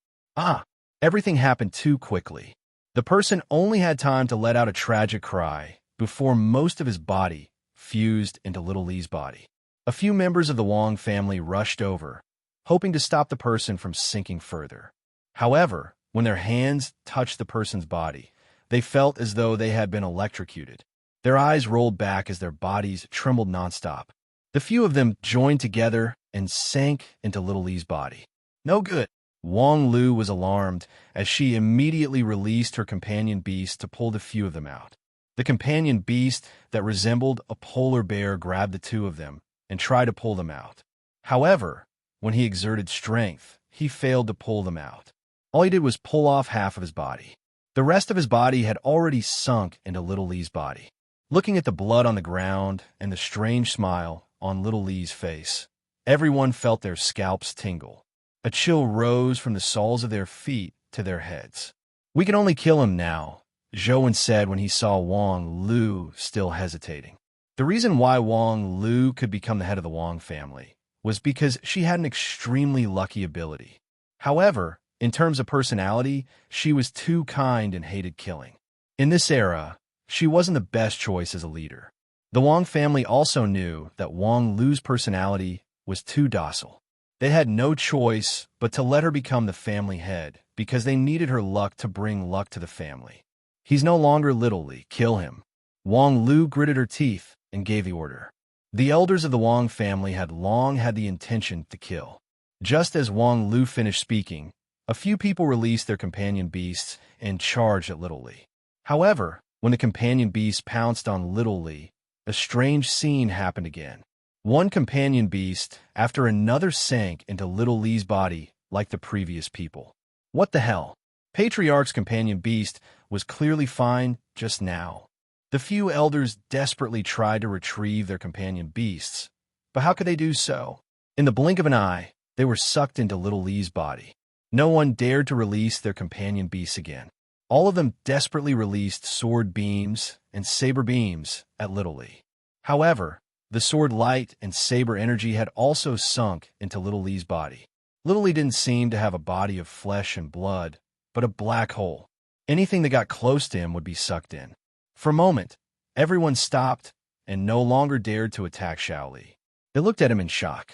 Speaker 1: Everything happened too quickly. The person only had time to let out a tragic cry before most of his body fused into little Lee's body. A few members of the Wong family rushed over, hoping to stop the person from sinking further. However, when their hands touched the person's body, they felt as though they had been electrocuted. Their eyes rolled back as their bodies trembled nonstop. The few of them joined together and sank into little Lee's body. No good. Wong Lu was alarmed as she immediately released her companion beast to pull the few of them out. The companion beast that resembled a polar bear grabbed the two of them and tried to pull them out. However, when he exerted strength, he failed to pull them out. All he did was pull off half of his body. The rest of his body had already sunk into little Lee's body. Looking at the blood on the ground and the strange smile on little Lee's face, everyone felt their scalps tingle. A chill rose from the soles of their feet to their heads. "We can only kill him now," Zhou said when he saw Wong Lu still hesitating. The reason why Wong Lu could become the head of the Wong family was because she had an extremely lucky ability. However, in terms of personality, she was too kind and hated killing. In this era, she wasn't the best choice as a leader. The Wong family also knew that Wong Lu's personality was too docile. They had no choice but to let her become the family head because they needed her luck to bring luck to the family. "He's no longer little Lee. Kill him." Wong Lu gritted her teeth and gave the order. The elders of the Wong family had long had the intention to kill. Just as Wong Lu finished speaking, a few people released their companion beasts and charged at little Lee. However, when the companion beast pounced on little Lee, a strange scene happened again. One companion beast after another sank into little Lee's body like the previous people. What the hell? Patriarch's companion beast was clearly fine just now. The few elders desperately tried to retrieve their companion beasts, but how could they do so? In the blink of an eye, they were sucked into little Lee's body. No one dared to release their companion beasts again. All of them desperately released sword beams and saber beams at little Lee. However, the sword light and saber energy had also sunk into little Lee's body. Little Lee didn't seem to have a body of flesh and blood, but a black hole. Anything that got close to him would be sucked in. For a moment, everyone stopped and no longer dared to attack Xiao Li. They looked at him in shock.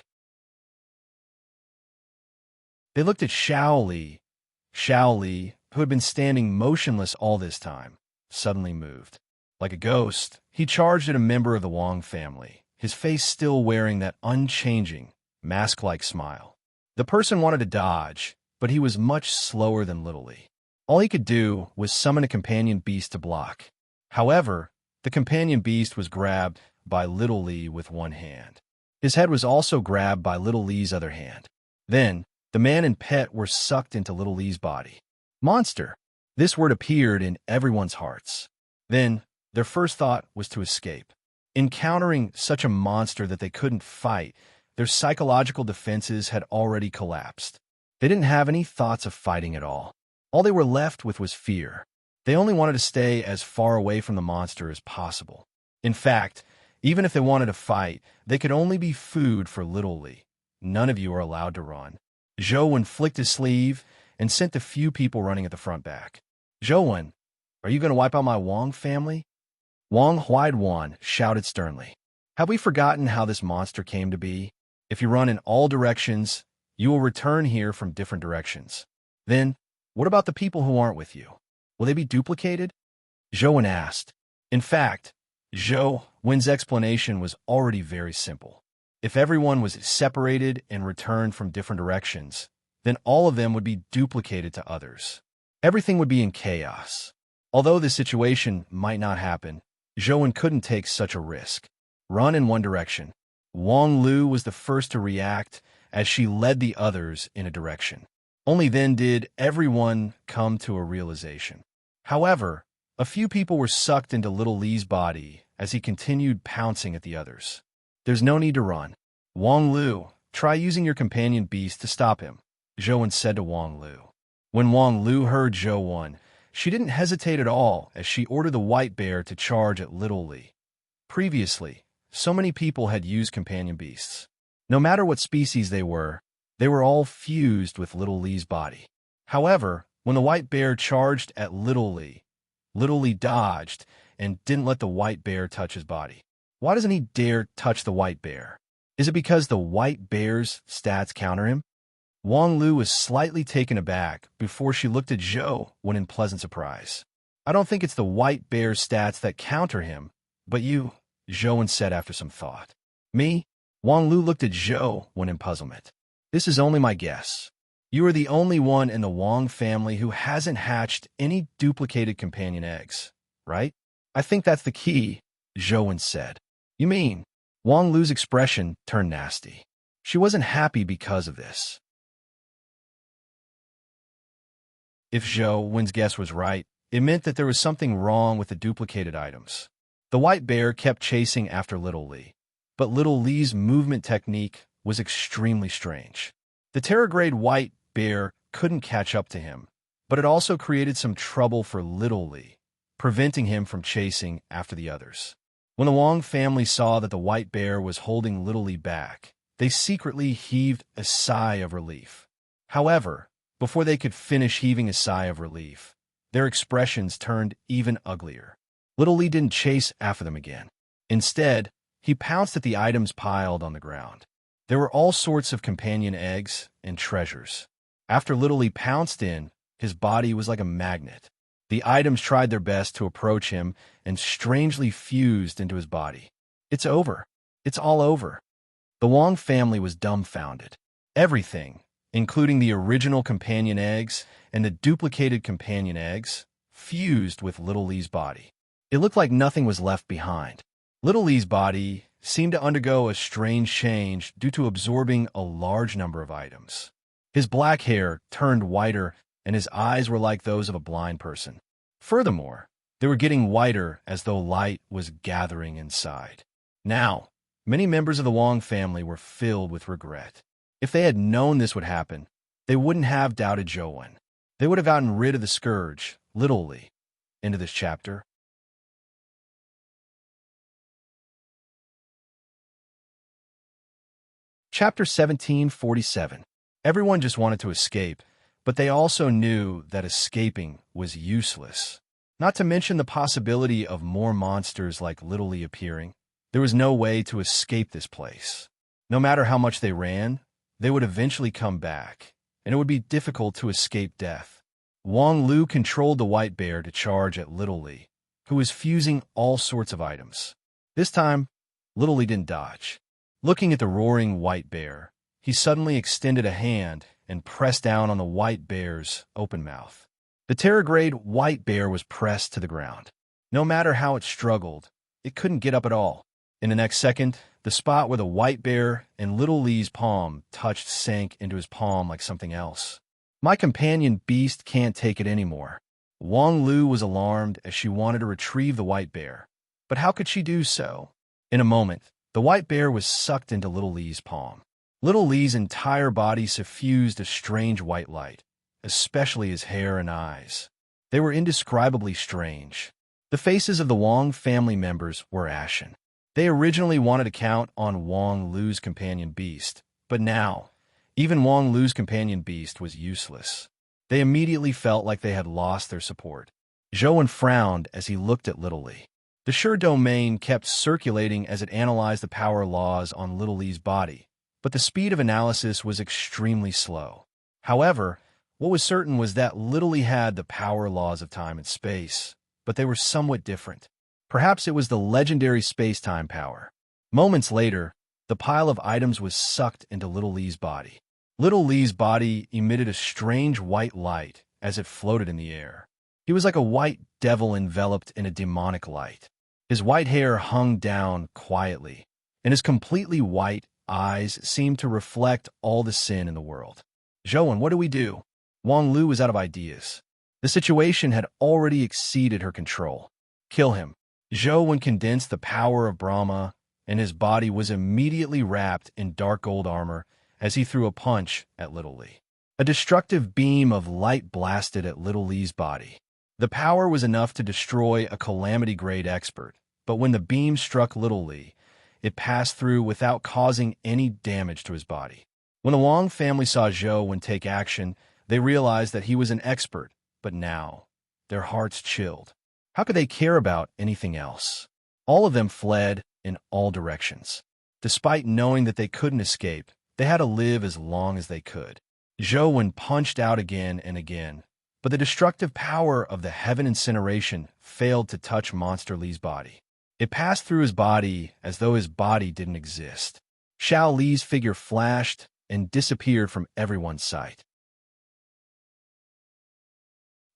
Speaker 1: They looked at Xiao Li. Xiao Li, who had been standing motionless all this time, suddenly moved. Like a ghost, he charged at a member of the Wong family, his face still wearing that unchanging, mask-like smile. The person wanted to dodge, but he was much slower than little Lee. All he could do was summon a companion beast to block. However, the companion beast was grabbed by little Lee with one hand. His head was also grabbed by little Lee's other hand. Then, the man and pet were sucked into little Lee's body. Monster! This word appeared in everyone's hearts. Then, their first thought was to escape. Encountering such a monster that they couldn't fight, their psychological defenses had already collapsed. They didn't have any thoughts of fighting at all. All they were left with was fear. They only wanted to stay as far away from the monster as possible. In fact, even if they wanted to fight, they could only be food for little Lee. None of you are allowed to run. Zhou flicked his sleeve and sent the few people running at the front back. Zhou, are you going to wipe out my Wong family? Wang Huaiduan shouted sternly. Have we forgotten how this monster came to be? If you run in all directions, you will return here from different directions. Then, what about the people who aren't with you? Will they be duplicated? Zhou asked. In fact, Zhou Wen's explanation was already very simple. If everyone was separated and returned from different directions, then all of them would be duplicated to others. Everything would be in chaos. Although this situation might not happen, Zhou couldn't take such a risk. Run in one direction. Wong Lu was the first to react as she led the others in a direction. Only then did everyone come to a realization. However, a few people were sucked into little Lee's body as he continued pouncing at the others. There's no need to run. Wong Lu, try using your companion beast to stop him, Zhou said to Wong Lu. When Wang Lu heard Zhou won, she didn't hesitate at all as she ordered the white bear to charge at Little Li. Previously, so many people had used companion beasts. No matter what species they were all fused with Little Li's body. However, when the white bear charged at Little Li dodged and didn't let the white bear touch his body. Why doesn't he dare touch the white bear? Is it because the white bear's stats counter him? Wang Lu was slightly taken aback before she looked at Zhou when in pleasant surprise. I don't think it's the white bear's stats that counter him, but you, Zhou said after some thought. Me? Wang Lu looked at Zhou when in puzzlement. This is only my guess. You are the only one in the Wang family who hasn't hatched any duplicated companion eggs, right? I think that's the key, Zhou said. You mean? Wang Lu's expression turned nasty. She wasn't happy because of this. If Zhou Wen's guess was right, it meant that there was something wrong with the duplicated items. The white bear kept chasing after Little Li, but Little Li's movement technique was extremely strange. The Terrorgrade white bear couldn't catch up to him, but it also created some trouble for Little Li, preventing him from chasing after the others. When the Wang family saw that the white bear was holding Little Li back, they secretly heaved a sigh of relief. However, before they could finish heaving a sigh of relief, their expressions turned even uglier. Little Li didn't chase after them again. Instead, he pounced at the items piled on the ground. There were all sorts of companion eggs and treasures. After Little Li pounced in, his body was like a magnet. The items tried their best to approach him and strangely fused into his body. It's over. It's all over. The Wang family was dumbfounded. Everything, including the original companion eggs and the duplicated companion eggs, fused with Little Li's body. It looked like nothing was left behind. Little Li's body seemed to undergo a strange change due to absorbing a large number of items. His black hair turned whiter and his eyes were like those of a blind person. Furthermore, they were getting whiter as though light was gathering inside. Now, many members of the Wang family were filled with regret. If they had known this would happen, they wouldn't have doubted Zhou Wen. They would have gotten rid of the scourge, Little Li. Into this chapter. Chapter 1747. Everyone just wanted to escape, but they also knew that escaping was useless. Not to mention the possibility of more monsters like Little Li appearing. There was no way to escape this place. No matter how much they ran, they would eventually come back, and it would be difficult to escape death. Wang Lu controlled the white bear to charge at Little Li, who was fusing all sorts of items. This time, Little Li didn't dodge. Looking at the roaring white bear, he suddenly extended a hand and pressed down on the white bear's open mouth. The Terrorgrade white bear was pressed to the ground. No matter how it struggled, it couldn't get up at all. In the next second, the spot where the white bear and Little Li's palm touched sank into his palm like something else. My companion beast can't take it anymore. Wang Lu was alarmed as she wanted to retrieve the white bear. But how could she do so? In a moment, the white bear was sucked into Little Li's palm. Little Li's entire body suffused a strange white light, especially his hair and eyes. They were indescribably strange. The faces of the Wang family members were ashen. They originally wanted to count on Wang Lu's companion beast, but now, even Wang Lu's companion beast was useless. They immediately felt like they had lost their support. Zhou Wen frowned as he looked at Little Li. The sure domain kept circulating as it analyzed the power laws on Little Li's body, but the speed of analysis was extremely slow. However, what was certain was that Little Li had the power laws of time and space, but they were somewhat different. Perhaps it was the legendary space-time power. Moments later, the pile of items was sucked into Little Li's body. Little Li's body emitted a strange white light as it floated in the air. He was like a white devil enveloped in a demonic light. His white hair hung down quietly, and his completely white eyes seemed to reflect all the sin in the world. Zhou Wen, what do we do? Wang Lu was out of ideas. The situation had already exceeded her control. Kill him. Zhou Wen condensed the power of Brahma, and his body was immediately wrapped in dark gold armor as he threw a punch at Little Li. A destructive beam of light blasted at Little Lee's body. The power was enough to destroy a calamity-grade expert, but when the beam struck Little Lee, it passed through without causing any damage to his body. When the Wong family saw Zhou take action, they realized that he was an expert, but now, their hearts chilled. How could they care about anything else? All of them fled in all directions. Despite knowing that they couldn't escape, they had to live as long as they could. Zhou punched out again and again, but the destructive power of the heaven incineration failed to touch Monster Lee's body. It passed through his body as though his body didn't exist. Xiao Li's figure flashed and disappeared from everyone's sight.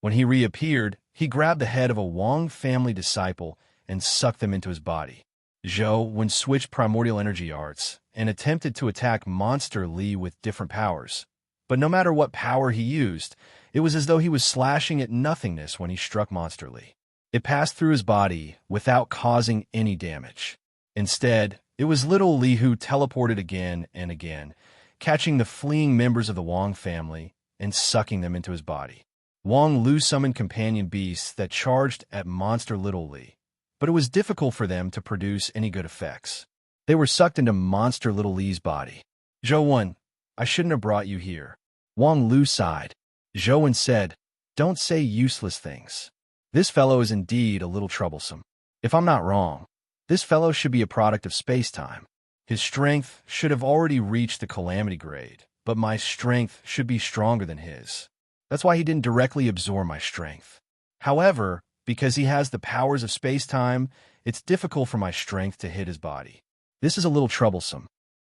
Speaker 1: When he reappeared, he grabbed the head of a Wong family disciple and sucked them into his body. Zhou switched primordial energy arts and attempted to attack Monster Lee with different powers. But no matter what power he used, it was as though he was slashing at nothingness when he struck Monster Lee. It passed through his body without causing any damage. Instead, it was Little Lee who teleported again and again, catching the fleeing members of the Wong family and sucking them into his body. Wong Lu summoned companion beasts that charged at Monster Little Lee, but it was difficult for them to produce any good effects. They were sucked into Monster Little Lee's body. Zhou, I shouldn't have brought you here. Wong Lu sighed. Zhou said, "Don't say useless things. This fellow is indeed a little troublesome. If I'm not wrong, this fellow should be a product of space-time. His strength should have already reached the calamity grade, but my strength should be stronger than his. That's why he didn't directly absorb my strength. However, because he has the powers of space-time, it's difficult for my strength to hit his body. This is a little troublesome.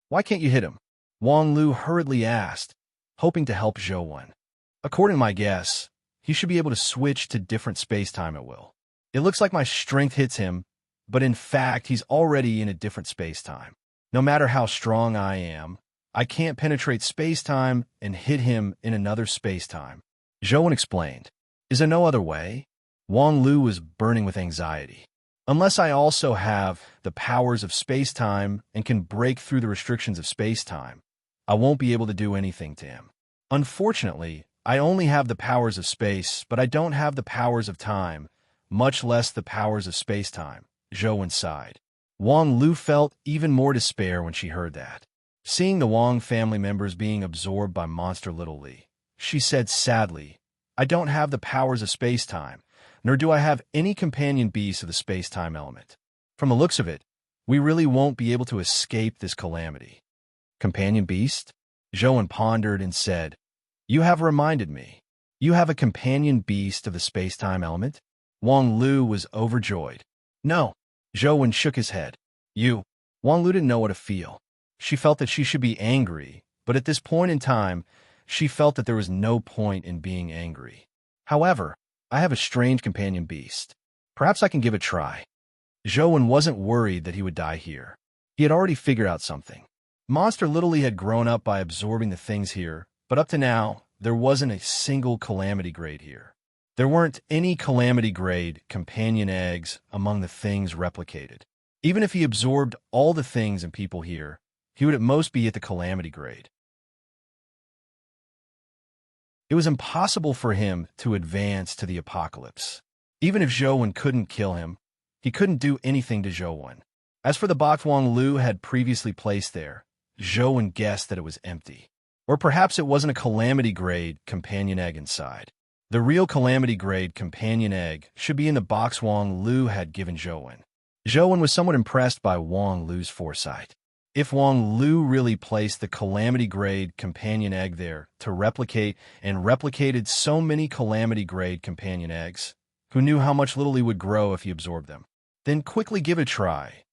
Speaker 1: Why can't you hit him?" Wong Lu hurriedly asked, hoping to help Zhou. "According to my guess, he should be able to switch to different space-time at will. It looks like my strength hits him, but in fact, he's already in a different space-time. No matter how strong I am, I can't penetrate space-time and hit him in another space-time." Zhou explained. "Is there no other way?" Wong Lu was burning with anxiety. "Unless I also have the powers of space-time and can break through the restrictions of space-time, I won't be able to do anything to him. Unfortunately, I only have the powers of space, but I don't have the powers of time, much less the powers of space-time," Zhou sighed. Wong Lu felt even more despair when she heard that. Seeing the Wong family members being absorbed by Monster Little Lee, she said sadly, "I don't have the powers of space-time, nor do I have any companion beasts of the space-time element. From the looks of it, we really won't be able to escape this calamity." "Companion beast?" Zhou pondered and said, "You have reminded me. You have a companion beast of the space-time element?" Wong Lu was overjoyed. "No." Zhou shook his head. "You." Wong Lu didn't know what to feel. She felt that she should be angry, but at this point in time, she felt that there was no point in being angry. "However, I have a strange companion beast. Perhaps I can give it a try." Zhou wasn't worried that he would die here. He had already figured out something. Monster Little Lee had grown up by absorbing the things here, but up to now, there wasn't a single calamity grade here. There weren't any calamity grade companion eggs among the things replicated. Even if he absorbed all the things and people here, he would at most be at the calamity grade. It was impossible for him to advance to the apocalypse. Even if Zhou couldn't kill him, he couldn't do anything to Zhou. As for the box Wong Lu had previously placed there, Zhou guessed that it was empty. Or perhaps it wasn't a calamity grade companion egg inside. The real calamity grade companion egg should be in the box Wong Lu had given Zhou. Zhou was somewhat impressed by Wong Lu's foresight. If Wong Lu really placed the calamity grade companion egg there to replicate and replicated so many calamity grade companion eggs, who knew how much Little Lee would grow if he absorbed them? Then quickly give it a try.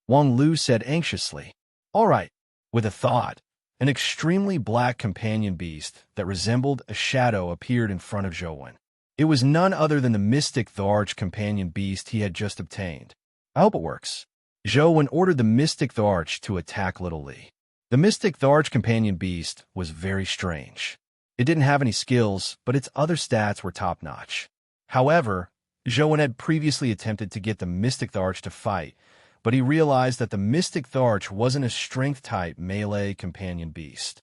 Speaker 1: Wong Lu said anxiously. "All right." With a thought, an extremely black companion beast that resembled a shadow appeared in front of Zhou. It was none other than the mystic Tharch companion beast he had just obtained. "I hope it works." Zhou ordered the mystic Tharch to attack Little Lee. The mystic Tharch companion beast was very strange. It didn't have any skills, but its other stats were top-notch. However, Zhou had previously attempted to get the mystic Tharch to fight, but he realized that the mystic Tharch wasn't a strength-type melee companion beast.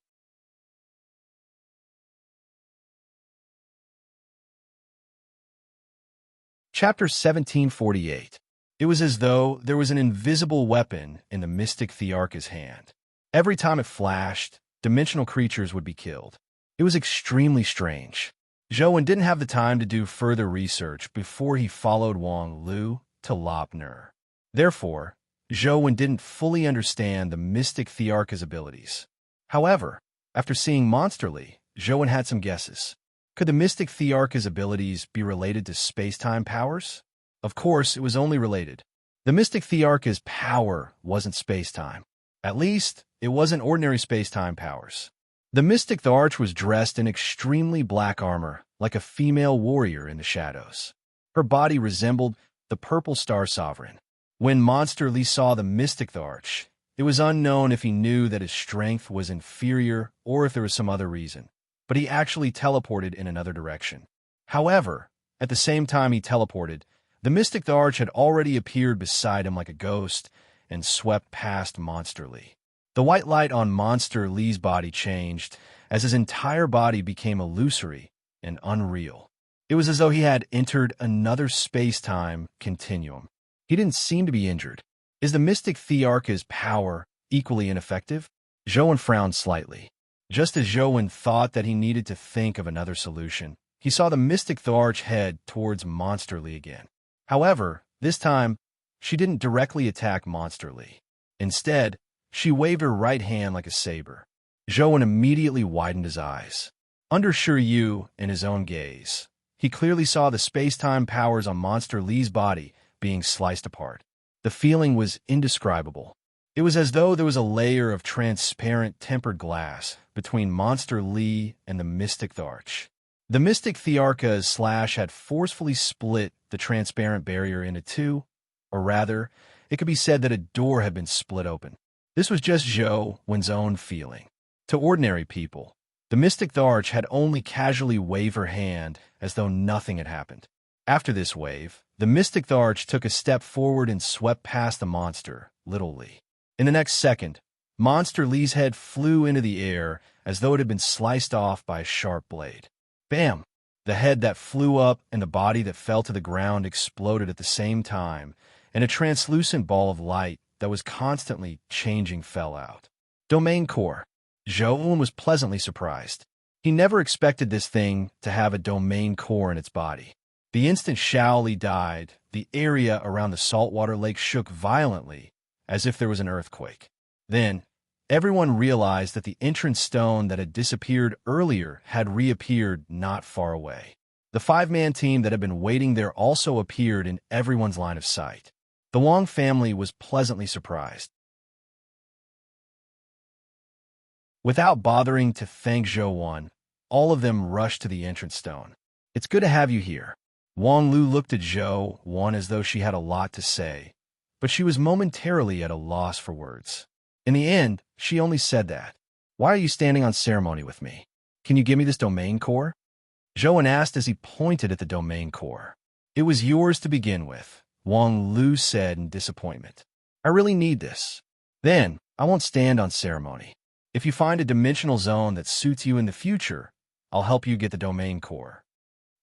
Speaker 1: Chapter 1748. It was as though there was an invisible weapon in the mystic Thearka's hand. Every time it flashed, dimensional creatures would be killed. It was extremely strange. Zhou didn't have the time to do further research before he followed Wang Lu to Lop Nur. Therefore, Zhou didn't fully understand the mystic Thearka's abilities. However, after seeing Monsterly, Zhou had some guesses. Could the mystic Thearka's abilities be related to space-time powers? Of course, it was only related. The mystic Thearka's power wasn't space-time. At least, it wasn't ordinary space-time powers. The mystic Thearch was dressed in extremely black armor, like a female warrior in the shadows. Her body resembled the purple star sovereign. When Monsterly saw the mystic Thearch, it was unknown if he knew that his strength was inferior or if there was some other reason, but he actually teleported in another direction. However, at the same time he teleported, the mystic Thearch had already appeared beside him like a ghost and swept past Monsterly. The white light on Monster Lee's body changed as his entire body became illusory and unreal. It was as though he had entered another space-time continuum. He didn't seem to be injured. Is the mystic Thearka's power equally ineffective? Zhou frowned slightly. Just as Zhou thought that he needed to think of another solution, he saw the mystic Thearch head towards Monsterly again. However, this time, she didn't directly attack Monsterly. Instead, she waved her right hand like a saber. Zhou immediately widened his eyes. Under Shiryu in his own gaze, he clearly saw the space-time powers on Monster Lee's body being sliced apart. The feeling was indescribable. It was as though there was a layer of transparent tempered glass between Monster Lee and the mystic Thearch. The mystic Thearka's slash had forcefully split the transparent barrier into two, or rather, it could be said that a door had been split open. This was just Zhou's own feeling. To ordinary people, the mystic Thearch had only casually waved her hand as though nothing had happened. After this wave, the mystic Thearch took a step forward and swept past the monster, Little Lee. In the next second, Monster Lee's head flew into the air as though it had been sliced off by a sharp blade. Bam! The head that flew up and the body that fell to the ground exploded at the same time, and a translucent ball of light that was constantly changing fell out. Domain Core. Zhou was pleasantly surprised. He never expected this thing to have a domain core in its body. The instant Shaoli died, the area around the saltwater lake shook violently, as if there was an earthquake. Then, everyone realized that the entrance stone that had disappeared earlier had reappeared not far away. The five-man team that had been waiting there also appeared in everyone's line of sight. The Wang family was pleasantly surprised. Without bothering to thank Zhou, all of them rushed to the entrance stone. "It's good to have you here." Wang Lu looked at Zhou as though she had a lot to say, but she was momentarily at a loss for words. In the end, she only said that. "Why are you standing on ceremony with me? Can you give me this domain core?" Zhou asked as he pointed at the domain core. "It was yours to begin with," Wang Lu said in disappointment. "I really need this. Then, I won't stand on ceremony. If you find a dimensional zone that suits you in the future, I'll help you get the domain core."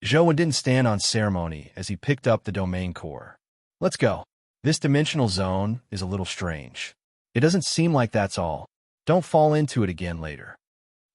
Speaker 1: Zhou didn't stand on ceremony as he picked up the domain core. "Let's go. This dimensional zone is a little strange. It doesn't seem like that's all. Don't fall into it again later."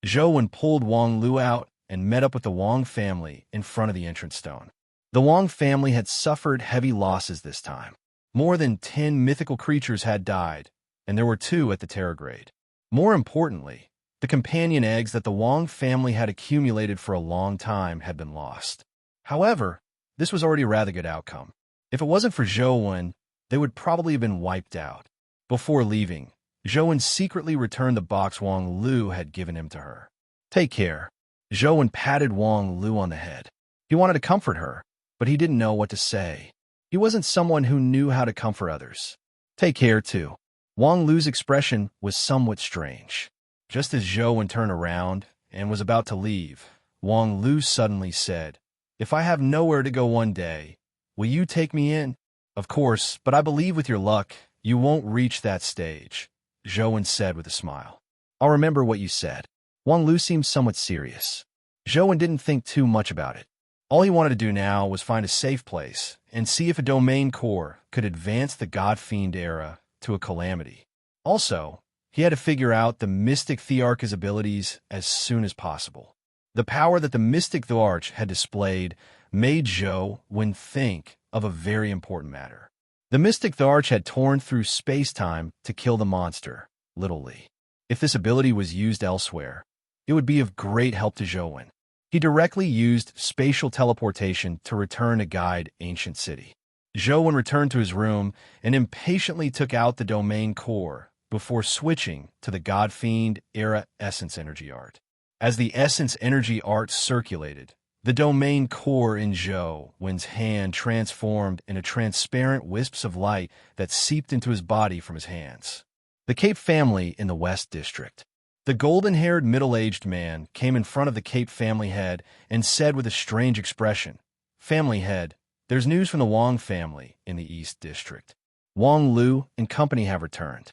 Speaker 1: Zhou pulled Wang Lu out and met up with the Wang family in front of the entrance stone. The Wang family had suffered heavy losses this time. More than 10 mythical creatures had died, and there were 2 at the Terrorgrade. More importantly, the companion eggs that the Wang family had accumulated for a long time had been lost. However, this was already a rather good outcome. If it wasn't for Zhou, they would probably have been wiped out. Before leaving, Zhou secretly returned the box Wang Lu had given him to her. "Take care." Zhou patted Wang Lu on the head. He wanted to comfort her, but he didn't know what to say. He wasn't someone who knew how to comfort others. "Take care, too." Wang Lu's expression was somewhat strange. Just as Zhou turned around and was about to leave, Wang Lu suddenly said, "If I have nowhere to go one day, will you take me in?" "Of course, but I believe with your luck, you won't reach that stage," Zhou said with a smile. "I'll remember what you said." Wang Lu seemed somewhat serious. Zhou didn't think too much about it. All he wanted to do now was find a safe place and see if a domain core could advance the God-Fiend era to a calamity. Also, he had to figure out the Mystic Thearch's abilities as soon as possible. The power that the Mystic Thearch had displayed made Zhou Wen think of a very important matter. The Mystic Thearch had torn through space-time to kill the monster, Little Li. If this ability was used elsewhere, it would be of great help to Zhou Wen. He directly used spatial teleportation to return to guide Ancient City. Zhou Wen returned to his room and impatiently took out the domain core before switching to the God-Fiend era Essence Energy Art. As the Essence Energy Art circulated, the domain core in Zhou Wen's hand transformed into transparent wisps of light that seeped into his body from his hands. The Cape family in the West District. The golden-haired middle-aged man came in front of the Cape family head and said with a strange expression, "Family head, there's news from the Wang family in the East District. Wang Lu and company have returned."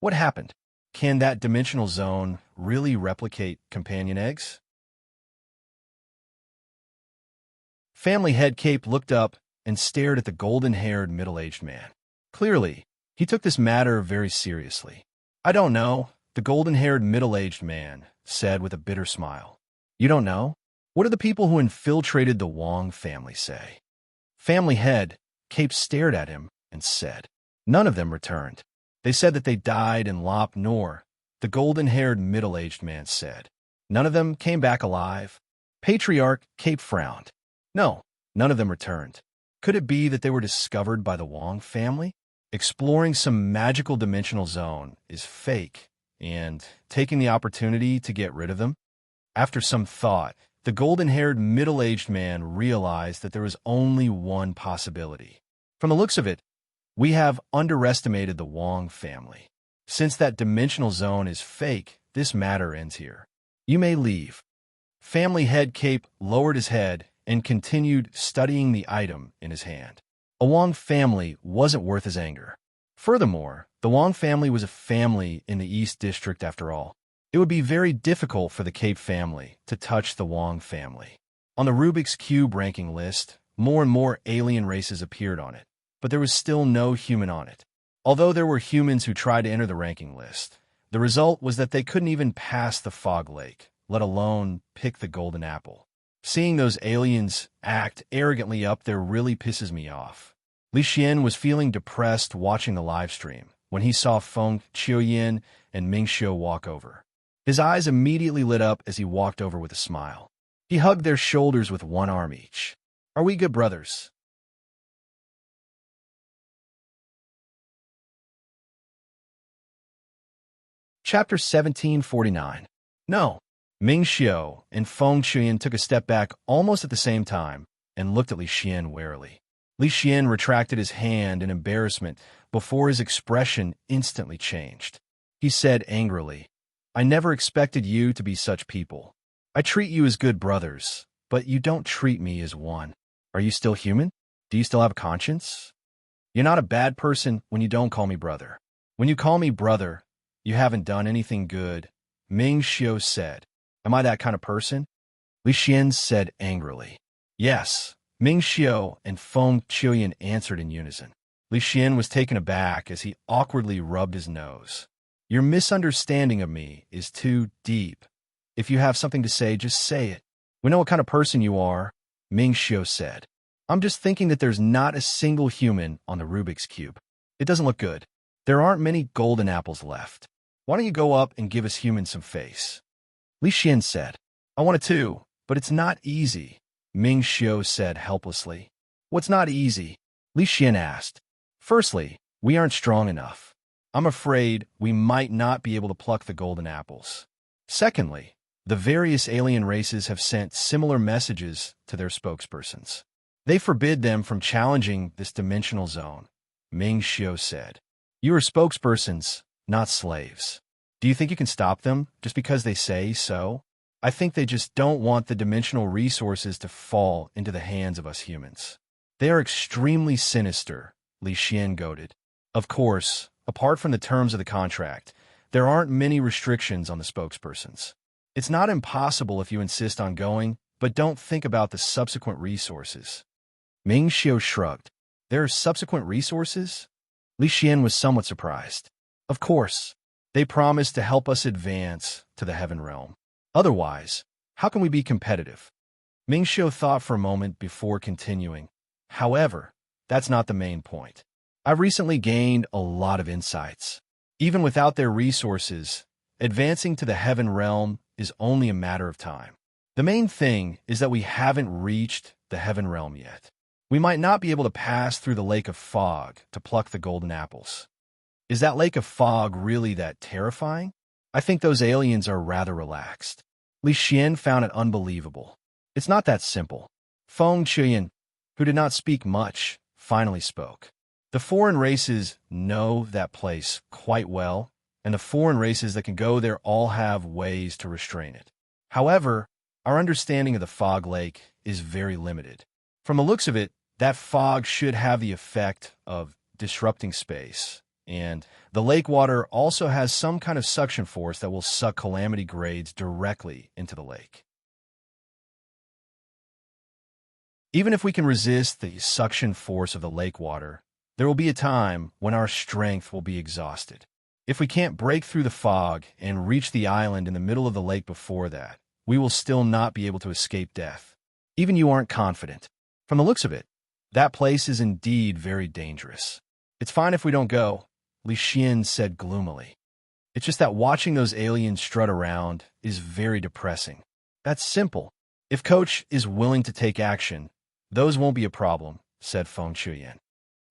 Speaker 1: What happened? Can that dimensional zone really replicate companion eggs? Family head Cape looked up and stared at the golden-haired middle-aged man. Clearly, he took this matter very seriously. "I don't know," the golden-haired middle-aged man said with a bitter smile. "You don't know? What do the people who infiltrated the Wang family say?" Family head Cape stared at him and said, "None of them returned. They said that they died in Lop Nor." The golden-haired middle-aged man said, "None of them came back alive?" Patriarch Cape frowned. "No, none of them returned. Could it be that they were discovered by the Wang family? Exploring some magical dimensional zone is fake, and taking the opportunity to get rid of them?" After some thought, the golden-haired middle-aged man realized that there was only one possibility. From the looks of it, we have underestimated the Wang family. Since that dimensional zone is fake, this matter ends here. You may leave. Family head Cape lowered his head and continued studying the item in his hand. A Wang family wasn't worth his anger. Furthermore, the Wang family was a family in the East District after all. It would be very difficult for the Cape family to touch the Wang family. On the Rubik's Cube ranking list, more and more alien races appeared on it, but there was still no human on it. Although there were humans who tried to enter the ranking list, the result was that they couldn't even pass the fog lake, let alone pick the golden apple. Seeing those aliens act arrogantly up there really pisses me off. Li Xian was feeling depressed watching the live stream when he saw Feng Qiuyin and Ming Xiu walk over. His eyes immediately lit up as he walked over with a smile. He hugged their shoulders with one arm each. "Are we good brothers?" Chapter 1749. No. Ming Xiu and Feng Qiuyin took a step back almost at the same time and looked at Li Xian warily. Li Xian retracted his hand in embarrassment before his expression instantly changed. He said angrily, "I never expected you to be such people. I treat you as good brothers, but you don't treat me as one. Are you still human? Do you still have a conscience? You're not a bad person when you don't call me brother. When you call me brother, you haven't done anything good," Ming Xiu said. "Am I that kind of person?" Li Xian said angrily. "Yes." Ming Xiu and Feng Qiuyin answered in unison. Li Xian was taken aback as he awkwardly rubbed his nose. "Your misunderstanding of me is too deep. If you have something to say, just say it. We know what kind of person you are," Ming Xiu said. "I'm just thinking that there's not a single human on the Rubik's Cube. It doesn't look good. There aren't many golden apples left. Why don't you go up and give us humans some face?" Li Xian said. "I want it too, but it's not easy," Ming Xiu said helplessly. "What's not easy?" Li Xian asked. "Firstly, we aren't strong enough. I'm afraid we might not be able to pluck the golden apples. Secondly, the various alien races have sent similar messages to their spokespersons. They forbid them from challenging this dimensional zone," Ming Xiu said. "You are spokespersons, not slaves. Do you think you can stop them just because they say so? I think they just don't want the dimensional resources to fall into the hands of us humans. They are extremely sinister," Li Xian goaded. "Of course, apart from the terms of the contract, there aren't many restrictions on the spokespersons. It's not impossible if you insist on going, but don't think about the subsequent resources. Ming Xiu shrugged. There are subsequent resources? Li Xian was somewhat surprised. Of course. They promised to help us advance to the heaven realm. Otherwise, how can we be competitive? Ming Xiu thought for a moment before continuing. However, that's not the main point. I've recently gained a lot of insights. Even without their resources, advancing to the heaven realm is only a matter of time. The main thing is that we haven't reached the heaven realm yet. We might not be able to pass through the lake of fog to pluck the golden apples. Is that lake of fog really that terrifying? I think those aliens are rather relaxed. Li Xian found it unbelievable. It's not that simple. Feng Qian, who did not speak much, finally spoke. The foreign races know that place quite well, and the foreign races that can go there all have ways to restrain it. However, our understanding of the fog lake is very limited. From the looks of it, that fog should have the effect of disrupting space, and the lake water also has some kind of suction force that will suck calamity grades directly into the lake. Even if we can resist the suction force of the lake water, there will be a time when our strength will be exhausted. If we can't break through the fog and reach the island in the middle of the lake before that, we will still not be able to escape death. Even you aren't confident. From the looks of it, that place is indeed very dangerous. It's fine if we don't go, Li Xian said gloomily. It's just that watching those aliens strut around is very depressing. That's simple. If Coach is willing to take action, those won't be a problem, said Feng Qian.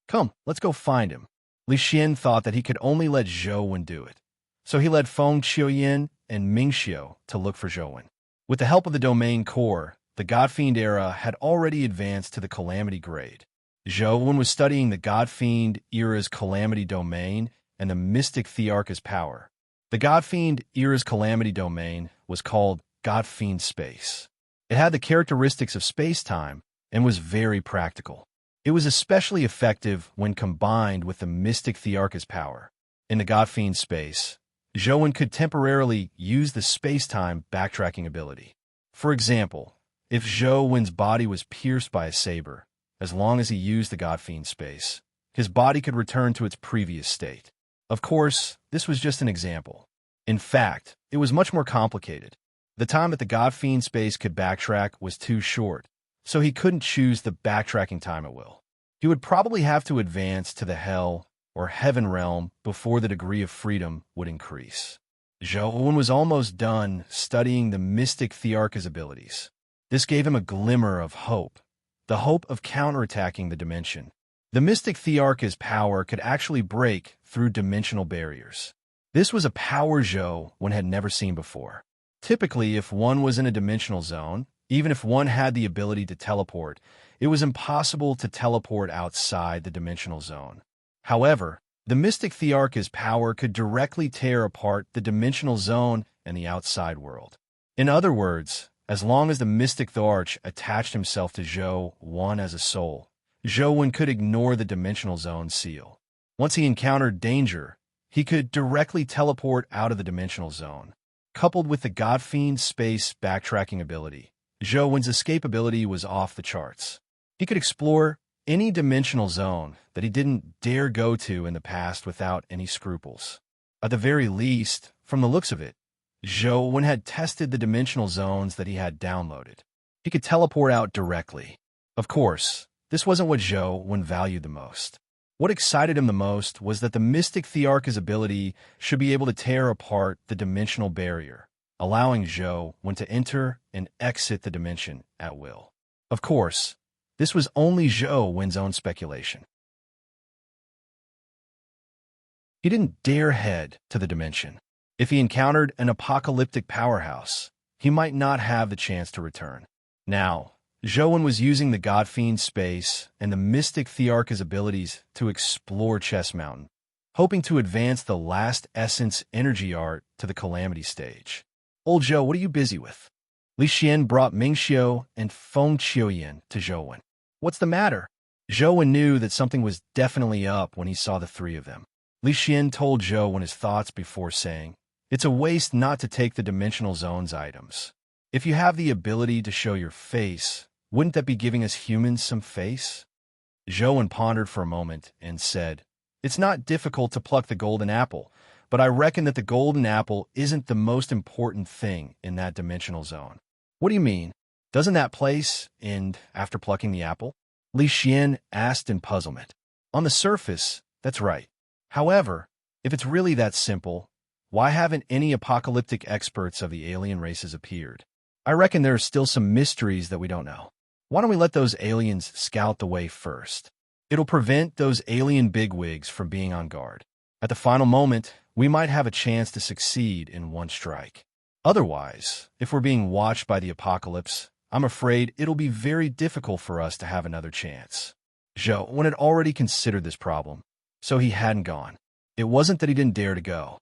Speaker 1: Come, let's go find him. Li Xian thought that he could only let Zhou Wen do it, so he led Feng Qian and Ming Xiu to look for Zhou Wen. With the help of the domain core, the Godfiend era had already advanced to the Calamity grade. Zhou Wen was studying the Godfiend era's Calamity domain and the Mystic Thearch's power. The Godfiend era's Calamity domain was called Godfiend space. It had the characteristics of space-time and was very practical. It was especially effective when combined with the Mystic Thearch's power. In the Godfiend space, Zhou Wen could temporarily use the space-time backtracking ability. For example, if Zhou Wen's body was pierced by a saber, as long as he used the Godfiend space, his body could return to its previous state. Of course, this was just an example. In fact, it was much more complicated. The time that the Godfiend space could backtrack was too short, so he couldn't choose the backtracking time at will. He would probably have to advance to the hell or heaven realm before the degree of freedom would increase. Zhou Wen was almost done studying the Mystic Thearch's abilities. This gave him a glimmer of hope, the hope of counterattacking the dimension. The Mystic Thearch's power could actually break through dimensional barriers. This was a power Zhou Wen had never seen before. Typically, if one was in a dimensional zone, even if one had the ability to teleport, it was impossible to teleport outside the dimensional zone. However, the Mystic Thearch's power could directly tear apart the dimensional zone and the outside world. In other words, as long as the Mystic Thearch attached himself to Zhou Wen as a soul, Zhou Wen could ignore the dimensional zone seal. Once he encountered danger, he could directly teleport out of the dimensional zone. Coupled with the Godfiend space backtracking ability, Zhou Wen's escape ability was off the charts. He could explore any dimensional zone that he didn't dare go to in the past without any scruples. At the very least, from the looks of it, Zhou Wen had tested the dimensional zones that he had downloaded. He could teleport out directly. Of course, this wasn't what Zhou Wen valued the most. What excited him the most was that the Mystic Thearch's ability should be able to tear apart the dimensional barrier, allowing Zhou Wen to enter and exit the dimension at will. Of course, this was only Zhou Wen's own speculation. He didn't dare head to the dimension. If he encountered an apocalyptic powerhouse, he might not have the chance to return. Now, Zhou Wen was using the Godfiend space and the Mystic Thearch's abilities to explore Chess Mountain, hoping to advance the last essence energy art to the Calamity stage. Old Zhou, what are you busy with? Li Xian brought Ming Xiu and Feng Qian to Zhou Wen. What's the matter? Zhou Wen knew that something was definitely up when he saw the three of them. Li Xian told Zhou Wen his thoughts before saying, "It's a waste not to take the dimensional zone's items. If you have the ability to show your face, wouldn't that be giving us humans some face? Zhou pondered for a moment and said, "It's not difficult to pluck the golden apple, but I reckon that the golden apple isn't the most important thing in that dimensional zone." "What do you mean? Doesn't that place end after plucking the apple?" Li Xian asked in puzzlement. "On the surface, that's right. However, if it's really that simple, why haven't any apocalyptic experts of the alien races appeared? I reckon there are still some mysteries that we don't know. Why don't we let those aliens scout the way first? It'll prevent those alien bigwigs from being on guard. At the final moment, we might have a chance to succeed in one strike. Otherwise, if we're being watched by the apocalypse, I'm afraid it'll be very difficult for us to have another chance." Zhou had already considered this problem, so he hadn't gone. It wasn't that he didn't dare to go.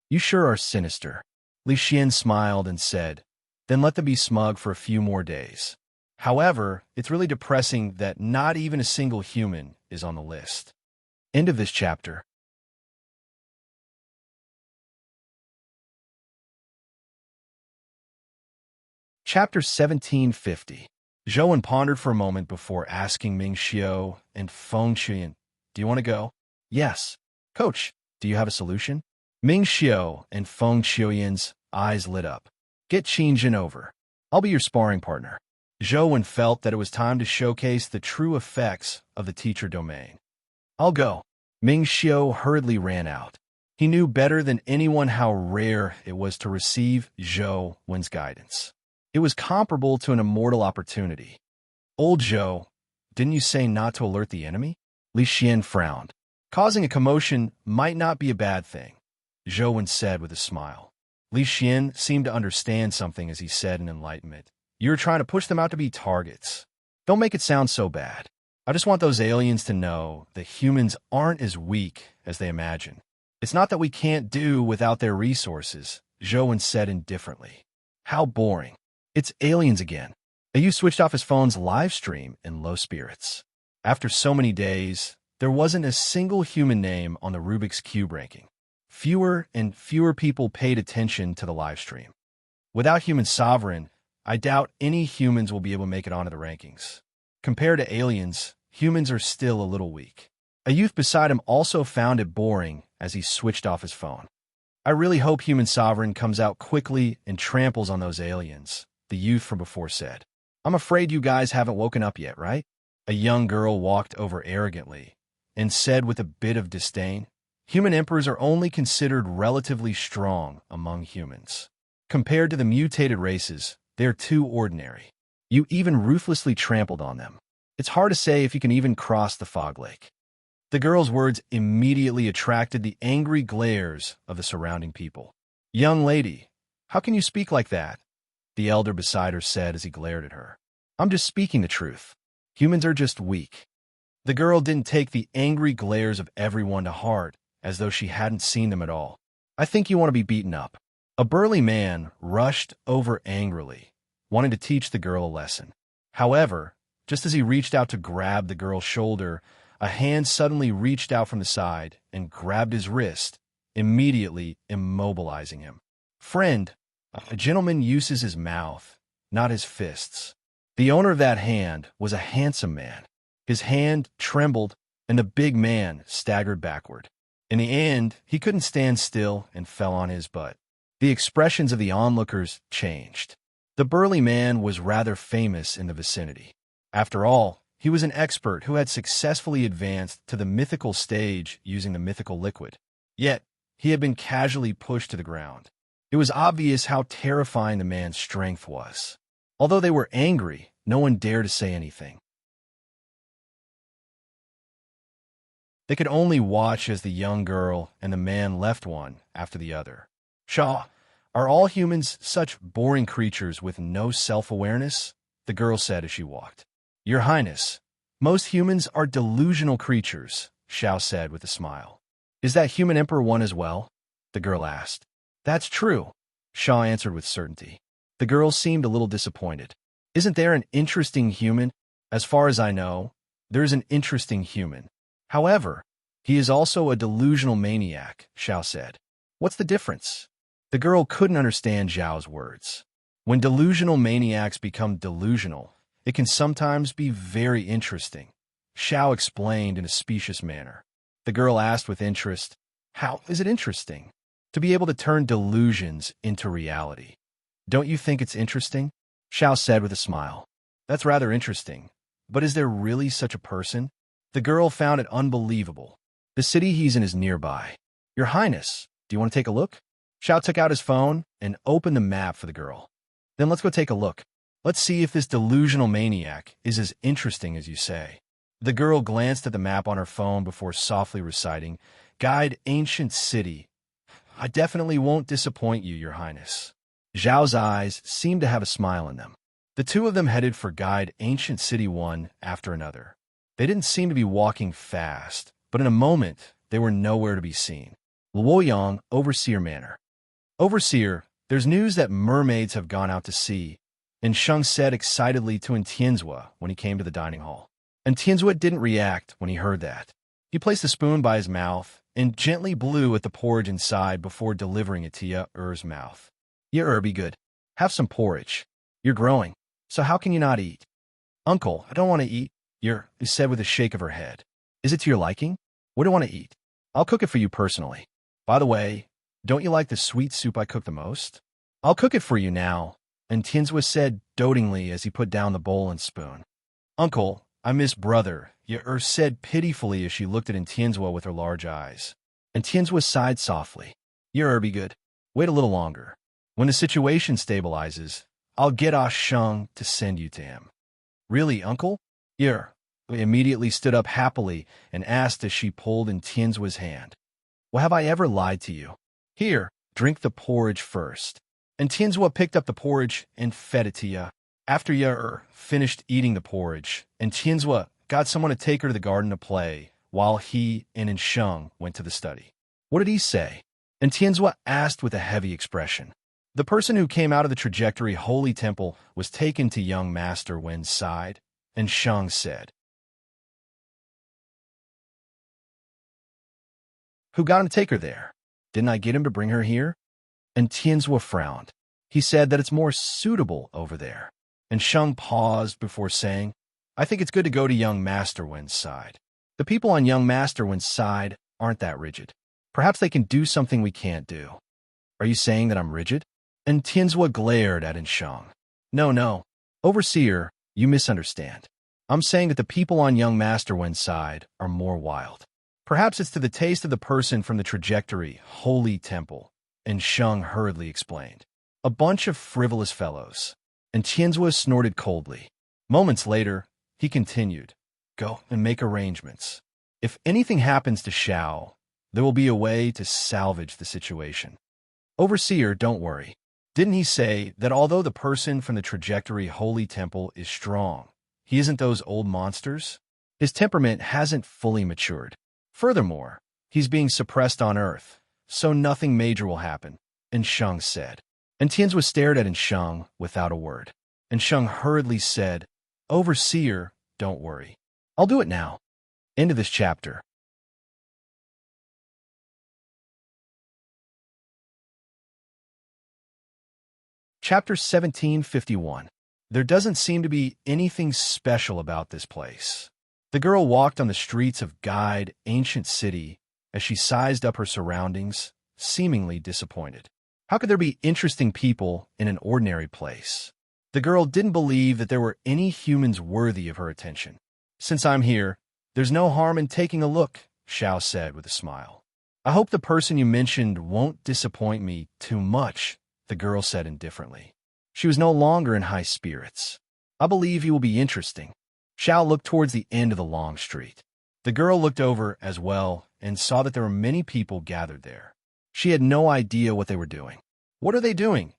Speaker 1: "You sure are sinister." Li Xian smiled and said, "Then let them be smug for a few more days. However, it's really depressing that not even a single human is on the list." End of this chapter. Chapter 1750. Zhou pondered for a moment before asking Ming Xiao and Feng Qian, "Do you want to go?" "Yes." "Coach, do you have a solution?" Ming Xiao and Feng Qian's eyes lit up. "Get Qin Jin over. I'll be your sparring partner." Zhou felt that it was time to showcase the true effects of the teacher domain. "I'll go." Ming Xiao hurriedly ran out. He knew better than anyone how rare it was to receive Zhou's guidance. It was comparable to an immortal opportunity. "Old Zhou, didn't you say not to alert the enemy?" Li Xian frowned. "Causing a commotion might not be a bad thing," Zhou said with a smile. Li Xian seemed to understand something as he said in enlightenment, "You're trying to push them out to be targets. Don't make it sound so bad. I just want those aliens to know that humans aren't as weak as they imagine. It's not that we can't do without their resources," Zhou said indifferently. "How boring. It's aliens again." Ayu switched off his phone's live stream in low spirits. After so many days, there wasn't a single human name on the Rubik's Cube ranking. Fewer and fewer people paid attention to the live stream. Without human sovereign, I doubt any humans will be able to make it onto the rankings. Compared to aliens, humans are still a little weak. A youth beside him also found it boring as he switched off his phone. "I really hope human sovereign comes out quickly and tramples on those aliens," the youth from before said. "I'm afraid you guys haven't woken up yet, right?" A young girl walked over arrogantly and said with a bit of disdain, "Human emperors are only considered relatively strong among humans. Compared to the mutated races, they're too ordinary. You even ruthlessly trampled on them. It's hard to say if you can even cross the fog lake." The girl's words immediately attracted the angry glares of the surrounding people. "Young lady, how can you speak like that?" the elder beside her said as he glared at her. "I'm just speaking the truth. Humans are just weak." The girl didn't take the angry glares of everyone to heart, as though she hadn't seen them at all. "I think you want to be beaten up." A burly man rushed over angrily, wanting to teach the girl a lesson. However, just as he reached out to grab the girl's shoulder, a hand suddenly reached out from the side and grabbed his wrist, immediately immobilizing him. "Friend, a gentleman uses his mouth, not his fists." The owner of that hand was a handsome man. His hand trembled, and the big man staggered backward. In the end, he couldn't stand still and fell on his butt. The expressions of the onlookers changed. The burly man was rather famous in the vicinity. After all, he was an expert who had successfully advanced to the mythical stage using the mythical liquid. Yet, he had been casually pushed to the ground. It was obvious how terrifying the man's strength was. Although they were angry, no one dared to say anything. They could only watch as the young girl and the man left one after the other. "Shaw, are all humans such boring creatures with no self-awareness?" the girl said as she walked. "Your Highness, most humans are delusional creatures," Xiao said with a smile. "Is that human emperor one as well?" the girl asked. "That's true," Xiao answered with certainty. The girl seemed a little disappointed. "Isn't there an interesting human?" "As far as I know, there's an interesting human. However, he is also a delusional maniac," Xiao said. "What's the difference?" The girl couldn't understand Zhao's words. When delusional maniacs become delusional, it can sometimes be very interesting, Xiao explained in a specious manner. The girl asked with interest, "How is it interesting?" "To be able to turn delusions into reality." "Don't you think it's interesting?" Xiao said with a smile. "That's rather interesting. But is there really such a person?" The girl found it unbelievable. "The city he's in is nearby." "Your Highness, do you want to take a look?" Xiao took out his phone and opened the map for the girl. "Then let's go take a look. Let's see if this delusional maniac is as interesting as you say." The girl glanced at the map on her phone before softly reciting, "Guide Ancient City. I definitely won't disappoint you, Your Highness." Zhao's eyes seemed to have a smile in them. The two of them headed for Guide Ancient City one after another. They didn't seem to be walking fast, but in a moment, they were nowhere to be seen. Luoyang, Overseer Manor. "Overseer, there's news that mermaids have gone out to sea," and Sheng said excitedly to Tianzua when he came to the dining hall. And Tianzua didn't react when he heard that. He placed the spoon by his mouth and gently blew at the porridge inside before delivering it to Ye-er's mouth. "Ye-er, be good. Have some porridge. You're growing, so how can you not eat?" "Uncle, I don't want to eat," Ye-er said with a shake of her head. "Is it to your liking? What do you want to eat? I'll cook it for you personally. By the way, don't you like the sweet soup I cook the most? I'll cook it for you now," and Tianzua said dotingly as he put down the bowl and spoon. "Uncle, I miss brother," Ye-er said pitifully as she looked at Tianzua with her large eyes. And Tianzua sighed softly. "Ye-er, be good. Wait a little longer. When the situation stabilizes, I'll get Ah Sheng to send you to him." "Really, uncle?" Ye-er immediately stood up happily and asked as she pulled in Tianzua's hand. "Well, have I ever lied to you? Here, drink the porridge first." And Tianzua picked up the porridge and fed it to Ye. After Ye-er finished eating the porridge, and Tianzua got someone to take her to the garden to play, while he and Sheng went to the study. "What did he say?" And Tianzua asked with a heavy expression. "The person who came out of the trajectory holy temple was taken to young Master Wen's side," and Sheng said. "Who got him to take her there? Didn't I get him to bring her here?" And Tianzua frowned. "He said that it's more suitable over there." And Sheng paused before saying, "I think it's good to go to young Master Wen's side. The people on young Master Wen's side aren't that rigid. Perhaps they can do something we can't do." "Are you saying that I'm rigid?" And Tianzua glared at Sheng. No. Overseer, you misunderstand. I'm saying that the people on young Master Wen's side are more wild. Perhaps it's to the taste of the person from the trajectory, holy temple," and Sheng hurriedly explained. "A bunch of frivolous fellows." And Tianzua snorted coldly. Moments later, he continued, "Go and make arrangements. If anything happens to Xiao, there will be a way to salvage the situation. Overseer, don't worry. Didn't he say that although the person from the trajectory holy temple is strong, he isn't those old monsters? His temperament hasn't fully matured. Furthermore, he's being suppressed on Earth, so nothing major will happen," and Sheng said. And Tianzua stared at Sheng without a word. And Sheng hurriedly said, "Overseer, don't worry. I'll do it now." End of this chapter. Chapter 1751. There doesn't seem to be anything special about this place. The girl walked on the streets of Guide Ancient City as she sized up her surroundings, seemingly disappointed. How could there be interesting people in an ordinary place? The girl didn't believe that there were any humans worthy of her attention. "Since I'm here, there's no harm in taking a look," Xiao said with a smile. "I hope the person you mentioned won't disappoint me too much," the girl said indifferently. She was no longer in high spirits. "I believe he will be interesting." Xiao looked towards the end of the long street. The girl looked over as well and saw that there were many people gathered there. She had no idea what they were doing. "What are they doing?"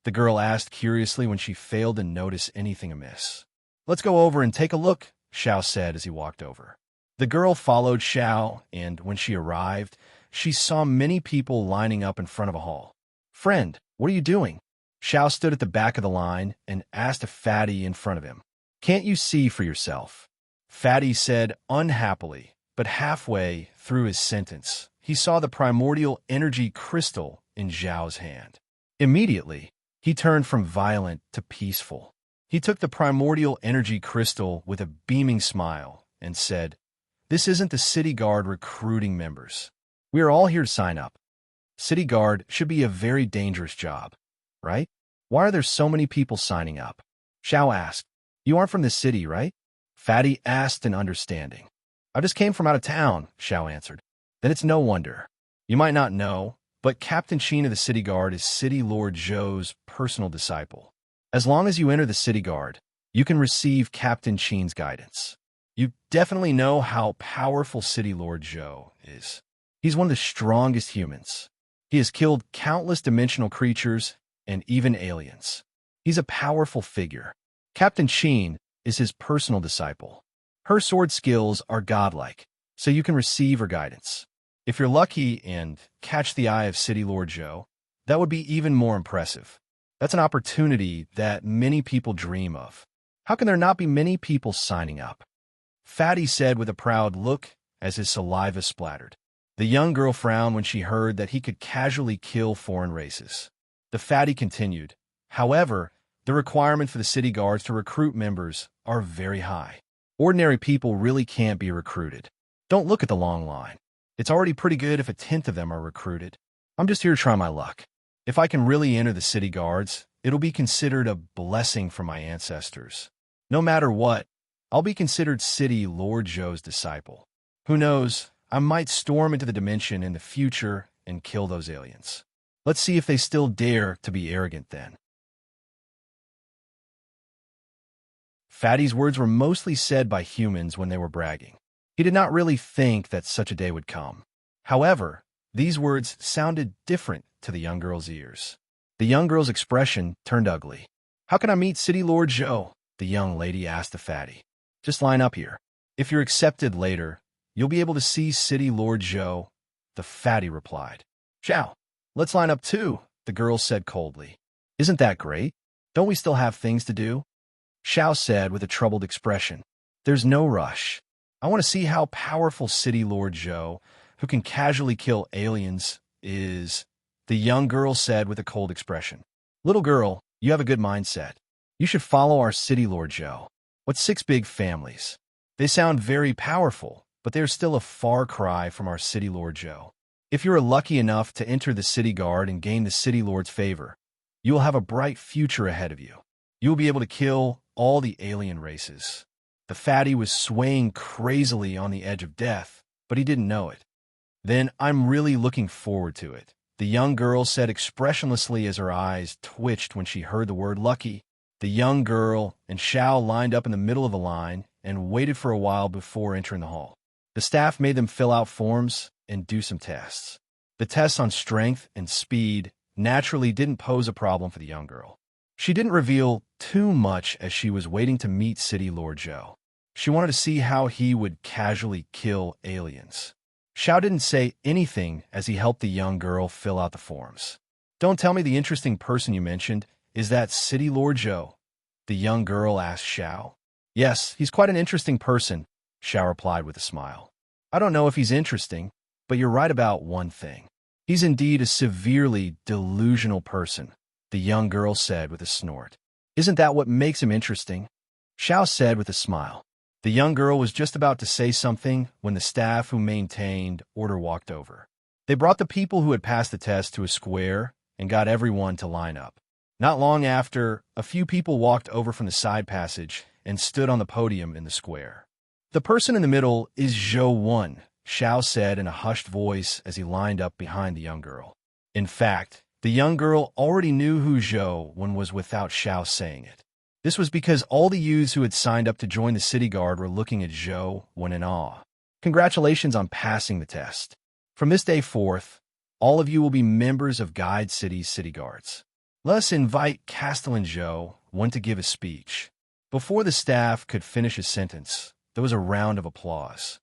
Speaker 1: the girl asked curiously when she failed to notice anything amiss. "Let's go over and take a look," Xiao said as he walked over. The girl followed Xiao, and when she arrived, she saw many people lining up in front of a hall. "Friend, what are you doing?" Xiao stood at the back of the line and asked a fatty in front of him. "Can't you see for yourself?" Fatty said unhappily, but halfway through his sentence, he saw the primordial energy crystal in Zhao's hand. Immediately, He turned from violent to peaceful. He took the primordial energy crystal with a beaming smile and said, "This isn't the city guard recruiting members. We are all here to sign up. City guard should be a very dangerous job, right? Why are there so many people signing up?" Xiao asked. "You aren't from the city, right?" Fatty asked in understanding. "I just came from out of town," Xiao answered. "Then it's no wonder. You might not know, but Captain Sheen of the City Guard is City Lord Zhou's personal disciple. As long as you enter the City Guard, you can receive Captain Sheen's guidance. You definitely know how powerful City Lord Zhou is. He's one of the strongest humans. He has killed countless dimensional creatures and even aliens. He's a powerful figure. Captain Sheen is his personal disciple. Her sword skills are godlike, so you can receive her guidance. If you're lucky and catch the eye of City Lord Zhou, that would be even more impressive. That's an opportunity that many people dream of. How can there not be many people signing up?" Fatty said with a proud look as his saliva splattered. The young girl frowned when she heard that he could casually kill foreign races. The Fatty continued, "However, the requirement for the city guards to recruit members are very high. Ordinary people really can't be recruited. Don't look at the long line. It's already pretty good if a tenth of them are recruited. I'm just here to try my luck. If I can really enter the city guards, it'll be considered a blessing from my ancestors. No matter what, I'll be considered City Lord Zhou's disciple. Who knows, I might storm into the dimension in the future and kill those aliens. Let's see if they still dare to be arrogant then." Fatty's words were mostly said by humans when they were bragging. He did not really think that such a day would come. However, these words sounded different to the young girl's ears. The young girl's expression turned ugly. "How can I meet City Lord Zhou?" the young lady asked the Fatty. "Just line up here. If you're accepted later, you'll be able to see City Lord Zhou," the Fatty replied. "Xiao, let's line up too," the girl said coldly. "Isn't that great? Don't we still have things to do?" Xiao said with a troubled expression. "There's no rush. I want to see how powerful City Lord Zhou, who can casually kill aliens, is," the young girl said with a cold expression. "Little girl, you have a good mindset. You should follow our City Lord Zhou. What's 6 big families? They sound very powerful, but they're still a far cry from our City Lord Zhou. If you're lucky enough to enter the City Guard and gain the City Lord's favor, you will have a bright future ahead of you. You will be able to kill all the alien races." The Fatty was swaying crazily on the edge of death, but he didn't know it. "Then I'm really looking forward to it," the young girl said expressionlessly as her eyes twitched when she heard the word lucky. The young girl and Xiao lined up in the middle of the line and waited for a while before entering the hall. The staff made them fill out forms and do some tests. The tests on strength and speed naturally didn't pose a problem for the young girl. She didn't reveal too much as she was waiting to meet City Lord Zhou. She wanted to see how he would casually kill aliens. Xiao didn't say anything as he helped the young girl fill out the forms. "Don't tell me the interesting person you mentioned is that City Lord Zhou?" the young girl asked Xiao. "Yes, he's quite an interesting person," Xiao replied with a smile. "I don't know if he's interesting, but you're right about one thing. He's indeed a severely delusional person," the young girl said with a snort. "Isn't that what makes him interesting?" Xiao said with a smile. The young girl was just about to say something when the staff who maintained order walked over. They brought the people who had passed the test to a square and got everyone to line up. Not long after, a few people walked over from the side passage and stood on the podium in the square. "The person in the middle is Zhou 1, Xiao said in a hushed voice as he lined up behind the young girl. In fact, the young girl already knew who Zhou 1 was without Xiao saying it. This was because all the youths who had signed up to join the city guard were looking at Zhou 1 in awe. "Congratulations on passing the test. From this day forth, all of you will be members of Guide City's city guards. Let us invite Castellan Zhou 1 to give a speech." Before the staff could finish his sentence, there was a round of applause.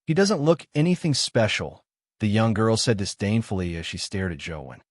Speaker 1: "He doesn't look anything special," the young girl said disdainfully as she stared at Zhou 1.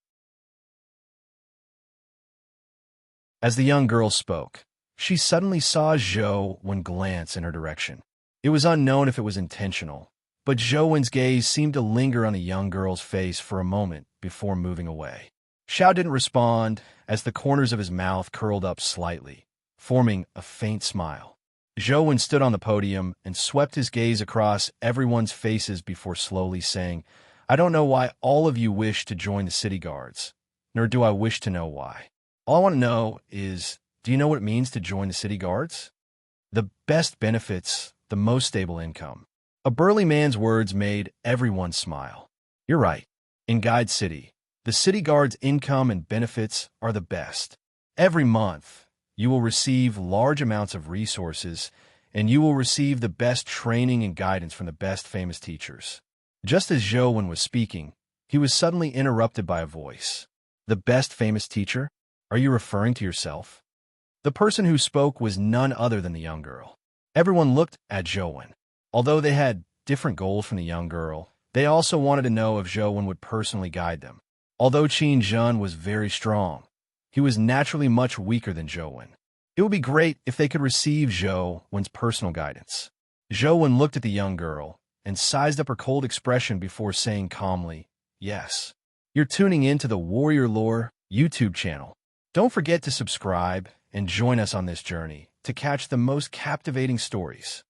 Speaker 1: As the young girl spoke, she suddenly saw Zhou 1 glance in her direction. It was unknown if it was intentional, but Zhou 1's gaze seemed to linger on the young girl's face for a moment before moving away. Xiao didn't respond as the corners of his mouth curled up slightly, forming a faint smile. Zhou stood on the podium and swept his gaze across everyone's faces before slowly saying, I don't know why all of you wish to join the city guards, nor do I wish to know why. All I want to know is, do you know what it means to join the city guards? The best benefits, the most stable income. A burly man's words made everyone smile. You're right. In Guide City, the city guard's income and benefits are the best. Every month, you will receive large amounts of resources, and you will receive the best training and guidance from the best famous teachers. Just as Zhou was speaking, he was suddenly interrupted by a voice. The best famous teacher? Are you referring to yourself? The person who spoke was none other than the young girl. Everyone looked at Zhou. Although they had different goals from the young girl, they also wanted to know if Zhou would personally guide them. Although Qin Zhen was very strong, he was naturally much weaker than Zhou. It would be great if they could receive Zhou's personal guidance. Zhou looked at the young girl and sized up her cold expression before saying calmly, Yes. You're tuning in to the Warrior Lore YouTube channel. Don't forget to subscribe and join us on this journey to catch the most captivating stories.